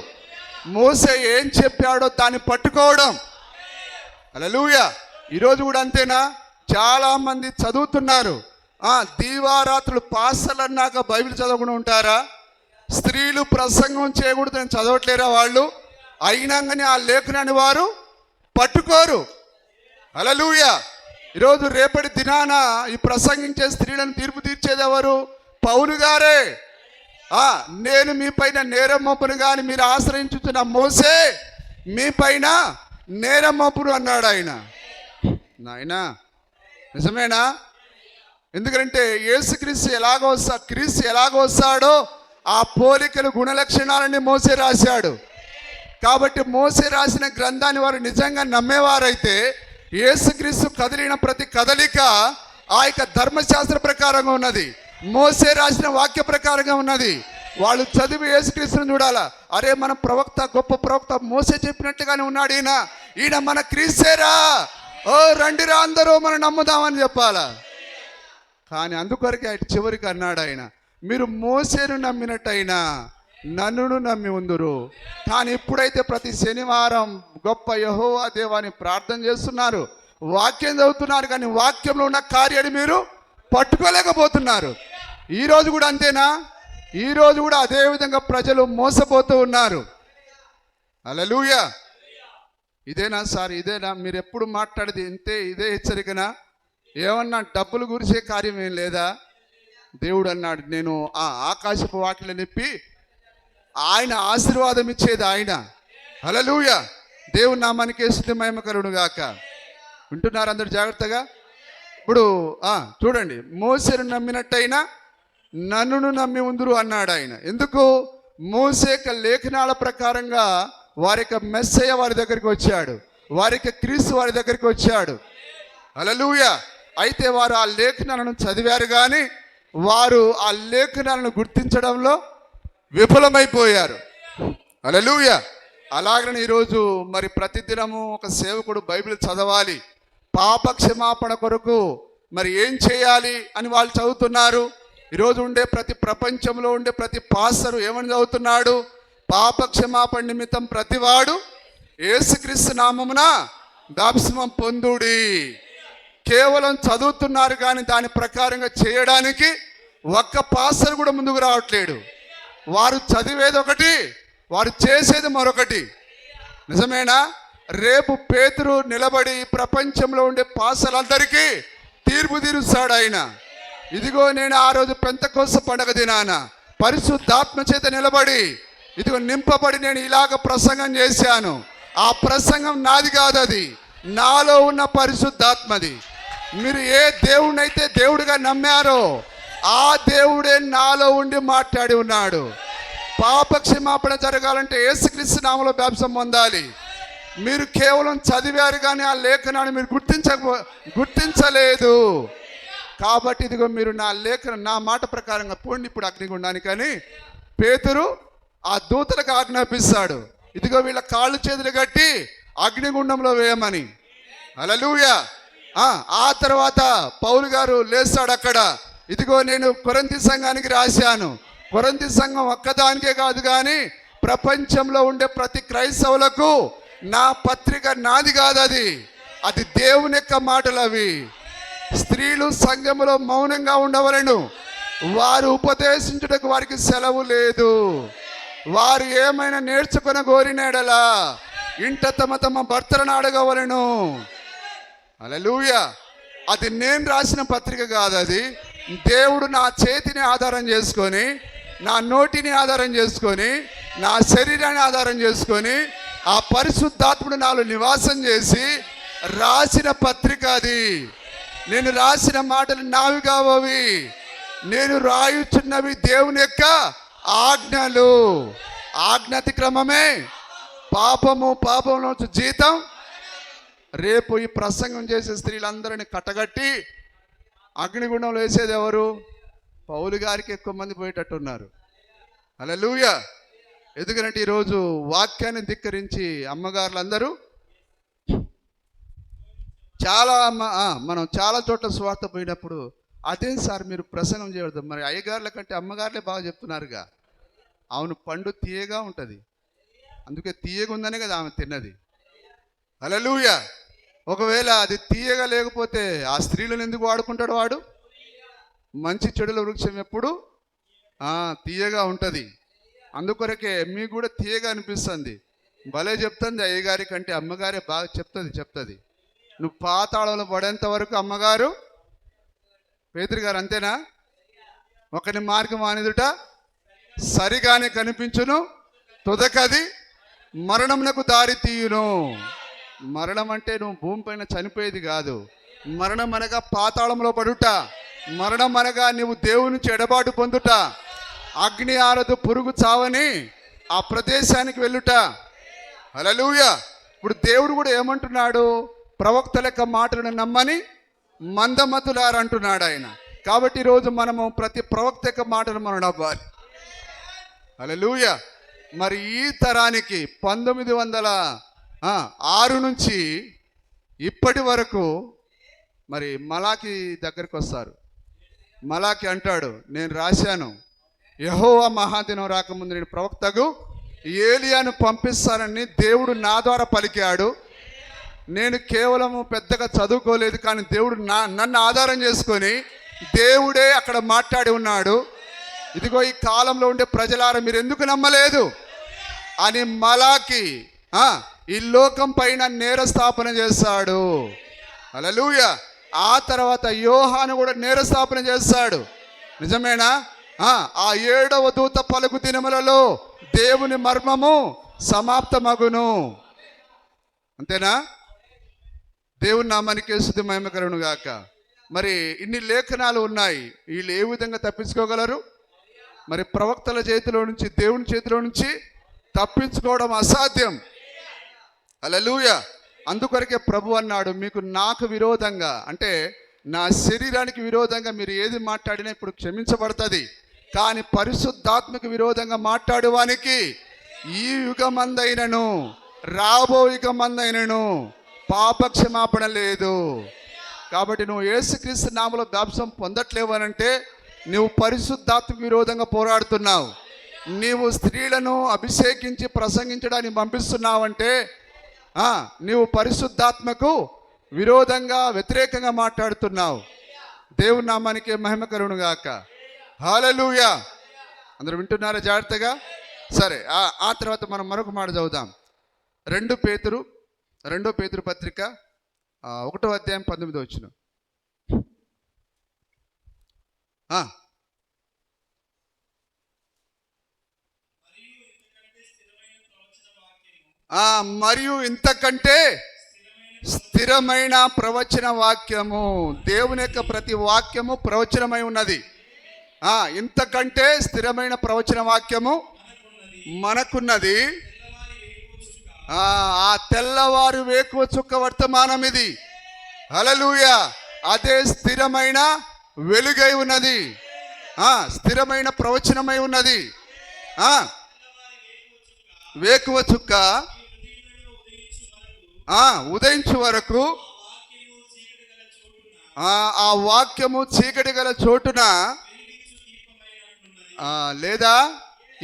మోసే ఏం చెప్పాడో దాన్ని పట్టుకోవడం. హల్లెలూయా. ఈరోజు కూడా అంతేనా? చాలా మంది చదువుతున్నారు, దీవారాత్రులు పాస్టర్లు అన్నాక బైబిల్ చదవకుండా ఉంటారా? స్త్రీలు ప్రసంగం చేయకూడదు అని చదవట్లేరా వాళ్ళు? అయినా కానీ ఆ లేఖనాన్ని వారు పట్టుకోరు. హల్లెలూయా. ఈరోజు రేపటి దినాన ఈ ప్రసంగించే స్త్రీలను తీర్పు తీర్చేది ఎవరు? పౌలు గారే. నేను మీ పైన నేరం మోపును కానీ మీరు ఆశ్రయించుతున్న మోసే మీ పైన నేరం మోపును అన్నాడు ఆయన. నాయనా నిజమేనా? ఎందుకంటే యేసుక్రీస్తు క్రీస్తు ఎలాగో వస్తాడో ఆ పోలికలు గుణలక్షణాలని మోసే రాశాడు. కాబట్టి మోసే రాసిన గ్రంథాన్ని వారు నిజంగా నమ్మేవారైతే యేసుక్రీస్తు కదిలిన ప్రతి కదలిక ఆ యొక్క ధర్మశాస్త్ర ప్రకారంగా ఉన్నది, మోసే రాసిన వాక్య ప్రకారంగా ఉన్నది. వాళ్ళు చదివి యేసుక్రీస్తుని చూడాలా, అరే మన ప్రవక్త గొప్ప ప్రవక్త మోసే చెప్పినట్టుగానే ఉన్నాడు, ఈయన మన క్రీస్తేరా, ఓ రండిరా అందరూ మనం నమ్ముదామని చెప్పాలా. కానీ అందుకొరకే అటు చివరికి అన్నాడు ఆయన, మీరు మోసేను నమ్మినట్టయినా నన్నును నమ్మి ఉందురు. కానీ ఇప్పుడైతే ప్రతి శనివారం గొప్ప యెహోవా దేవాని ప్రార్థన చేస్తున్నారు, వాక్యం చదువుతున్నారు, కానీ వాక్యంలో ఉన్న కార్యాన్ని మీరు పట్టుకోలేకపోతున్నారు. ఈరోజు కూడా అంతేనా? ఈరోజు కూడా అదే విధంగా ప్రజలు మోసపోతూ ఉన్నారు. హల్లెలూయా. ఇదేనా సార్, ఇదేనా మీరు ఎప్పుడు మాట్లాడేది? ఇంతే, ఇదే హెచ్చరికనా? ఏమన్నా డబ్బులు గురిసే కార్యం ఏం లేదా? దేవుడు అన్నాడు, నేను ఆ ఆకాశపు వాకిలి నిప్పి ఆయన ఆశీర్వాదం ఇచ్చేది ఆయన. హల్లెలూయా. దేవుని నామానికి స్తుతి మహిమ కలుగును గాక. వింటున్నారు అందరు జాగ్రత్తగా? ఇప్పుడు చూడండి, మోసేను నమ్మినట్టయినా నన్నును నమ్మి ఉందురు అన్నాడు ఆయన. ఎందుకు? మోసే లేఖనాల ప్రకారంగా వారి యొక్క మెస్సయ్య వారి దగ్గరికి వచ్చాడు, వారి యొక్క క్రీస్తు వారి దగ్గరికి వచ్చాడు. హల్లెలూయా. అయితే వారు ఆ లేఖనాలను చదివారు, కానీ వారు ఆ లేఖనాలను గుర్తించడంలో విఫలమైపోయారు. హల్లెలూయా. అలాగని ఈరోజు మరి ప్రతిదినము ఒక సేవకుడు బైబిల్ చదవాలి, పాప క్షమాపణ కొరకు మరి ఏం చేయాలి అని వాళ్ళు చదువుతున్నారు. ఈరోజు ఉండే ప్రతి ప్రపంచంలో ఉండే ప్రతి పాస్టరు ఏమని చదువుతున్నాడు? పాప క్షమాపణ నిమిత్తం ప్రతివాడు యేసుక్రీస్తు నామమున బాప్తిస్మం పొందుడి. కేవలం చదువుతున్నారు, కానీ దాని ప్రకారంగా చేయడానికి ఒక్క పాస్టర్ కూడా ముందుకు రావట్లేడు. వారు చదివేది ఒకటి, వారు చేసేది మరొకటి. నిజమేనా? రేపు పేతురు నిలబడి ప్రపంచంలో ఉండే పాస్టర్లందరికీ తీర్పు తీరుస్తాడు ఆయన. ఇదిగో నేను ఆ రోజు పెంతెకోస్తు పండగ దినాన పరిశుద్ధాత్మ చేత నిలబడి ఇదిగో నింపబడి నేను ఇలాగ ప్రసంగం చేశాను. ఆ ప్రసంగం నాది కాదు, అది నాలో ఉన్న పరిశుద్ధాత్మది. మీరు ఏ దేవుడినైతే దేవుడిగా నమ్మారో ఆ దేవుడే నాలో ఉండి మాట్లాడి ఉన్నాడు. పాప క్షమాపణ జరగాలంటే యేసుక్రీస్తు నామములో బాప్తిసం పొందాలి. మీరు కేవలం చదివారు, కానీ ఆ లేఖనాన్ని మీరు గుర్తించలేదు. కాబట్టి ఇదిగో మీరు నా మాట ప్రకారంగా పోండి ఇప్పుడు అగ్నిగుండానికని పేతురు ఆ దూతలకు ఆజ్ఞాపిస్తాడు. ఇదిగో వీళ్ళ కాళ్ళు చేతులు కట్టి అగ్నిగుండంలో వేయమని. హల్లెలూయా. ఆ తర్వాత పౌలు గారు లేస్తాడు అక్కడ. ఇదిగో నేను కొరింథీ సంఘానికి రాశాను. కొరింథీ సంఘం ఒక్కదానికే కాదు, కానీ ప్రపంచంలో ఉండే ప్రతి క్రైస్తవులకు నా పత్రిక నాది కాదు, అది దేవుని యొక్క మాటలు. అవి స్త్రీలు సంఘములో మౌనంగా ఉండవలను, వారు ఉపదేశించుటకు వారికి సెలవు లేదు. వారు ఏమైనా నేర్చుకుని కోరినేడలా ఇంట తమ తమ భర్తలను అడగవలను. హల్లెలూయా. అది నేను రాసిన పత్రిక కాదు, అది దేవుడు నా చేతిని ఆధారం చేసుకొని, నా నోటిని ఆధారం చేసుకొని, నా శరీరాన్ని ఆధారం చేసుకొని, ఆ పరిశుద్ధాత్ముడు నాలో నివాసం చేసి రాసిన పత్రిక అది. నేను రాసిన మాటలు నావి కావవి, నేను రాయుచున్నవి దేవుని యొక్క ఆజ్ఞలు. ఆజ్ఞాతిక్రమమే పాపంలో జీతం. రేపు ఈ ప్రసంగం చేసే స్త్రీలందరినీ కట్టగట్టి అగ్నిగుండంలో వేసేది ఎవరు? పౌలు గారికి ఎక్కువ మంది పోయేటట్టున్నారు. హల్లెలూయా. ఎందుకంటే ఈరోజు వాక్యాన్ని ధిక్కరించి అమ్మగారులందరూ మనం చాలా చోట్ల స్వార్థ పోయినప్పుడు, అదే సార్ మీరు ప్రసంగం చేయవద్దు, మరి అయ్యగారుల కంటే అమ్మగారులే బాగా చెప్తున్నారుగా. అవును, పండు తీయగా ఉంటుంది, అందుకే తీయగా ఉందనే కదా ఆమె తిన్నది. హల్లెలూయా. ఒకవేళ అది తీయగా లేకపోతే ఆ స్త్రీలను ఎందుకు వాడుకుంటాడు వాడు? మంచి చెడుల వృక్షం ఎప్పుడు తీయగా ఉంటుంది. అందుకొరకే మీకు కూడా తీయగా అనిపిస్తుంది. భలే చెప్తుంది అయ్యగారి కంటే అమ్మగారే బాగా చెప్తుంది. నువ్వు పాతాళంలో పడేంత వరకు అమ్మగారు పేతురు గారు అంతేనా? ఒకని మార్గం ఆనిదుట సరిగానే కనిపించును, తుదకది మరణమునకు దారి తీయును. మరణం అంటే నువ్వు భూమిపైన చనిపోయేది కాదు. మరణం అనగా పాతాళంలో పడుట, మరణం అనగా నువ్వు దేవుని నుంచి ఎడబాటు పొందుట, అగ్ని ఆరదు పురుగు చావని ఆ ప్రదేశానికి వెళ్ళుట. హల్లెలూయా. ఇప్పుడు దేవుడు కూడా ఏమంటున్నాడు? ప్రవక్తల యొక్క మాటలను నమ్మని మందమతులారు అంటున్నాడు ఆయన. కాబట్టి ఈరోజు మనము ప్రతి ప్రవక్త యొక్క మాటను మనం నమ్మాలి. హల్లెలూయా. మరి ఈ తరానికి 1906 నుంచి ఇప్పటి వరకు మరి మలాకి దగ్గరికి వస్తారు. మలాకి అంటాడు, నేను రాశాను, యెహోవా మహాదినం రాకముందు నేను ప్రవక్తకు ఏలియాను పంపిస్తానని దేవుడు నా ద్వారా పలికాడు. నేను కేవలము పెద్దగా చదువుకోలేదు, కానీ దేవుడు నన్ను ఆధారం చేసుకొని దేవుడే అక్కడ మాట్లాడి ఉన్నాడు. ఇదిగో ఈ కాలంలో ఉండే ప్రజలారా మీరు ఎందుకు నమ్మలేదు అని మలాకి ఈ లోకం పైన నేర స్థాపన చేస్తాడు. హల్లెలూయా. ఆ తర్వాత యోహాను కూడా నేర స్థాపన చేస్తాడు. నిజమేనా? ఆ 7వ దూత పలుకు దినములలో దేవుని మర్మము సమాప్తమగును. అంతేనా? దేవుని నామానికి స్తుతి మహిమ కలుగును గాక. మరి ఇన్ని లేఖనాలు ఉన్నాయి, వీళ్ళు ఏ విధంగా తప్పించుకోగలరు? మరి ప్రవక్తల చేతిలో నుంచి, దేవుని చేతిలో నుంచి తప్పించుకోవడం అసాధ్యం. హల్లెలూయా. అందుకొరకే ప్రభు అన్నాడు, మీకు నాకు విరోధంగా అంటే నా శరీరానికి విరోధంగా మీరు ఏది మాట్లాడినా ఇప్పుడు క్షమించబడుతుంది, కానీ పరిశుద్ధాత్మకు విరోధంగా మాట్లాడువానికి ఈ యుగమందైనను రాబో యుగమందైనను పాపక్షమాపణ లేదు. కాబట్టి నువ్వు యేసుక్రీస్తు నామములో బాప్తిసం పొందట్లేవు అనంటే నువ్వు పరిశుద్ధాత్మకు విరోధంగా పోరాడుతున్నావు. నీవు స్త్రీలను అభిషేకించి ప్రసంగించడానికి పంపిస్తున్నావంటే నీవు పరిశుద్ధాత్మకు విరోధంగా వ్యతిరేకంగా మాట్లాడుతున్నావు. దేవుని నామానికి మహిమ కలుగును గాక. హల్లెలూయా. అందరూ వింటున్నారా జాగ్రత్తగా? సరే, ఆ తర్వాత మనం మరొక మాట చదువుదాం. 2 పేతురు పత్రిక 1వ అధ్యాయం 19వ వచనం. మరియు ఇంతకంటే స్థిరమైన ప్రవచన వాక్యము. దేవుని యొక్క ప్రతి వాక్యము ప్రవచనమై ఉన్నది. ఇంతకంటే స్థిరమైన ప్రవచన వాక్యము మనకున్నది. ఆ తెల్లవారు వేకువ చుక్క వర్తమానం ఇది. హల్లెలూయా. అదే స్థిరమైన వెలుగై ఉన్నది, స్థిరమైన ప్రవచనమై ఉన్నది. వేకువ చుక్క ఉదయించు వరకు ఆ వాక్యము చీకటి గల చోటున లేదా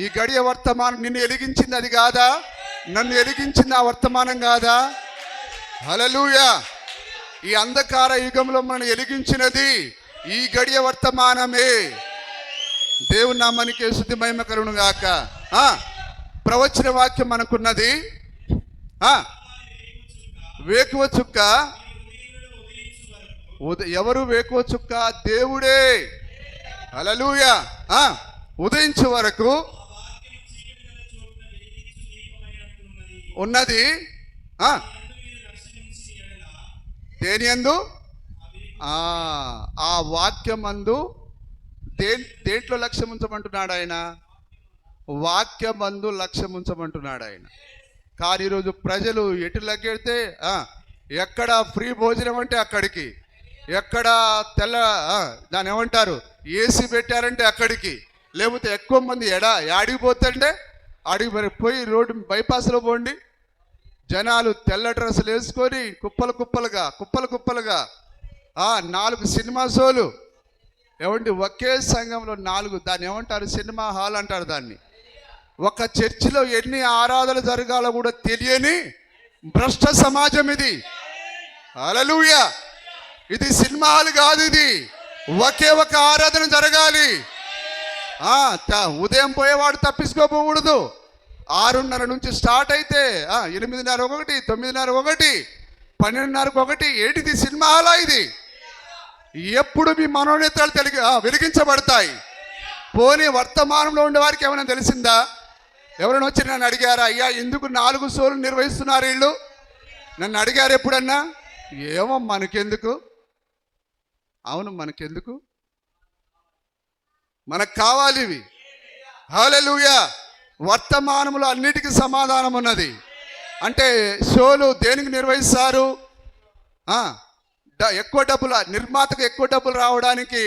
ఈ గడియ వర్తమానం నిన్ను ఎలిగించింది అది కాదా? నన్ను ఎలిగించింది ఆ వర్తమానం కాదా? హల్లెలూయా. ఈ అంధకార యుగంలో మనం ఎలిగించినది ఈ గడియ వర్తమానమే. దేవుని నామానికి స్తుతి మహిమ కలుగును గాక. ప్రవచన వాక్యం మనకున్నది. వేకువ చుక్క ఎవరు? వేకువ చుక్క దేవుడే. హల్లెలూయా. ఉదయించే వరకు ఉన్నది. దేని యందు? ఆ వాక్యమందు. దేంట్లో లక్ష్యం ఉంచమంటున్నాడు ఆయన? వాక్యమందు లక్ష్యం ఉంచమంటున్నాడు ఆయన. కానీ ఈరోజు ప్రజలు ఎటు లగ్గెడితే ఎక్కడ ఫ్రీ భోజనం అంటే అక్కడికి, ఎక్కడ దాన్ని ఏమంటారు ఏసీ పెట్టారంటే అక్కడికి, లేకపోతే ఎక్కువ మంది యాడికి పోతుంటే అడిగి పోయి రోడ్డు బైపాస్లో పోండి, జనాలు తెల్ల డ్రెస్సులు వేసుకొని కుప్పలు కుప్పలుగా 4 సినిమా షోలు. ఏమండి, ఒకే సంఘంలో 4, దాన్ని ఏమంటారు? సినిమా హాల్ అంటారు దాన్ని. ఒక చర్చిలో ఎన్ని ఆరాధనలు జరగాలో కూడా తెలియని భ్రష్ట సమాజం ఇది. హల్లెలూయా. ఇది సినిమా హాల్ కాదు, ఇది ఒకే ఒక ఆరాధన జరగాలి. ఉదయం పోయేవాడు తప్పించుకోకూడదు. 6:30 నుంచి స్టార్ట్ అయితే 8:30 ఒకటి, 9:30 ఒకటి, 12:30 ఒకటి. ఏంటిది? సినిమా హాలా ఇది? ఎప్పుడు మీ మనోనేత్రాలు వెలిగించబడతాయి. పోనీ వర్తమానంలో ఉండే వారికి ఏమైనా తెలిసిందా? ఎవరైనా వచ్చి నన్ను అడిగారా, అయ్యా ఎందుకు 4 షోలు నిర్వహిస్తున్నారు వీళ్ళు? నన్ను అడిగారు ఎప్పుడన్నా? ఏమో మనకెందుకు. అవును, మనకెందుకు? మనకు కావాలి ఇవి. హల్లెలూయా. వర్తమానంలో అన్నిటికీ సమాధానం ఉన్నది. అంటే షోలు దేనికి నిర్వహిస్తారు? ఎక్కువ డబ్బులు, నిర్మాతకు ఎక్కువ డబ్బులు రావడానికి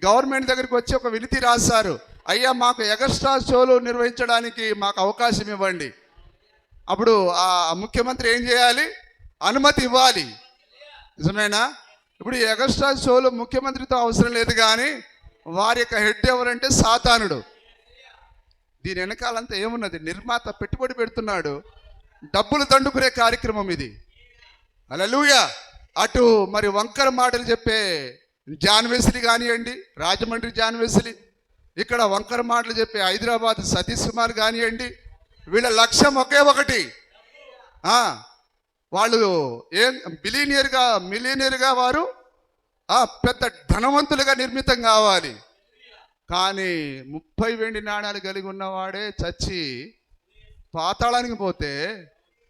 గవర్నమెంట్ దగ్గరికి వచ్చి ఒక వినతి రాస్తారు, అయ్యా మాకు ఎక్స్ట్రా షోలు నిర్వహించడానికి మాకు అవకాశం ఇవ్వండి. అప్పుడు ఆ ముఖ్యమంత్రి ఏం చేయాలి? అనుమతి ఇవ్వాలి. నిజమేనా? ఇప్పుడు ఈ ఎక్స్ట్రా షోలు ముఖ్యమంత్రితో అవసరం లేదు, కానీ వారి యొక్క హెడ్ ఎవరంటే సాతానుడు. దీని వెనకాలంతా ఏమున్నది? నిర్మాత పెట్టుబడి పెడుతున్నాడు, డబ్బులు దండుకునే కార్యక్రమం ఇది. హల్లెలూయా. అటు మరి వంకర మాటలు చెప్పే జాన్ వెస్లీ కానివ్వండి, రాజమండ్రి జాన్ వెస్లీ, ఇక్కడ వంకర మాటలు చెప్పే హైదరాబాద్ సతీష్ కుమార్ కానివ్వండి, వీళ్ళ లక్ష్యం ఒకే ఒకటి. వాళ్ళు ఏం మిలియనియర్గా వారు పెద్ద ధనవంతులుగా నిర్మితం కావాలి. కానీ 30 వెండి నాణాలు కలిగి ఉన్నవాడే చచ్చి పాతాళానికి పోతే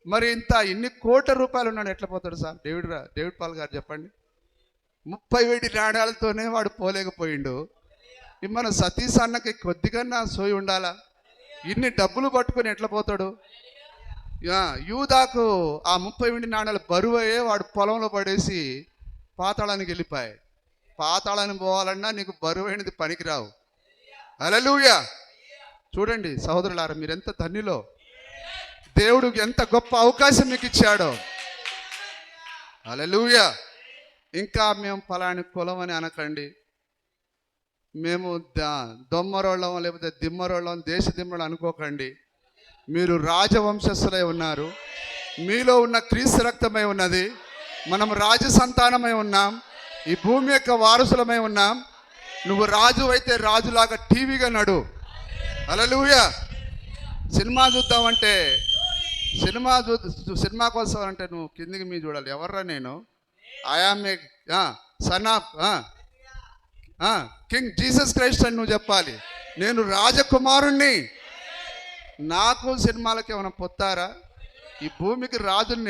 మరి ఇన్ని కోట్ల రూపాయలు ఉన్నాడు ఎట్లా పోతాడు సార్? డేవిడ్ పాల్ గారు చెప్పండి. 30 వెండి నాణాలతోనే వాడు పోలేకపోయిండు. మన సతీష్ అన్నకి కొద్దిగా సోయి ఉండాలా? ఇన్ని డబ్బులు పట్టుకొని ఎట్లా పోతాడు? యూదాకు ఆ 30 వెండి నాణాలు బరువయ్యే వాడు పొలంలో పడేసి పాతాళానికి వెళ్ళిపోయాయి. పాతాళానికి పోవాలన్నా నీకు బరువైనది పనికిరావు. హల్లెలూయా. చూడండి సహోదరులారా, మీరెంత ధన్యులో, దేవుడు ఎంత గొప్ప అవకాశం మీకు ఇచ్చాడో. హల్లెలూయా. ఇంకా మేము ఫలాని కులం అని అనకండి, మేము దొమ్మరోళ్ళం లేకపోతే దిమ్మరోళ్ళం, దేశ దిమ్మరోళ్ళం అనుకోకండి. మీరు రాజవంశస్థులై ఉన్నారు, మీలో ఉన్న క్రీస్తు రక్తమై ఉన్నది, మనం రాజ సంతానమై ఉన్నాం, ఈ భూమి యొక్క వారసులమై ఉన్నాం. నువ్వు రాజు అయితే రాజులాగా టీవీగా నడు. హల్లెలూయా. సినిమా చూద్దామంటే సినిమా కోసం అంటే నువ్వు కిందికి మీ చూడాలి. ఎవర్రా నేను? I am a son of king Jesus Christ అని నువ్వు చెప్పాలి. నేను రాజకుమారుణ్ణి. నాకు సినిమాలకి ఏమైనా పొత్తారా? ఈ భూమికి రాజుని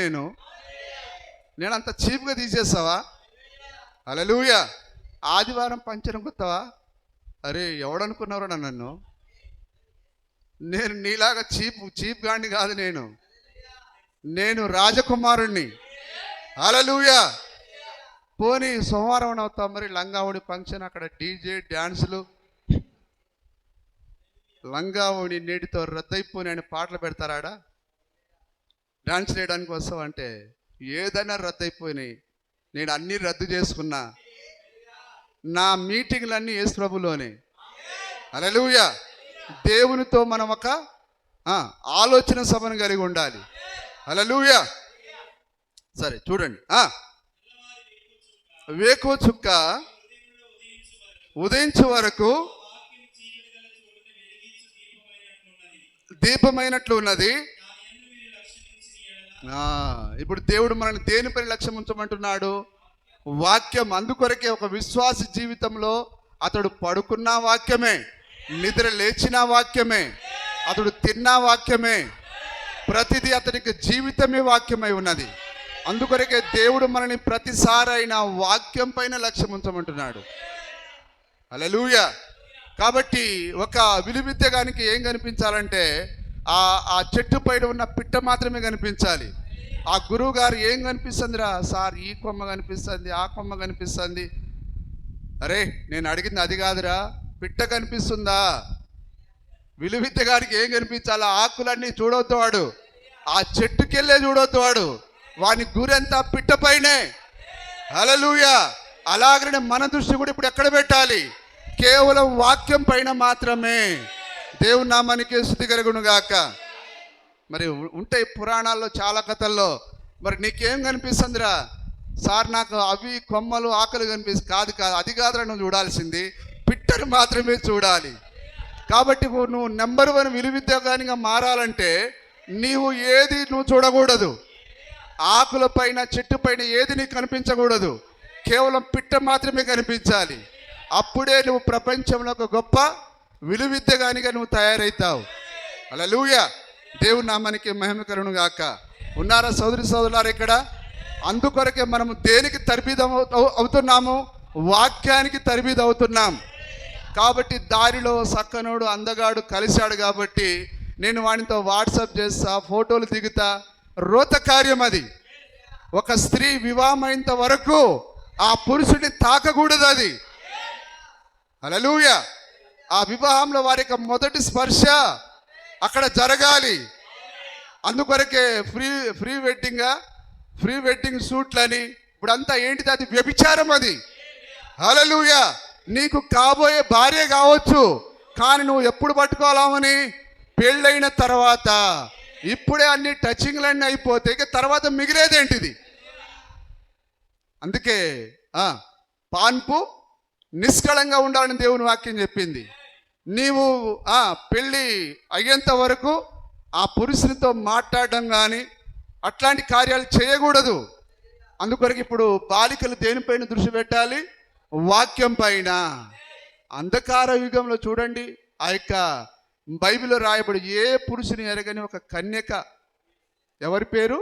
నేను అంత చీప్గా తీసేస్తావా? హల్లెలూయా. ఆదివారం పంచరం గుర్తావా? అరే ఎవడనుకున్నారో నన్ను? నేను నీలాగా చీప్ గాండి కాదు, నేను రాజకుమారుణ్ణి. హల్లెలూయా. పోనీ సోమవారం అవుతాం మరి లంగావుడి ఫంక్షన్, అక్కడ డీజే డ్యాన్సులు, లంగావుడి నేటితో రద్దయిపోయి అని పాటలు పెడతారాడా? డాన్స్ చేయడానికి వస్తావు అంటే ఏదైనా రద్దయిపోయినాయి. నేను అన్నీ రద్దు చేసుకున్నా. నా మీటింగ్లన్నీ యేసు ప్రభులోనే. హల్లెలూయా. దేవునితో మనం ఒక ఆలోచన సభను కలిగి ఉండాలి. హల్లెలూయా. సరే చూడండి, వేకువ చుక్క ఉదయించే వరకు దీపమైనట్లు ఉన్నది. ఇప్పుడు దేవుడు మనల్ని దేనిపై లక్ష్యం ఉంచమంటున్నాడు? వాక్యం. అందుకొరకే ఒక విశ్వాస జీవితంలో అతడు పడుకున్న వాక్యమే, నిద్ర లేచిన వాక్యమే, అతడు తిన్న వాక్యమే, ప్రతిదీ అతనికి జీవితమే వాక్యమై ఉన్నది. అందుకొరకే దేవుడు మనని ప్రతిసారి అయిన వాక్యం పైన లక్ష్యం ఉంచమంటున్నాడు. హల్లెలూయా. కాబట్టి ఒక విలువిద్యగానికి ఏం కనిపించాలంటే ఆ చెట్టు పైన ఉన్న పిట్ట మాత్రమే కనిపించాలి. ఆ గురువు గారు ఏం కనిపిస్తుందిరా సార్? ఈ కొమ్మ కనిపిస్తుంది, ఆ కొమ్మ కనిపిస్తుంది. అరే నేను అడిగింది అది కాదురా, పిట్ట కనిపిస్తుందా? విలువిద్య గారికి ఏం కనిపించాలి? ఆకులన్నీ చూడొద్దు వాడు, ఆ చెట్టుకెళ్ళే చూడొద్దు వాడు, వాని గురంతా పిట్ట పైనే. హల్లెలూయా. అలాగనే మన దృష్టి కూడా ఇప్పుడు ఎక్కడ పెట్టాలి? కేవలం వాక్యం పైన మాత్రమే. దేవుని నామానికి స్తుతి కలుగును గాక. మరి ఉంటాయి పురాణాల్లో చాలా కథల్లో. మరి నీకేం కనిపిస్తుందిరా సార్? నాకు అవి కొమ్మలు ఆకలి కనిపిస్తుంది. కాదు, అది కాదురా నువ్వు చూడాల్సింది, పిట్టను మాత్రమే చూడాలి. కాబట్టి నువ్వు నెంబర్ 1 విలువిద్యగానిగా మారాలంటే నువ్వు చూడకూడదు. ఆకుల పైన చెట్టు పైన ఏది నీకు కనిపించకూడదు, కేవలం పిట్ట మాత్రమే కనిపించాలి. అప్పుడే నువ్వు ప్రపంచంలో ఒక గొప్ప విలువిద్యగానిగా నువ్వు తయారవుతావు. హల్లెలూయా. దేవుని నామానికి మహిమ కలుగును గాక. ఉన్నారా సోదరి సోదరులారా ఇక్కడ? అందుకొరకే మనము దేనికి తరబీదు అవుతున్నాము? వాక్యానికి తరబీదు అవుతున్నాం. కాబట్టి దారిలో సక్కనోడు అందగాడు కలిశాడు కాబట్టి నేను వానితో వాట్సాప్ చేస్తా, ఫోటోలు దిగుతా, రోత కార్యం అది. ఒక స్త్రీ వివాహమైనంత వరకు ఆ పురుషుడిని తాకకూడదు అది. హల్లెలూయా. ఆ వివాహంలో వారి యొక్క మొదటి స్పర్శ అక్కడ జరగాలి. అందుకొరకే ఫ్రీ వెడ్డింగ్ షూట్లని ఇప్పుడంతా ఏంటిది, అది వ్యభిచారం అది. హల్లెలూయా. నీకు కాబోయే భార్య కావచ్చు, కానీ నువ్వు ఎప్పుడు పట్టుకోవాలని, పెళ్ళైన తర్వాత. ఇప్పుడే అన్ని టచింగ్లన్నీ అయిపోతే ఇక తర్వాత మిగిలేదేంటిది. అందుకే పాన్పు నిష్కళంగా ఉండాలని దేవుని వాక్యం చెప్పింది. నీవు పెళ్ళి అయ్యేంత వరకు ఆ పురుషునితో మాట్లాడడం కానీ అట్లాంటి కార్యాలు చేయకూడదు. అందుకొరకు ఇప్పుడు బాలికలు దేనిపైన దృష్టి పెట్టాలి? వాక్యం పైన. అంధకార యుగంలో చూడండి, ఆ యొక్క బైబిల్లో రాయబడి ఏ పురుషుని ఎరగని ఒక కన్యక, ఎవరి పేరు?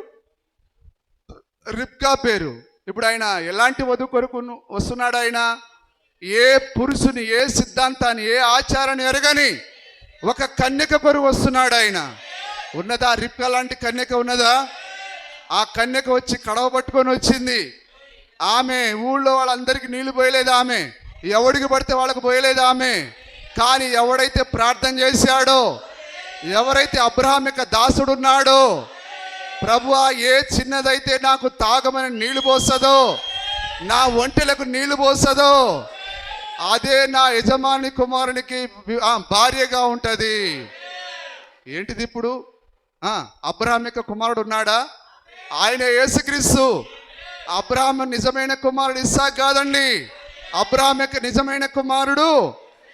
రిబ్కా పేరు. ఇప్పుడు ఆయన ఎలాంటి వధువు కొరకు వస్తున్నాడు? ఆయన ఏ పురుషుని, ఏ సిద్ధాంతాన్ని, ఏ ఆచారాన్ని ఎరగని ఒక కన్యక కొరకు వస్తున్నాడు ఆయన. ఉన్నదా రిబ్కా లాంటి కన్యక? ఉన్నదా? ఆ కన్యక వచ్చి కడవ పట్టుకొని వచ్చింది. ఆమె ఊళ్ళో వాళ్ళందరికీ నీళ్లు పోయలేదు, ఆమె ఎవడికి పడితే వాళ్ళకు పోయలేదు ఆమె. కానీ ఎవడైతే ప్రార్థన చేశాడో, ఎవరైతే అబ్రహాం యొక్క దాసుడు ఉన్నాడో, ప్రభువా ఏ చిన్నదైతే నాకు తాగమని నీళ్లు పోస్తుందో, నా ఒంటెలకు నీళ్లు పోస్తుందో, అదే నా యజమాని కుమారునికి భార్యగా ఉంటుంది. ఏంటిది ఇప్పుడు? అబ్రహాం యొక్క కుమారుడు ఉన్నాడా? ఆయన యేసుక్రీస్తు. అబ్రహాం నిజమైన కుమారుడు ఇస్సాకు కాదండి. అబ్రహాం యొక్క నిజమైన కుమారుడు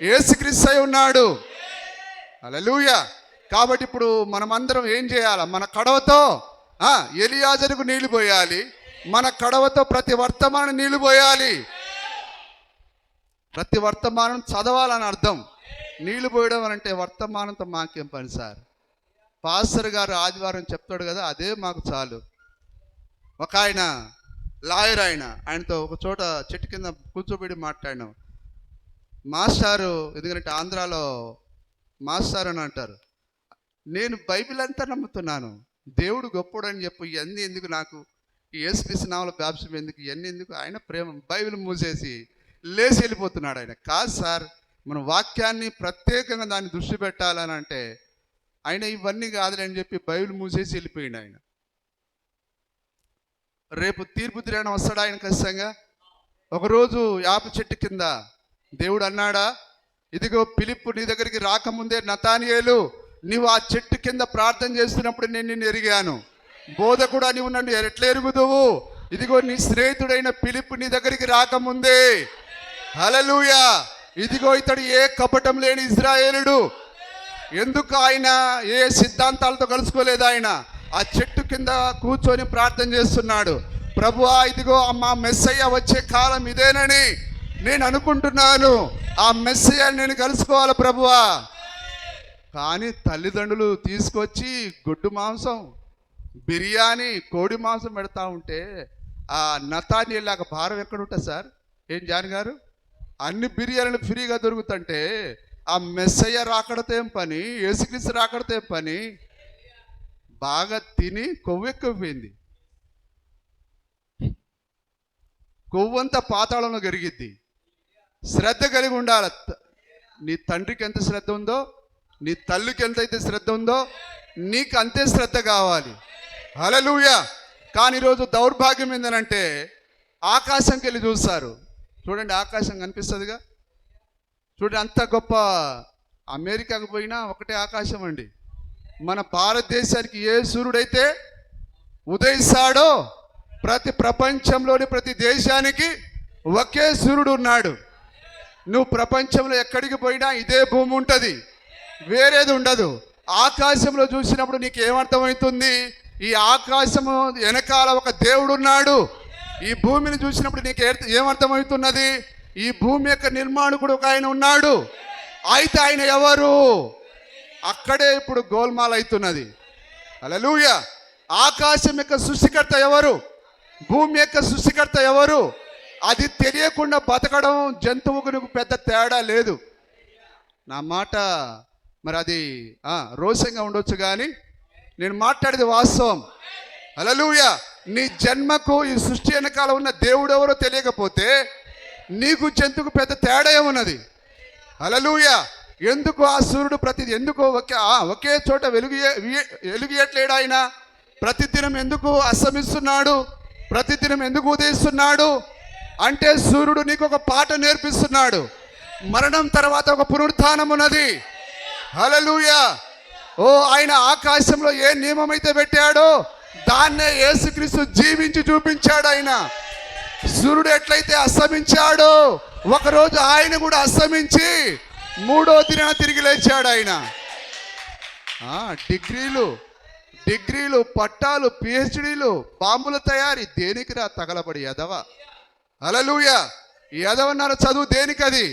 యేసుక్రీస్తు అయి ఉన్నాడు. హల్లెలూయా. కాబట్టి ఇప్పుడు మనమందరం ఏం చేయాలి? మన కడవతో ఎలియాజరుకు నీళ్లు పోయాలి, మన కడవతో ప్రతి వర్తమానం నీళ్లు పోయాలి. ప్రతి వర్తమానం చదవాలని అర్థం. నీళ్లు పోయడం అంటే వర్తమానంతో మాకేం పని సార్? పాస్టర్ గారు ఆదివారం చెప్తాడు కదా, అదే మాకు చాలు. ఒక ఆయన లాయర్, ఆయనతో ఒక చోట చెట్టు కింద కూర్చోబెట్టి మాట్లాడినాం. మాస్టారు, ఎందుకంటే ఆంధ్రాలో మాస్టారు అని అంటారు. నేను బైబిల్ అంతా నమ్ముతున్నాను, దేవుడు గొప్పడని చెప్పు, ఇవన్నీ ఎందుకు నాకు, ఈ యేసుక్రీస్తు నామములో బాప్తిసం ఎందుకు, ఇవన్నీ ఎందుకు? ఆయన ప్రేమ బైబిల్ మూసేసి లేచి వెళ్ళిపోతున్నాడు ఆయన. కాదు సార్, మన వాక్యాన్ని ప్రత్యేకంగా దాన్ని దృష్టి పెట్టాలని అంటే ఆయన ఇవన్నీ కాదులని చెప్పి బైబిల్ మూసేసి వెళ్ళిపోయింది ఆయన. రేపు తీర్పు తీరడం వస్తాడు ఆయన ఖచ్చితంగా. ఒకరోజు యాప చెట్టు కింద దేవుడు అన్నాడా, ఇదిగో పిలిప్పు నీ దగ్గరికి రాకముందే నతానియేలు, నీవు ఆ చెట్టు కింద ప్రార్థన చేస్తున్నప్పుడు నేను నిన్ను ఎరిగాను. బోధకుడా, నీవు నన్ను ఎట్లా ఎరుగుదువు? ఇదిగో నీ స్నేహితుడైన పిలిప్పు నీ దగ్గరికి రాకముందే. హల్లెలూయా. ఇదిగో ఇతడు ఏ కపటం లేని ఇశ్రాయేలుడు. ఎందుకు ఆయన ఏ సిద్ధాంతాలతో కలుసుకోలేదు? ఆయన ఆ చెట్టు కింద కూర్చొని ప్రార్థన చేస్తున్నాడు. ప్రభువా, ఇదిగో మా మెస్సయ్య వచ్చే కాలం ఇదేనని నేను అనుకుంటున్నాను, ఆ మెస్సయ్యని నేను కలుసుకోవాలి ప్రభువా. కానీ తల్లిదండ్రులు తీసుకొచ్చి గుడ్డు మాంసం, బిర్యానీ, కోడి మాంసం పెడతా ఉంటే ఆ నతానియేలులాగా భారం ఎక్కడ ఉంటుంది సార్? ఏం జాన్ గారు? అన్ని బిర్యానీలు ఫ్రీగా దొరుకుతుంటే ఆ మెస్సయ్య రాకడతో ఏం పని? యేసుక్రీస్తు రాకడతో ఏం పని? బాగా తిని కొవ్వు ఎక్కువైపోయింది. కొవ్వంతా పాతాళంలో కరిగిద్ది. శ్రద్ధ కలిగి ఉండాలి. నీ తండ్రికి ఎంత శ్రద్ధ ఉందో, నీ తల్లికి ఎంతైతే శ్రద్ధ ఉందో, నీకు అంతే శ్రద్ధ కావాలి. హల్లెలూయా. కానీ ఈరోజు దౌర్భాగ్యం ఏంటంటే ఆకాశంకి వెళ్ళి చూస్తారు. చూడండి, ఆకాశం కనిపిస్తుందిగా, చూడండి అంత గొప్ప. అమెరికాకు పోయినా ఒకటే ఆకాశం అండి. మన భారతదేశానికి ఏ సూర్యుడైతే ఉదయిస్తాడో ప్రతి ప్రపంచంలోని ప్రతి దేశానికి ఒకే సూర్యుడు ఉన్నాడు. నువ్వు ప్రపంచంలో ఎక్కడికి పోయినా ఇదే భూమి ఉంటుంది, వేరేది ఉండదు. ఆకాశంలో చూసినప్పుడు నీకు ఏమర్థమవుతుంది? ఈ ఆకాశము వెనకాల ఒక దేవుడు ఉన్నాడు. ఈ భూమిని చూసినప్పుడు నీకు ఏమర్థమవుతున్నది? ఈ భూమి యొక్క నిర్మాణకుడు ఒక ఆయన ఉన్నాడు. అయితే ఆయన ఎవరు? అక్కడే ఇప్పుడు గోల్మాల్ అవుతున్నది. హల్లెలూయా. ఆకాశం యొక్క సృష్టికర్త ఎవరు? భూమి యొక్క సృష్టికర్త ఎవరు? అది తెలియకుండా బతకడం జంతువుకు పెద్ద తేడా లేదు. నా మాట మరి అది రోషంగా ఉండొచ్చు, కానీ నేను మాట్లాడేది వాస్తవం. హల్లెలూయా. నీ జన్మకు ఈ సృష్టి వెనకాల ఉన్న దేవుడు ఎవరో తెలియకపోతే నీకు జంతువుకు పెద్ద తేడా ఏమున్నది? హల్లెలూయా. ఎందుకు ఆ సూర్యుడు ఎందుకు ఒకే చోట వెలుగియట్లేడు ఆయన? ప్రతిదినం ఎందుకు అస్తమిస్తున్నాడు? ప్రతిదినం ఎందుకు ఉదయిస్తున్నాడు? అంటే సూర్యుడు నీకు ఒక పాట నేర్పిస్తున్నాడు. మరణం తర్వాత ఒక పునరుత్థానం ఉన్నది. హల్లెలూయా. ఓ ఆయన ఆకాశంలో ఏ నియమం అయితే పెట్టాడో దాన్నే యేసుక్రీస్తు జీవించి చూపించాడు. ఆయన సూర్యుడు ఎట్లయితే అస్తమించాడో ఒకరోజు ఆయన కూడా అస్తమించి మూడో దినాన తిరిగి లేచాడు. ఆయన డిగ్రీలు పట్టాలు పిహెచ్డీలు బాంబుల తయారీ దేనికి రా తగలబడి ఎదవ? హల్లెలూయా. ఎదవన్నారు చదువు దేనికి? అది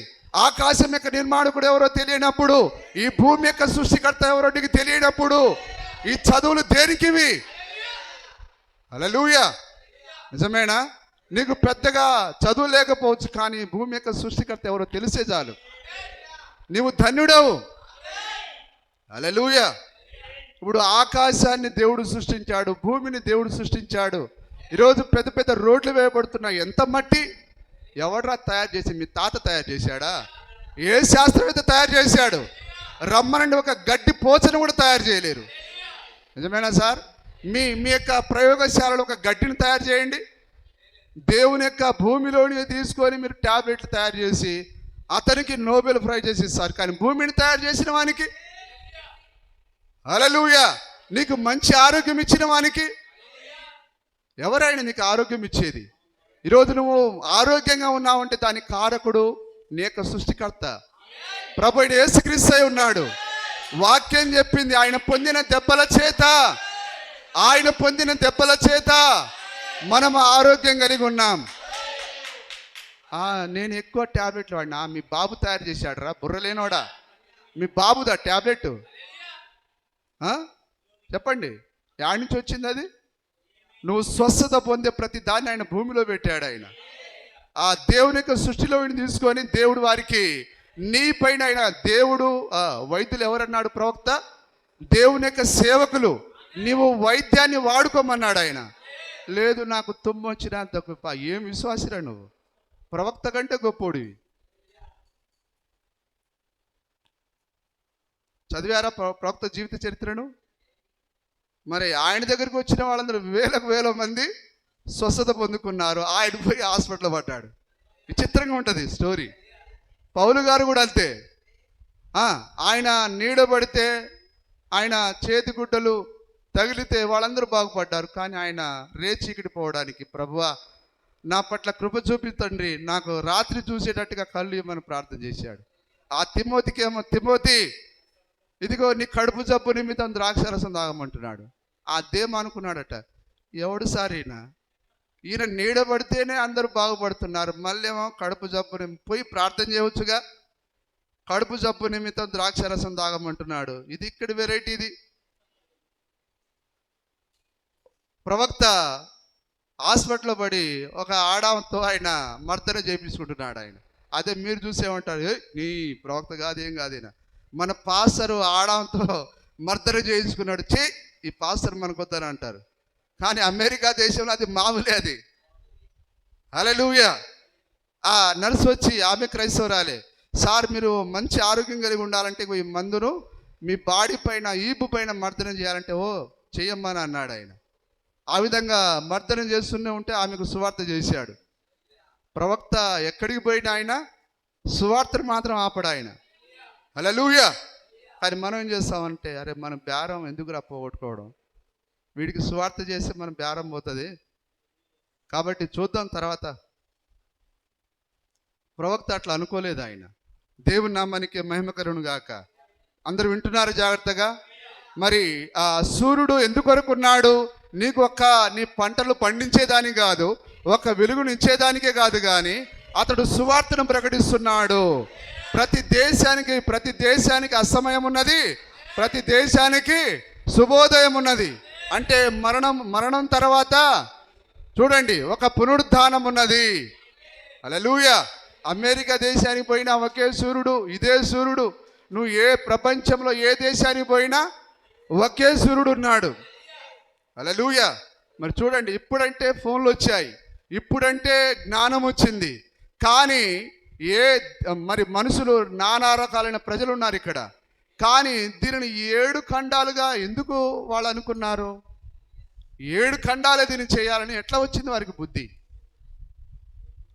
ఆకాశం యొక్క నిర్మాణకుడు ఎవరో తెలియనప్పుడు, ఈ భూమి యొక్క సృష్టికర్త ఎవరో నీకు తెలియనప్పుడు ఈ చదువులు దేనికివి? హల్లెలూయా. నిజమేనా? నీకు పెద్దగా చదువు లేకపోవచ్చు, కానీ భూమి యొక్క సృష్టికర్త ఎవరో తెలిసే చాలు, నీవు ధన్యుడవు. హల్లెలూయా. ఇప్పుడు ఆకాశాన్ని దేవుడు సృష్టించాడు, భూమిని దేవుడు సృష్టించాడు. ఈరోజు పెద్ద పెద్ద రోడ్లు వేయబడుతున్నాయి. ఎంత మట్టి ఎవడ్రా తయారు చేసి? మీ తాత తయారు చేశాడా? ఏ శాస్త్రవేత్త తయారు చేశాడు? రమ్మనండి, ఒక గడ్డి పోచను కూడా తయారు చేయలేరు. నిజమేనా సార్? మీ యొక్క ప్రయోగశాలలో ఒక గడ్డిని తయారు చేయండి. దేవుని యొక్క భూమిలోని తీసుకొని మీరు ట్యాబ్లెట్లు తయారు చేసి అతనికి నోబెల్ ప్రైజ్ చేసి ఇస్తారు. కానీ భూమిని తయారు చేసిన వానికి, హల్లెలూయా, నీకు మంచి ఆరోగ్యం ఇచ్చిన వానికి ఎవరైనా నీకు ఆరోగ్యం ఇచ్చేది? ఈరోజు నువ్వు ఆరోగ్యంగా ఉన్నావంటే దానికి కారకుడు నీ యొక్క సృష్టికర్త ప్రభు అయిన యేసుక్రీస్తు అయి ఉన్నాడు. వాక్యం చెప్పింది, ఆయన పొందిన దెబ్బల చేత మనం ఆరోగ్యం కలిగి ఉన్నాం. నేను ఎక్కువ ట్యాబ్లెట్లు వాడినా, మీ బాబు తయారు చేశాడు రా బుర్రలేనోడా? మీ బాబుదా ట్యాబ్లెట్? చెప్పండి, యాడ్ నుంచి వచ్చింది అది? నువ్వు స్వస్థత పొందే ప్రతి దాన్ని ఆయన భూమిలో పెట్టాడు. ఆయన ఆ దేవుని యొక్క సృష్టిలో తీసుకొని దేవుడు వారికి నీ పైన ఆయన దేవుడు వైద్యులు ఎవరన్నాడు? ప్రవక్త, దేవుని యొక్క సేవకులు నీవు వైద్యాన్ని వాడుకోమన్నాడు. ఆయన లేదు నాకు తుమ్ము వచ్చినా గొప్ప. ఏం విశ్వాసిరా నువ్వు? ప్రవక్త కంటే గొప్పోడివి. చదివారా ప్రవక్త జీవిత చరిత్రను? మరి ఆయన దగ్గరికి వచ్చిన వాళ్ళందరూ వేల మంది స్వస్థత పొందుకున్నారు. ఆయన పోయి హాస్పిటల్ పడ్డాడు. విచిత్రంగా ఉంటుంది స్టోరీ. పౌలు గారు కూడా అంతే. ఆయన నీడబడితే, ఆయన చేతిగుడ్డలు తగిలితే వాళ్ళందరూ బాగుపడ్డారు. కానీ ఆయన రేచీకిడి పోవడానికి, ప్రభువా నా పట్ల కృప చూపించండి, నాకు రాత్రి చూసేటట్టుగా కళ్ళు ఇవ్వమని ప్రార్థన చేశాడు. ఆ తిమోతికేమో, తిమోతి ఇదిగో నీ కడుపు జబ్బు నిమిత్తం ద్రాక్షారసం తాగమంటున్నాడు. అదేం అనుకున్నాడట, ఎవడు సారీనా, ఈయన నీడబడితేనే అందరూ బాగుపడుతున్నారు, మళ్ళీ ఏమో కడుపు జబ్బు పోయి ప్రార్థన చేయవచ్చుగా, కడుపు జబ్బు నిమిత్తం ద్రాక్షారసం తాగమంటున్నాడు. ఇది ఇక్కడ వెరైటీ. ఇది ప్రవక్త హాస్పిటల్లో పడి ఒక ఆడాంతో ఆయన మర్దన చేయించుకుంటున్నాడు. ఆయన అదే మీరు చూసేమంటారు, నీ ప్రవక్త కాదేం కాదేనా, మన పాస్టర్ ఆడాంతో మర్దన చేయించుకున్నాడు, ఈ పాస్టర్ మనకు వద్దని అంటారు. కానీ అమెరికా దేశంలో అది మామూలే. అది హల్లెలూయా. ఆ నర్సు వచ్చి, ఆమె క్రైస్తవురాలే, సార్ మీరు మంచి ఆరోగ్యం కలిగి ఉండాలంటే ఈ మందును మీ బాడీ పైన, ఈపు పైన మర్దన చేయాలంటే ఓ చెయ్యమ్మని అన్నాడు. ఆయన ఆ విధంగా మర్దన చేస్తూనే ఉంటే ఆమెకు సువార్త చేశాడు. ప్రవక్త ఎక్కడికి పోయినా ఆయన సువార్తను మాత్రం ఆపడు ఆయన. హల్లెలూయా. కానీ మనం ఏం చేస్తామంటే, అరే మనం బేరం ఎందుకురా పోగొట్టుకోవడం, వీడికి సువార్త చేస్తే మనం బేరం పోతుంది కాబట్టి చూద్దాం తర్వాత. ప్రవక్త అట్లా అనుకోలేదు. ఆయన దేవుని నామానికి మహిమకరును గాక. అందరూ వింటున్నారు జాగ్రత్తగా? మరి ఆ సూర్యుడు ఎందుకొరకున్నాడు? నీకు నీ పంటలు పండించేదానికి కాదు, ఒక వెలుగునిచ్చేదానికే కాదు, కానీ అతడు సువార్తను ప్రకటిస్తున్నాడు. ప్రతి దేశానికి అస్తమయం ఉన్నది, ప్రతి దేశానికి శుభోదయం ఉన్నది. అంటే మరణం తర్వాత చూడండి ఒక పునరుద్ధానం ఉన్నది. హల్లెలూయా. అమెరికా దేశానికి పోయినా ఒకే సూర్యుడు, ఇదే సూర్యుడు. నువ్వు ప్రపంచంలో ఏ దేశానికి పోయినా ఒకే సూర్యుడు ఉన్నాడు. హల్లెలూయా. మరి చూడండి, ఇప్పుడంటే ఫోన్లు వచ్చాయి, ఇప్పుడంటే జ్ఞానం వచ్చింది, కానీ మరి మనుషులు నానా రకాలైన ప్రజలు ఉన్నారు ఇక్కడ. కానీ దీనిని 7 ఖండాలుగా ఎందుకు వాళ్ళు అనుకున్నారు? 7 ఖండాలే దీన్ని చేయాలని ఎట్లా వచ్చింది వారికి బుద్ధి?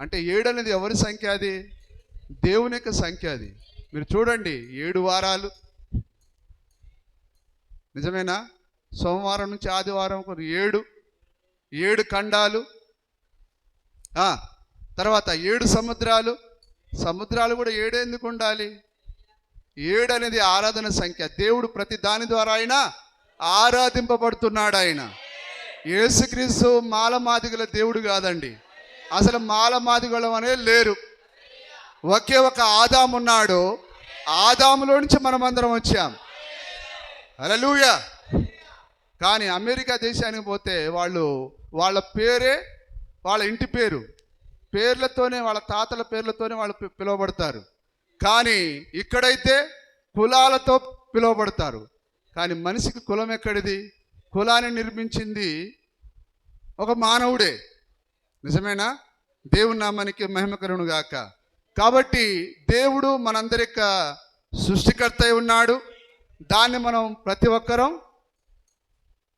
అంటే 7 అనేది ఎవరి సంఖ్య? అది దేవుని యొక్క సంఖ్య. అది మీరు చూడండి, 7 వారాలు నిజమేనా? సోమవారం నుంచి ఆదివారం 7 ఖండాలు, తర్వాత 7 సముద్రాలు కూడా 7 ఎందుకు ఉండాలి? 7 అనేది ఆరాధన సంఖ్య. దేవుడు ప్రతి దాని ద్వారా ఆయన ఆరాధింపబడుతున్నాడు. ఆయన యేసుక్రీస్తు మాలమాదిగల దేవుడు కాదండి. అసలు మాలమాదిగలం అనేది లేరు. ఒకే ఒక ఆదాము ఉన్నాడు. ఆదాములో నుంచి మనమందరం వచ్చాం. హల్లెలూయా. కానీ అమెరికా దేశానికి పోతే వాళ్ళ పేరే, వాళ్ళ ఇంటి పేర్లతోనే, వాళ్ళ తాతల పేర్లతోనే వాళ్ళు పిలువబడతారు. కానీ ఇక్కడైతే కులాలతో పిలువబడతారు. కానీ మనిషికి కులం ఎక్కడిది? కులాన్ని నిర్మించింది ఒక మానవుడే. నిజమేనా? దేవుని నామానికి మహిమ కలుగును గాక. కాబట్టి దేవుడు మనందరి యొక్క సృష్టికర్త అయి ఉన్నాడు. దాన్ని మనం ప్రతి ఒక్కరం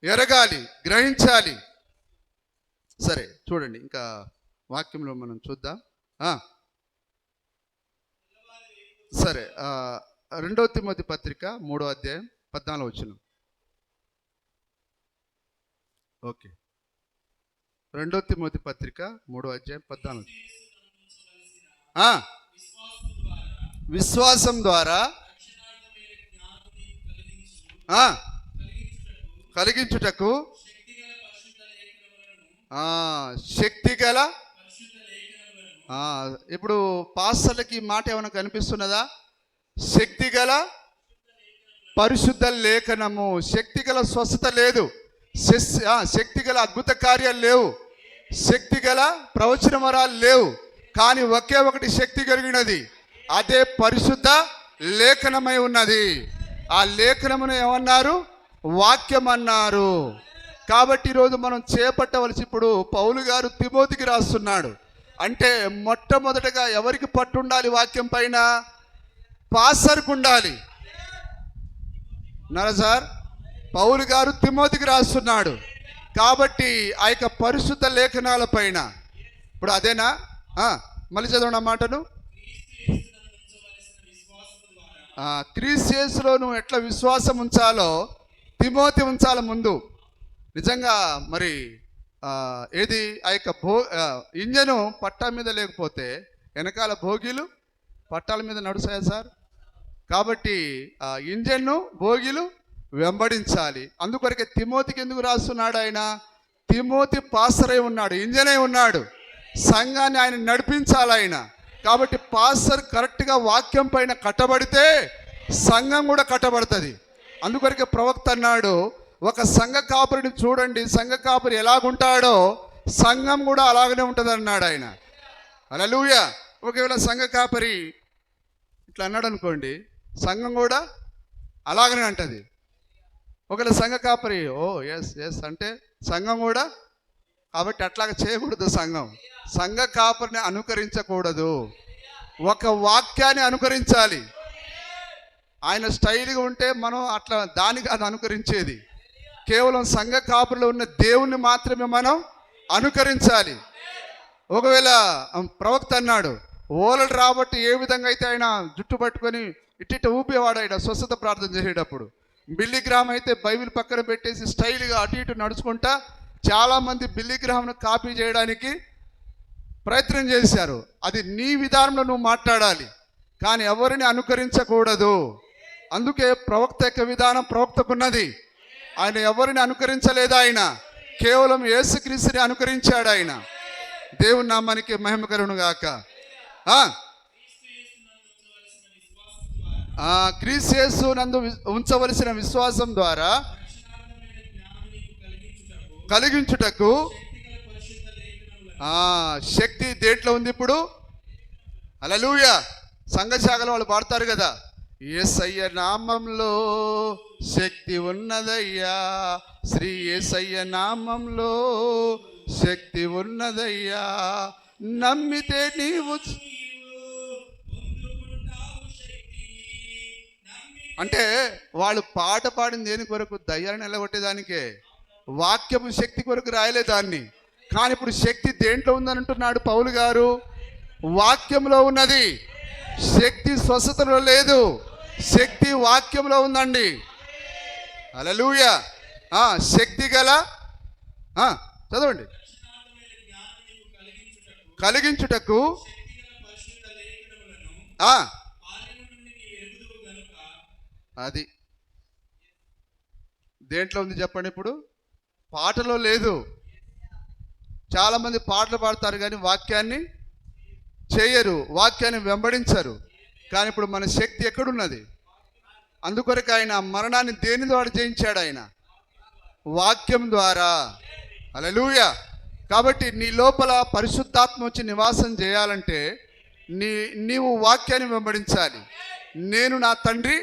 ఎరగాలి, గ్రహించాలి. సరే చూడండి, ఇంకా వాక్యంలో మనం చూద్దాం. సరే, 2 తిమోతి పత్రిక 3వ అధ్యాయం 14వ వచనం. ఓకే, 2 తిమోతి పత్రిక 3వ అధ్యాయం 14. విశ్వాసం ద్వారా కలిగించుటకు శక్తిగల. ఇప్పుడు పాస్టర్లకి మాట ఏమైనా కనిపిస్తున్నదా? శక్తిగల పరిశుద్ధ లేఖనము. శక్తిగల స్వస్థత లేదు, శక్తిగల అద్భుత కార్యాలు లేవు, శక్తిగల ప్రవచన వరాలు లేవు. కానీ ఒకే ఒకటి శక్తి కలిగినది, అదే పరిశుద్ధ లేఖనమై ఉన్నది. ఆ లేఖనమును ఏమన్నారు? వాక్యం అన్నారు. కాబట్టి ఈరోజు మనం చేపట్టవలసి, ఇప్పుడు పౌలు గారు తిమోతికి రాస్తున్నాడు అంటే మొట్టమొదటగా ఎవరికి పట్టుండాలి వాక్యం పైన? పాస్టర్కు ఉండాలి. సార్, పౌలు గారు తిమోతికి రాస్తున్నాడు కాబట్టి ఆ యొక్క పరిశుద్ధ లేఖనాల పైన. ఇప్పుడు అదేనా? మళ్ళీ చదవండి ఆ మాటను. క్రీస్తు యేసులో నువ్వు ఎట్లా విశ్వాసం ఉంచాలో తిమోతి ఉంచాల ముందు. నిజంగా మరి ఏది ఆ యొక్క ఇంజను పట్టా మీద లేకపోతే వెనకాల భోగిలు పట్టాల మీద నడుస్తాయా సార్? కాబట్టి ఇంజన్ను భోగిలు వెంబడించాలి. అందుకొరకే తిమోతికి ఎందుకు రాస్తున్నాడు ఆయన? తిమోతి పాస్టర్ అయి ఉన్నాడు, ఇంజన్ అయి ఉన్నాడు, సంఘాన్ని ఆయన నడిపించాలి ఆయన. కాబట్టి పాస్టర్ కరెక్ట్గా వాక్యం పైన కట్టబడితే సంఘం కూడా కట్టబడుతుంది. అందుకొరకే ప్రవక్త అన్నాడు, ఒక సంఘ కాపురిని చూడండి, సంఘ కాపురి ఎలాగుంటాడో సంఘం కూడా అలాగనే ఉంటుంది అన్నాడు ఆయన. హల్లెలూయా. ఒకవేళ సంఘ కాపరి ఇట్లా అన్నాడు అనుకోండి, సంఘం కూడా అలాగనే అంటది. ఒకవేళ సంఘ కాపరి ఎస్ అంటే సంఘం కూడా. కాబట్టి అట్లాగా చేయకూడదు. సంఘ కాపరిని అనుకరించకూడదు, ఒక వాక్యాన్ని అనుకరించాలి. ఆయన స్టైల్గా ఉంటే మనం అట్లా దాని కాదు అనుకరించేది. కేవలం సంఘ కాపురిలో ఉన్న దేవుణ్ణి మాత్రమే మనం అనుకరించాలి. ఒకవేళ ప్రవక్త అన్నాడు, ఓలడు రాబట్టి ఏ విధంగా అయితే ఆయన జుట్టు పట్టుకొని ఇట్టిట్ట ఊపేవాడు ఆయన స్వస్థత ప్రార్థన చేసేటప్పుడు, బిల్లిగ్రామ్ అయితే బైబిల్ పక్కన పెట్టేసి స్టైల్గా అటు ఇటు నడుచుకుంటా చాలామంది బిల్లిగ్రామ్ను కాపీ చేయడానికి ప్రయత్నం చేశారు. అది నీ విధానంలో నువ్వు మాట్లాడాలి, కానీ ఎవరిని అనుకరించకూడదు. అందుకే ప్రవక్త యొక్క విధానం ప్రవక్తకున్నది. ఆయన ఎవరిని అనుకరించలేదు, ఆయన కేవలం యేసుక్రీస్తుని అనుకరించాడు ఆయన. దేవుని నామానికి మహిమ కలుగును గాక. క్రీస్తు యేసు నందు ఉంచవలసిన విశ్వాసం ద్వారా కలిగించుటకు శక్తి దేంట్లో ఉంది? ఇప్పుడు హల్లెలూయా. సంఘశాఖలో వాళ్ళు పాడతారు కదా, యేసయ్య నామంలో శక్తి ఉన్నదయ్యా, శ్రీ యేసయ్య నామంలో శక్తి ఉన్నదయ్యా, నమ్మితే నీవు. అంటే వాళ్ళు పాట పాడింది దేని కొరకు? దయ్యాన్ని నిలగొట్టేదానికే. వాక్యము శక్తి కొరకు రాయలే దాన్ని. కానీ ఇప్పుడు శక్తి దేంట్లో ఉందని అంటున్నాడు పౌలు గారు? వాక్యంలో ఉన్నది. శక్తి స్వస్థతలో లేదు, శక్తి వాక్యంలో ఉందండి. హల్లెలూయా. శక్తి గల చదవండి. కలిగించుటకు అది దేంట్లో ఉంది చెప్పండి? ఇప్పుడు పాటలో లేదు. చాలామంది పాటలు పాడతారు కానీ వాక్యాన్ని చేయరు, వాక్యాన్ని వెంబడించరు. కానీ ఇప్పుడు మన శక్తి ఎక్కడున్నది? అందుకొరకు ఆయన మరణాన్ని దేని ద్వారా జయించాడు? ఆయన వాక్యం ద్వారా. హల్లెలూయా. కాబట్టి నీ లోపల పరిశుద్ధాత్మ వచ్చి నివాసం చేయాలంటే నీవు వాక్యాన్ని వెంబడించాలి. నేను నా తండ్రి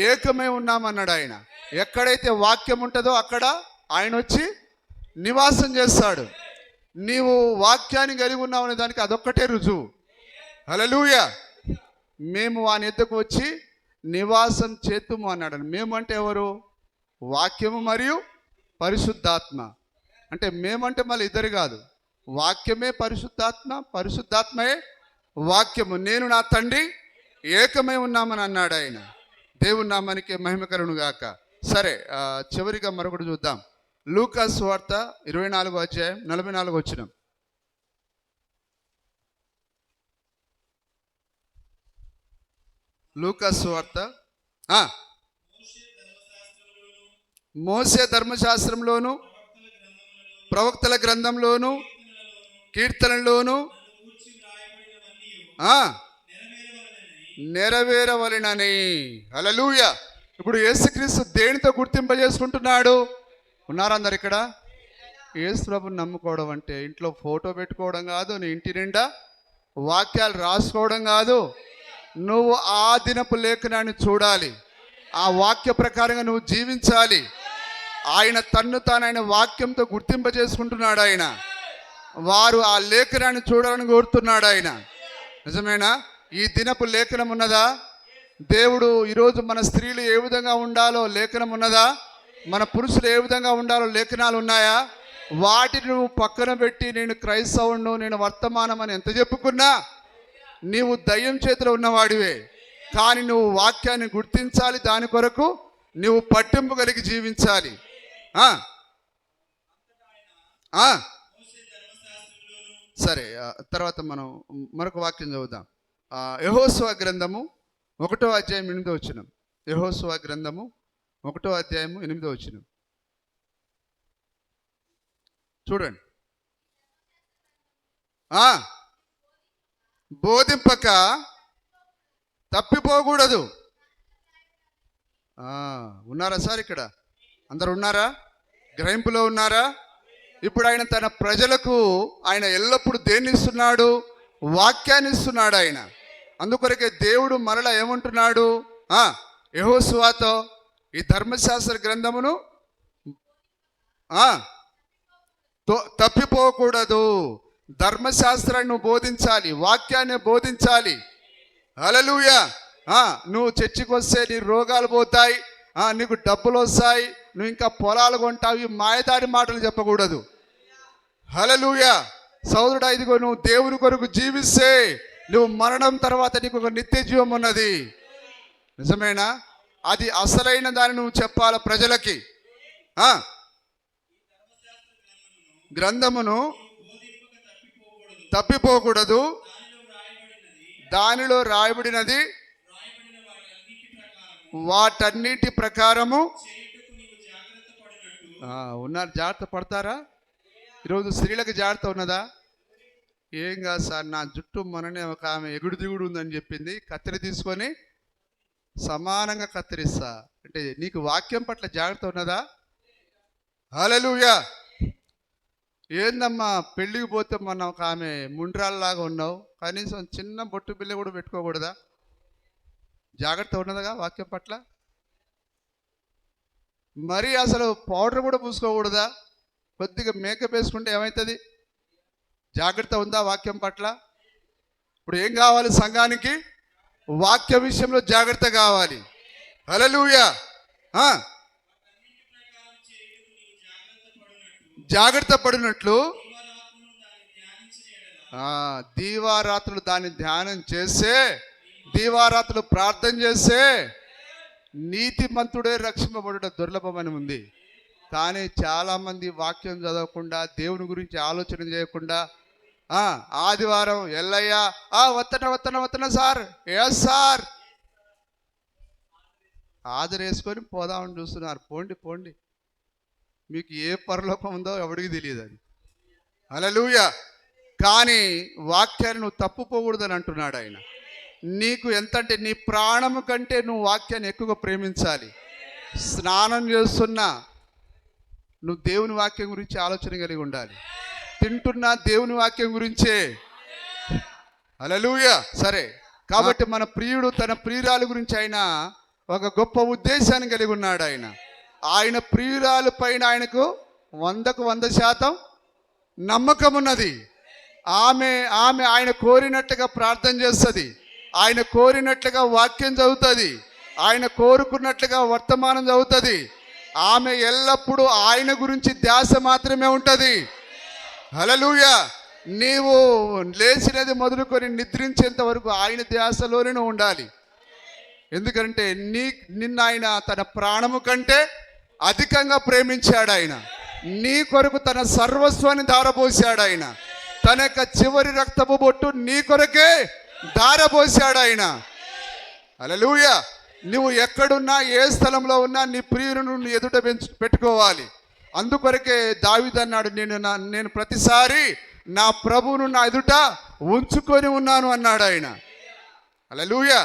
ఏకమై ఉన్నామన్నాడు ఆయన. ఎక్కడైతే వాక్యం ఉంటుందో అక్కడ ఆయన వచ్చి నివాసం చేస్తాడు. నీవు వాక్యాన్ని కలిగి ఉన్నావనే దానికి అదొక్కటే రుజువు. హల్లెలూయా. మేము వాని ఎద్దకు వచ్చి నివాసం చేతుము అన్నాడు. మేము అంటే ఎవరు? వాక్యము మరియు పరిశుద్ధాత్మ. అంటే మేమంటే మళ్ళీ ఇద్దరు కాదు, వాక్యమే పరిశుద్ధాత్మ, పరిశుద్ధాత్మయే వాక్యము. నేను నా తండ్రి ఏకమై ఉన్నామని అన్నాడు ఆయన. దేవుని నామానికి మహిమ కలుగును గాక. సరే, చివరిగా మరొకటి చూద్దాం. లూకా సువార్త 24వ అధ్యాయం 44వ వచనం. లూకా సువార్త మోషే ధర్మశాస్త్రంలోను ప్రవక్తల గ్రంథంలోను కీర్తనలోను నెరవేరవలెనని. హల్లెలూయా. ఇప్పుడు యేసుక్రీస్తు దేనితో గుర్తింపజేసుకుంటున్నాడు? ఉన్నారా అందరు ఇక్కడ? యేసు ప్రభుని నమ్ముకోవడం అంటే ఇంట్లో ఫోటో పెట్టుకోవడం కాదు, నీ ఇంటి నిండా వాక్యాలు రాసుకోవడం కాదు. నువ్వు ఆ దినపు లేఖనాన్ని చూడాలి, ఆ వాక్య ప్రకారంగా నువ్వు జీవించాలి. ఆయన తన్ను తాను ఆయన వాక్యంతో గుర్తింపజేసుకుంటున్నాడు. ఆయన వారు ఆ లేఖనాన్ని చూడాలని కోరుతున్నాడు ఆయన. నిజమేనా? ఈ దినపు లేఖనం ఉన్నదా? దేవుడు ఈరోజు మన స్త్రీలు ఏ విధంగా ఉండాలో లేఖనం ఉన్నదా? మన పురుషులు ఏ విధంగా ఉండాలో లేఖనాలు ఉన్నాయా? వాటిని నువ్వు పక్కన పెట్టి నేను క్రైస్తవును, నేను వర్తమానం అని ఎంత చెప్పుకున్నా నీవు దయ్యం చేతిలో ఉన్నవాడివే. కానీ నువ్వు వాక్యాన్ని గుర్తించాలి, దాని కొరకు నువ్వు పట్టింపు కలిగి జీవించాలి. సరే, తర్వాత మనం మరొక వాక్యం చదువుదాం. యెహోషువ గ్రంథము 1వ అధ్యాయం 8వ వచనం. యెహోషువ గ్రంథము 1వ అధ్యాయము 8వ వచనం చూడండి. బోధింపక తప్పిపోకూడదు. ఉన్నారా సార్? ఇక్కడ అందరు ఉన్నారా? గ్రహింపులో ఉన్నారా? ఇప్పుడు ఆయన తన ప్రజలకు ఆయన ఎల్లప్పుడూ దేన్ని ఇస్తున్నాడు? వాక్యాన్ని ఇస్తున్నాడు ఆయన. అందుకొరకే దేవుడు మరలా ఏమంటున్నాడు యెహోషువతో? ఈ ధర్మశాస్త్ర గ్రంథమును తప్పిపోకూడదు. ధర్మశాస్త్రాన్ని నువ్వు బోధించాలి, వాక్యాన్ని బోధించాలి. హల్లెలూయా. నువ్వు చర్చికి వస్తే నీ రోగాలు పోతాయి, నీకు డబ్బులు వస్తాయి, నువ్వు ఇంకా పొలాలు కొంటావు, ఈ మాయదారి మాటలు చెప్పకూడదు. హల్లెలూయా. సోదరుడా, ఇదిగో నువ్వు దేవుని కొరకు జీవిస్తే నువ్వు మరణం తర్వాత నీకు ఒక నిత్య జీవం ఉన్నది. నిజమేనా? అది అసలైన దాన్ని నువ్వు చెప్పాలి ప్రజలకి. గ్రంథమును తప్పిపోకూడదు, దానిలో రాయబడినది వాటన్నిటి ప్రకారము ఉన్నారు. జాగ్రత్త పడతారా? ఈరోజు స్త్రీలకు జాగ్రత్త ఉన్నదా? ఏం కాదు సార్, నా జుట్టు మొన్ననే ఒక ఆమె ఎగుడు దిగుడు ఉందని చెప్పింది, కత్తిరి తీసుకొని సమానంగా కత్తిరిస్తా అంటే నీకు వాక్యం పట్ల జాగ్రత్త ఉన్నదా? హల్లెలూయా. ఏందమ్మా పెళ్ళికి పోతే మొన్న ఒక ఆమె ముండ్రాల్లాగా ఉన్నావు, కనీసం చిన్న బొట్టు బిల్ల కూడా పెట్టుకోకూడదా? జాగ్రత్త ఉన్నదిగా వాక్యం పట్ల. మరి అసలు పౌడర్ కూడా పూసుకోకూడదా? కొద్దిగా మేకప్ వేసుకుంటే ఏమవుతుంది? జాగ్రత్త ఉందా వాక్యం పట్ల? ఇప్పుడు ఏం కావాలి సంఘానికి? వాక్య విషయంలో జాగ్రత్త కావాలి. హల్లెలూయా. జాగ్రత్త పడినట్లు దీవారాత్రులు దాన్ని ధ్యానం చేసే, దీవారాత్రులు ప్రార్థన చేసే నీతిమంతుడే రక్షింపబడుట దుర్లభమని ఉంది. కానీ చాలామంది వాక్యం చదవకుండా, దేవుని గురించి ఆలోచన చేయకుండా ఆదివారం ఎల్లయ్యా వత్తన సార్, ఎస్ సార్ ఆదరేసుకొని పోదామని చూస్తున్నారు. పోండి పోండి, మీకు ఏ పరలోకం ఉందో ఎవడికి తెలియదు అది. హల్లెలూయా. కానీ వాక్యాన్ని నువ్వు తప్పుపోకూడదని అంటున్నాడు ఆయన. నీకు ఎంతంటే నీ ప్రాణము కంటే నువ్వు వాక్యాన్ని ఎక్కువగా ప్రేమించాలి. స్నానం చేస్తున్నా నువ్వు దేవుని వాక్యం గురించి ఆలోచన కలిగి ఉండాలి. తింటున్నా దేవుని వాక్యం గురించే. హల్లెలూయా. సరే, కాబట్టి మన ప్రియుడు తన ప్రియురాలు గురించి ఆయన ఒక గొప్ప ఉద్దేశాన్ని కలిగి ఉన్నాడు. ఆయన ప్రియురాలు పైన ఆయనకు 100% నమ్మకం ఉన్నది. ఆమె ఆయన కోరినట్టుగా ప్రార్థన చేస్తుంది, ఆయన కోరినట్లుగా వాక్యం చదువుతుంది, ఆయన కోరుకున్నట్లుగా వర్తమానం చదువుతుంది. ఆమె ఎల్లప్పుడూ ఆయన గురించి ధ్యాస మాత్రమే ఉంటుంది. హల్లెలూయా. నీవు లేచినది మొదలుకొని నిద్రించేంత వరకు ఆయన ధ్యాసలోనే ఉండాలి. ఎందుకంటే నిన్న ఆయన తన ప్రాణము కంటే అధికంగా ప్రేమించాడు. ఆయన నీ కొరకు తన సర్వస్వాన్ని ధారపోసాడు. ఆయన తన యొక్క చివరి రక్తపు బొట్టు నీ కొరకే ధారపోసాడు ఆయన. హల్లెలూయా. నువ్వు ఎక్కడున్నా, ఏ స్థలంలో ఉన్నా నీ ప్రియులను ఎదుట పెట్టుకోవాలి. అందుకొరకే దావీదు అన్నాడు, నేను ప్రతిసారి నా ప్రభువును నా ఎదుట ఉంచుకొని ఉన్నాను అన్నాడు ఆయన. హల్లెలూయా.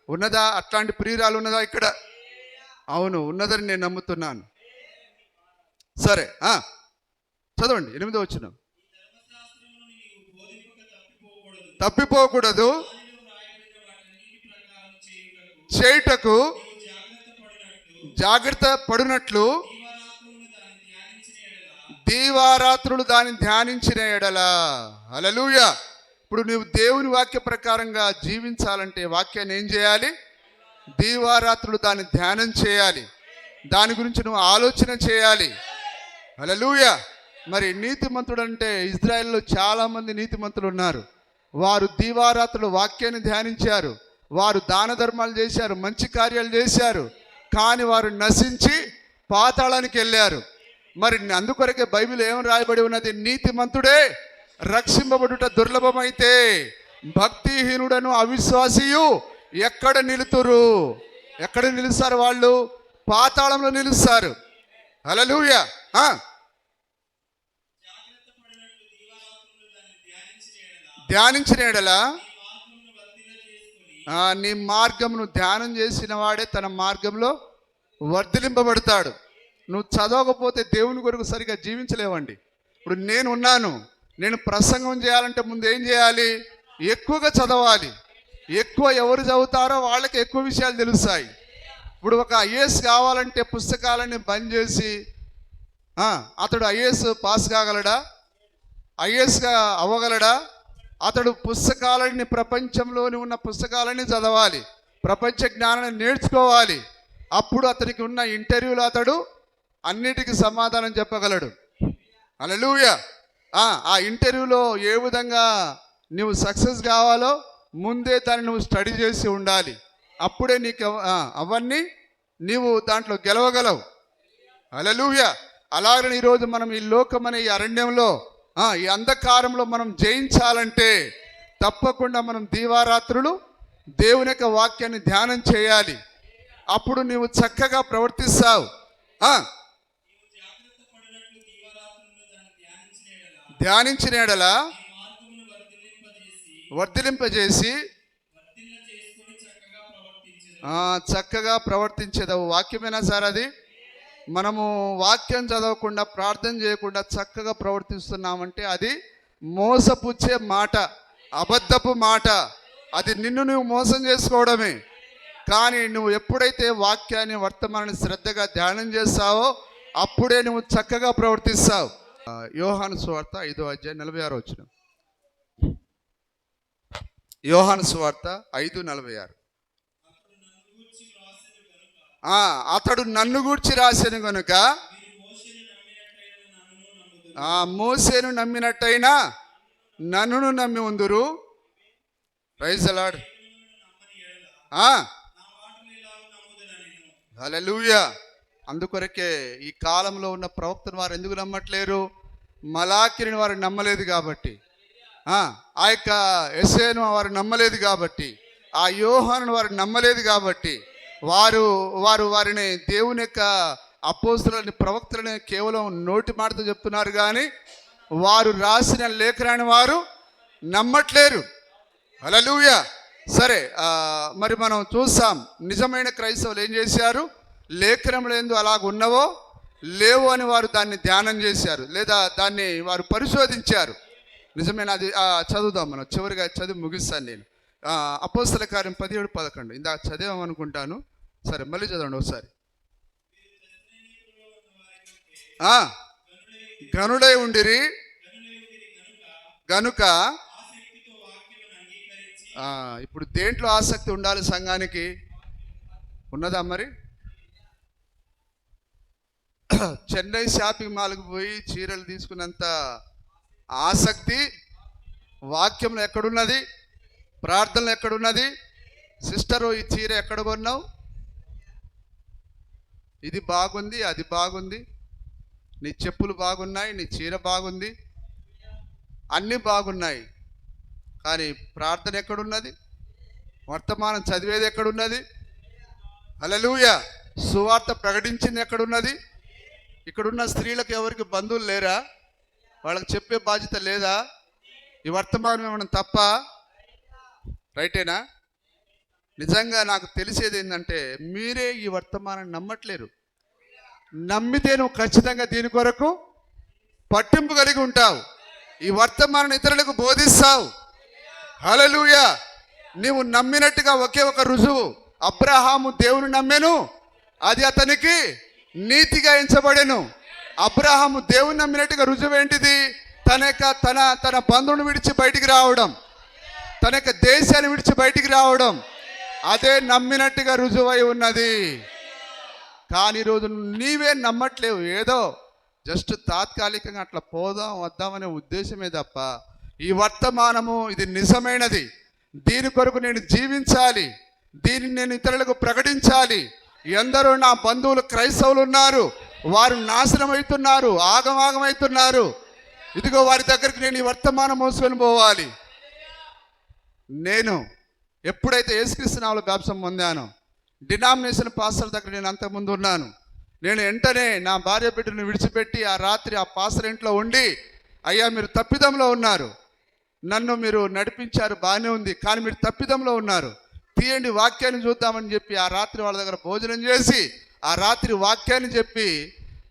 ఉన్నదా అట్లాంటి ప్రియురాలు ఉన్నదా ఇక్కడ? అవును, ఉన్నదని నేను నమ్ముతున్నాను. సరే, చదవండి 8వ వచనం. తప్పిపోకూడదు చేయుటకు జాగ్రత్త పడినట్లు దీవారాత్రులు దాన్ని ధ్యానించిన ఎడల. హల్లెలూయా. ఇప్పుడు నువ్వు దేవుని వాక్య ప్రకారంగా జీవించాలంటే వాక్యాన్ని ఏం చేయాలి? దీవారాత్రులు దాన్ని ధ్యానం చేయాలి, దాని గురించి నువ్వు ఆలోచన చేయాలి. హల్లెలూయా. మరి నీతిమంతుడు అంటే ఇజ్రాయెల్లో చాలామంది నీతిమంతులు ఉన్నారు. వారు దీవారాత్రులు వాక్యాన్ని ధ్యానించారు, వారు దాన ధర్మాలు చేశారు, మంచి కార్యాలు చేశారు. కానీ వారు నశించి పాతాళానికి వెళ్ళారు. మరి అందుకొరకే బైబిల్ ఏం రాయబడి ఉన్నది? నీతిమంతుడే రక్షింపబడుట దుర్లభమైతే భక్తిహీనుడను అవిశ్వాసియు ఎక్కడ నిలుతురు? ఎక్కడ నిలుస్తారు వాళ్ళు? పాతాళంలో నిలుస్తారు. హల్లెలూయా. ధ్యానించిన ఎడల నీ మార్గమును ధ్యానం చేసిన వాడే తన మార్గంలో వర్ధిలింపబడతాడు. నువ్వు చదవకపోతే దేవుని కొరకు సరిగా జీవించలేవండి. ఇప్పుడు నేను ప్రసంగం చేయాలంటే ముందు ఏం చేయాలి? ఎక్కువగా చదవాలి. ఎక్కువ ఎవరు చదువుతారో వాళ్ళకి ఎక్కువ విషయాలు తెలుస్తాయి. ఇప్పుడు ఒక ఐఏఎస్ కావాలంటే పుస్తకాలని బంద్ చేసి అతడు ఐఏఎస్ పాస్ కాగలడా? ఐఏఎస్గా అవ్వగలడా? అతడు పుస్తకాలని, ప్రపంచంలోని ఉన్న పుస్తకాలని చదవాలి, ప్రపంచ జ్ఞానాన్ని నేర్చుకోవాలి. అప్పుడు అతనికి ఉన్న ఇంటర్వ్యూలో అతడు అన్నిటికీ సమాధానం చెప్పగలడు. హల్లెలూయా. ఆ ఇంటర్వ్యూలో ఏ విధంగా నువ్వు సక్సెస్ కావాలో ముందే దాన్ని నువ్వు స్టడీ చేసి ఉండాలి. అప్పుడే నీకు అవన్నీ నీవు దాంట్లో గెలవగలవు. హల్లెలూయా. అలాగని ఈరోజు మనం ఈ లోకం అనే ఈ అరణ్యంలో, ఈ అంధకారంలో మనం జయించాలంటే తప్పకుండా మనం దీవారాత్రులు దేవుని యొక్క వాక్యాన్ని ధ్యానం చేయాలి. అప్పుడు నీవు చక్కగా ప్రవర్తిస్తావు. ధ్యానించిన ఎడల వర్ధిలింపజేసి చక్కగా ప్రవర్తించేదవు. వాక్యమేనా సార్ అది? మనము వాక్యం చదవకుండా, ప్రార్థన చేయకుండా చక్కగా ప్రవర్తిస్తున్నామంటే అది మోసపుచ్చే మాట, అబద్ధపు మాట. అది నిన్ను నువ్వు మోసం చేసుకోవడమే. కానీ నువ్వు ఎప్పుడైతే వాక్యాన్ని వర్తమానాన్ని శ్రద్ధగా ధ్యానం చేస్తావో అప్పుడే నువ్వు చక్కగా ప్రవర్తిస్తావు. యోహాను సువార్త 5:46. యోహాను సువార్త 5:46. అతడు నన్ను గూర్చి రాసెను గనుక మోషేను నమ్మినట్టయినా నన్నును నమ్మి ఉందురు. Praise the Lord. హల్లెలూయా. అందుకొరకే ఈ కాలంలో ఉన్న ప్రవక్తను వారు ఎందుకు నమ్మట్లేరు? మలాకిని వారు నమ్మలేదు కాబట్టి, ఆ యొక్క యెషయాను వారు నమ్మలేదు కాబట్టి, ఆ యోహాను వారు నమ్మలేదు కాబట్టి వారిని దేవుని యొక్క అపోస్తులని ప్రవక్తలని కేవలం నోటి మాటతో చెప్తున్నారు కానీ వారు రాసిన లేఖనాన్ని వారు నమ్మట్లేరు. హల్లెలూయా. సరే, మరి మనం చూస్తాం నిజమైన క్రైస్తవులు ఏం చేశారు? లేఖనంలో ఏందో అలాగ ఉన్నవో లేవో అని వారు దాన్ని ధ్యానం చేశారు, లేదా దాన్ని వారు పరిశోధించారు. నిజమైన అది చదువుదాం, మనం చివరిగా చదివి ముగిస్తాను నేను. అపోస్తల కార్యం 17:11 ఇందాక చదివామనుకుంటాను. సరే, మళ్ళీ చదవండి ఒకసారి. గనుడై ఉండిరి గనుక. ఇప్పుడు దేంట్లో ఆసక్తి ఉండాలి సంఘానికి? ఉన్నదా మరి? చెన్నై షాపింగ్ మాల్కి పోయి చీరలు తీసుకున్నంత ఆసక్తి వాక్యంలో ఎక్కడున్నది? ప్రార్థనలు ఎక్కడున్నది? సిస్టరు, ఈ చీర ఎక్కడ కొన్నావు? ఇది బాగుంది, అది బాగుంది, నీ చెప్పులు బాగున్నాయి, నీ చీర బాగుంది, అన్నీ బాగున్నాయి, కానీ ప్రార్థన ఎక్కడున్నది? వర్తమానం చదివేది ఎక్కడున్నది? హల్లెలూయా. సువార్త ప్రకటించింది ఎక్కడున్నది? ఇక్కడున్న స్త్రీలకు ఎవరికి బంధువులు లేరా? వాళ్ళకి చెప్పే బాధ్యత లేదా? ఈ వర్తమానం ఏమన్నా తప్ప? రైటేనా? నిజంగా నాకు తెలిసేది ఏంటంటే మీరే ఈ వర్తమానాన్ని నమ్మట్లేరు. నమ్మితే నువ్వు ఖచ్చితంగా దీని కొరకు పట్టింపు కలిగి ఉంటావు, ఈ వర్తమానం ఇతరులకు బోధిస్తావు. హల్లెలూయా. నీవు నమ్మినట్టుగా ఒకే ఒక రుజువు, అబ్రహాము దేవుని నమ్మెను, అది అతనికి నీతిగా ఎంచబడెను. అబ్రహాము దేవుని నమ్మినట్టుగా రుజువు ఏంటిది? తన బంధువుని విడిచి బయటికి రావడం, తన యొక్క దేశాన్ని విడిచి బయటికి రావడం, అదే నమ్మినట్టుగా రుజువై ఉన్నది. కానీ ఈరోజు నీవే నమ్మట్లేవు, ఏదో జస్ట్ తాత్కాలికంగా అట్లా పోదాం వద్దామనే ఉద్దేశమే తప్ప ఈ వర్తమానము ఇది నిజమైనది, దీని కొరకు నేను జీవించాలి, దీన్ని నేను ఇతరులకు ప్రకటించాలి. ఎందరో నా బంధువులు క్రైస్తవులు ఉన్నారు, వారు నాశనం అవుతున్నారు, ఆగమాగమవుతున్నారు. ఇదిగో వారి దగ్గరికి నేను ఈ వర్తమానం మోసుకొని పోవాలి. నేను ఎప్పుడైతే యేసుక్రీస్తు నామములో బాప్తిసం పొందానో, డినామినేషన్ పాస్టర్ దగ్గర నేను అంతకుముందు ఉన్నాను. నేను వెంటనే నా భార్య బిడ్డను విడిచిపెట్టి ఆ రాత్రి ఆ పాస్టర్ ఇంట్లో ఉండి, అయ్యా మీరు తప్పిదంలో ఉన్నారు, నన్ను మీరు నడిపించారు బాగానే ఉంది, కానీ మీరు తప్పిదంలో ఉన్నారు, తీయండి వాక్యాన్ని చూద్దామని చెప్పి ఆ రాత్రి వాళ్ళ దగ్గర భోజనం చేసి ఆ రాత్రి వాక్యాన్ని చెప్పి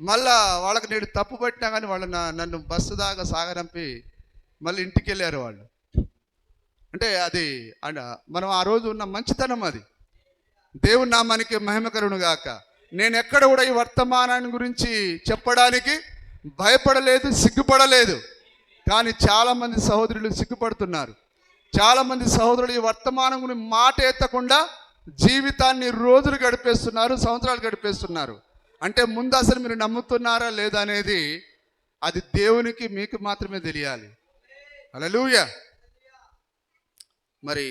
మళ్ళా వాళ్ళకి నేను తప్పు పట్టినా కానీ వాళ్ళు నన్ను బస్సు దాకా సాగరంపి మళ్ళీ ఇంటికి వెళ్ళారు వాళ్ళు. అంటే అది మనం ఆ రోజు ఉన్న మంచితనం, అది దేవుని నామానికి మహిమకరును గాక. నేను ఎక్కడ కూడా ఈ వర్తమానాన్ని గురించి చెప్పడానికి భయపడలేదు, సిగ్గుపడలేదు. కానీ చాలామంది సహోదరులు సిగ్గుపడుతున్నారు. చాలామంది సహోదరులు ఈ వర్తమానం గురించి మాట ఎత్తకుండా జీవితాన్ని రోజులు గడిపేస్తున్నారు, సంవత్సరాలు గడిపేస్తున్నారు. అంటే ముందు అసలు మీరు నమ్ముతున్నారా లేదా అనేది అది దేవునికి మీకు మాత్రమే తెలియాలి. హల్లెలూయా. మరి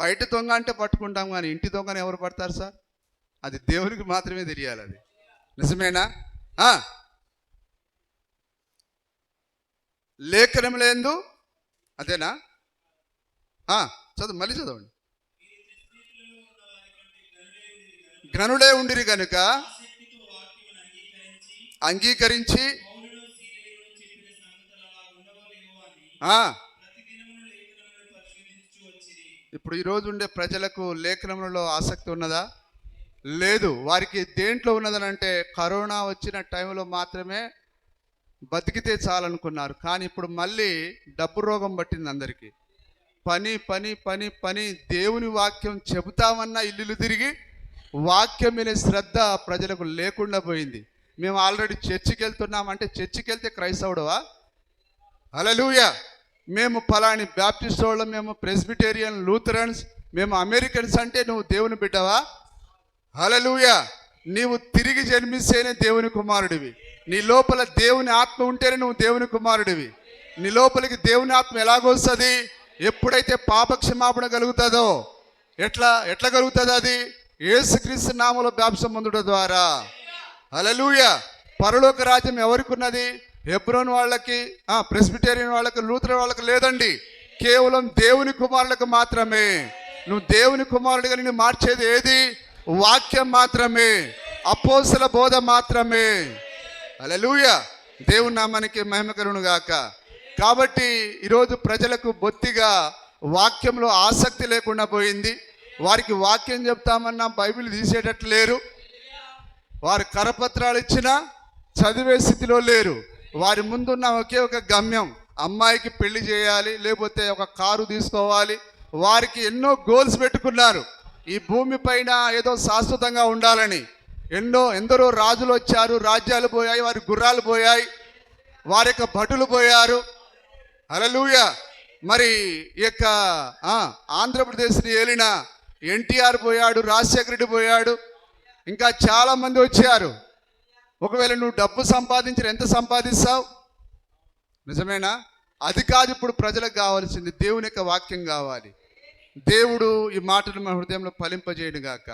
బయట దొంగ అంటే పట్టుకుంటాం, కానీ ఇంటి దొంగని ఎవరు పడతారు సార్? అది దేవునికి మాత్రమే తెలియాలి. అది నిజమేనా? లేఖనం లేదు, అదేనా? చదువు, మళ్ళీ చదవండి. ఘనుడే ఉండిరి కనుక అంగీకరించి ఇప్పుడు ఈరోజు ఉండే ప్రజలకు లేఖనంలో ఆసక్తి ఉన్నదా? లేదు. వారికి దేంట్లో ఉన్నదని అంటే కరోనా వచ్చిన టైంలో మాత్రమే బతికితే చాలనుకున్నారు. కానీ ఇప్పుడు మళ్ళీ డబ్బు రోగం పట్టింది అందరికీ. పని పని పని పని. దేవుని వాక్యం చెబుతామన్నా ఇల్లు తిరిగి వాక్యం మీద శ్రద్ధ ప్రజలకు లేకుండా పోయింది. మేము ఆల్రెడీ చర్చికి వెళ్తున్నామంటే చర్చికి వెళ్తే క్రైస్తవుడవా? హల్లెలూయా. మేము ఫలాని బ్యాప్టిస్ట్ వాళ్ళు, మేము ప్రెస్బిటేరియన్, లూథరన్స్, మేము అమెరికన్స్ అంటే నువ్వు దేవుని బిడ్డవా? హల్లెలూయా. నీవు తిరిగి జన్మిస్తేనే దేవుని కుమారుడివి. నీ లోపల దేవుని ఆత్మ ఉంటేనే నువ్వు దేవుని కుమారుడివి. నీ లోపలికి దేవుని ఆత్మ ఎలాగొస్తుంది? ఎప్పుడైతే పాప క్షమాపణ కలుగుతుందో. ఎట్లా కలుగుతుంది అది? యేసుక్రీస్తు నామములో బాప్తిసం పొందుట ద్వారా. హల్లెలూయా. పరలోక రాజ్యం ఎవరికి ఉన్నది? హెబ్రోన్ వాళ్ళకి, ప్రెస్బిటేరియన్ వాళ్ళకి, లూథరన్ వాళ్ళకి లేదండి. కేవలం దేవుని కుమారులకు మాత్రమే. నువ్వు దేవుని కుమారుడిగా నిన్ను మార్చేది ఏది? వాక్యం మాత్రమే, అపోస్తల బోధ మాత్రమే. హల్లెలూయా. దేవుని నామానికి మహిమ కలుగును గాక. కాబట్టి ఈరోజు ప్రజలకు బొత్తిగా వాక్యంలో ఆసక్తి లేకుండా పోయింది. వారికి వాక్యం చెప్తామన్నా బైబిల్ తీసేటట్లు లేరు. వారు కరపత్రాలు ఇచ్చినా చదివే స్థితిలో లేరు. వారి ముందున్న ఒకే ఒక గమ్యం, అమ్మాయికి పెళ్లి చేయాలి, లేకపోతే ఒక కారు తీసుకోవాలి. వారికి ఎన్నో గోల్స్ పెట్టుకున్నారు. ఈ భూమి పైన ఏదో శాశ్వతంగా ఉండాలని. ఎందరో రాజులు వచ్చారు, రాజ్యాలు పోయాయి, వారి గుర్రాలు పోయాయి, వారి యొక్క భటులు పోయారు. హల్లెలూయా. మరి ఈ యొక్క ఆంధ్రప్రదేశ్ని ఏలిన ఎన్టీఆర్ పోయాడు, రాజశేఖర రెడ్డి పోయాడు, ఇంకా చాలామంది వచ్చారు. ఒకవేళ నువ్వు డబ్బు సంపాదించిన ఎంత సంపాదిస్తావు? నిజమేనా? అది కాదు ఇప్పుడు ప్రజలకు కావాల్సింది. దేవుని యొక్క వాక్యం కావాలి. దేవుడు ఈ మాటలు మన హృదయంలో ఫలింపజేయును గాక.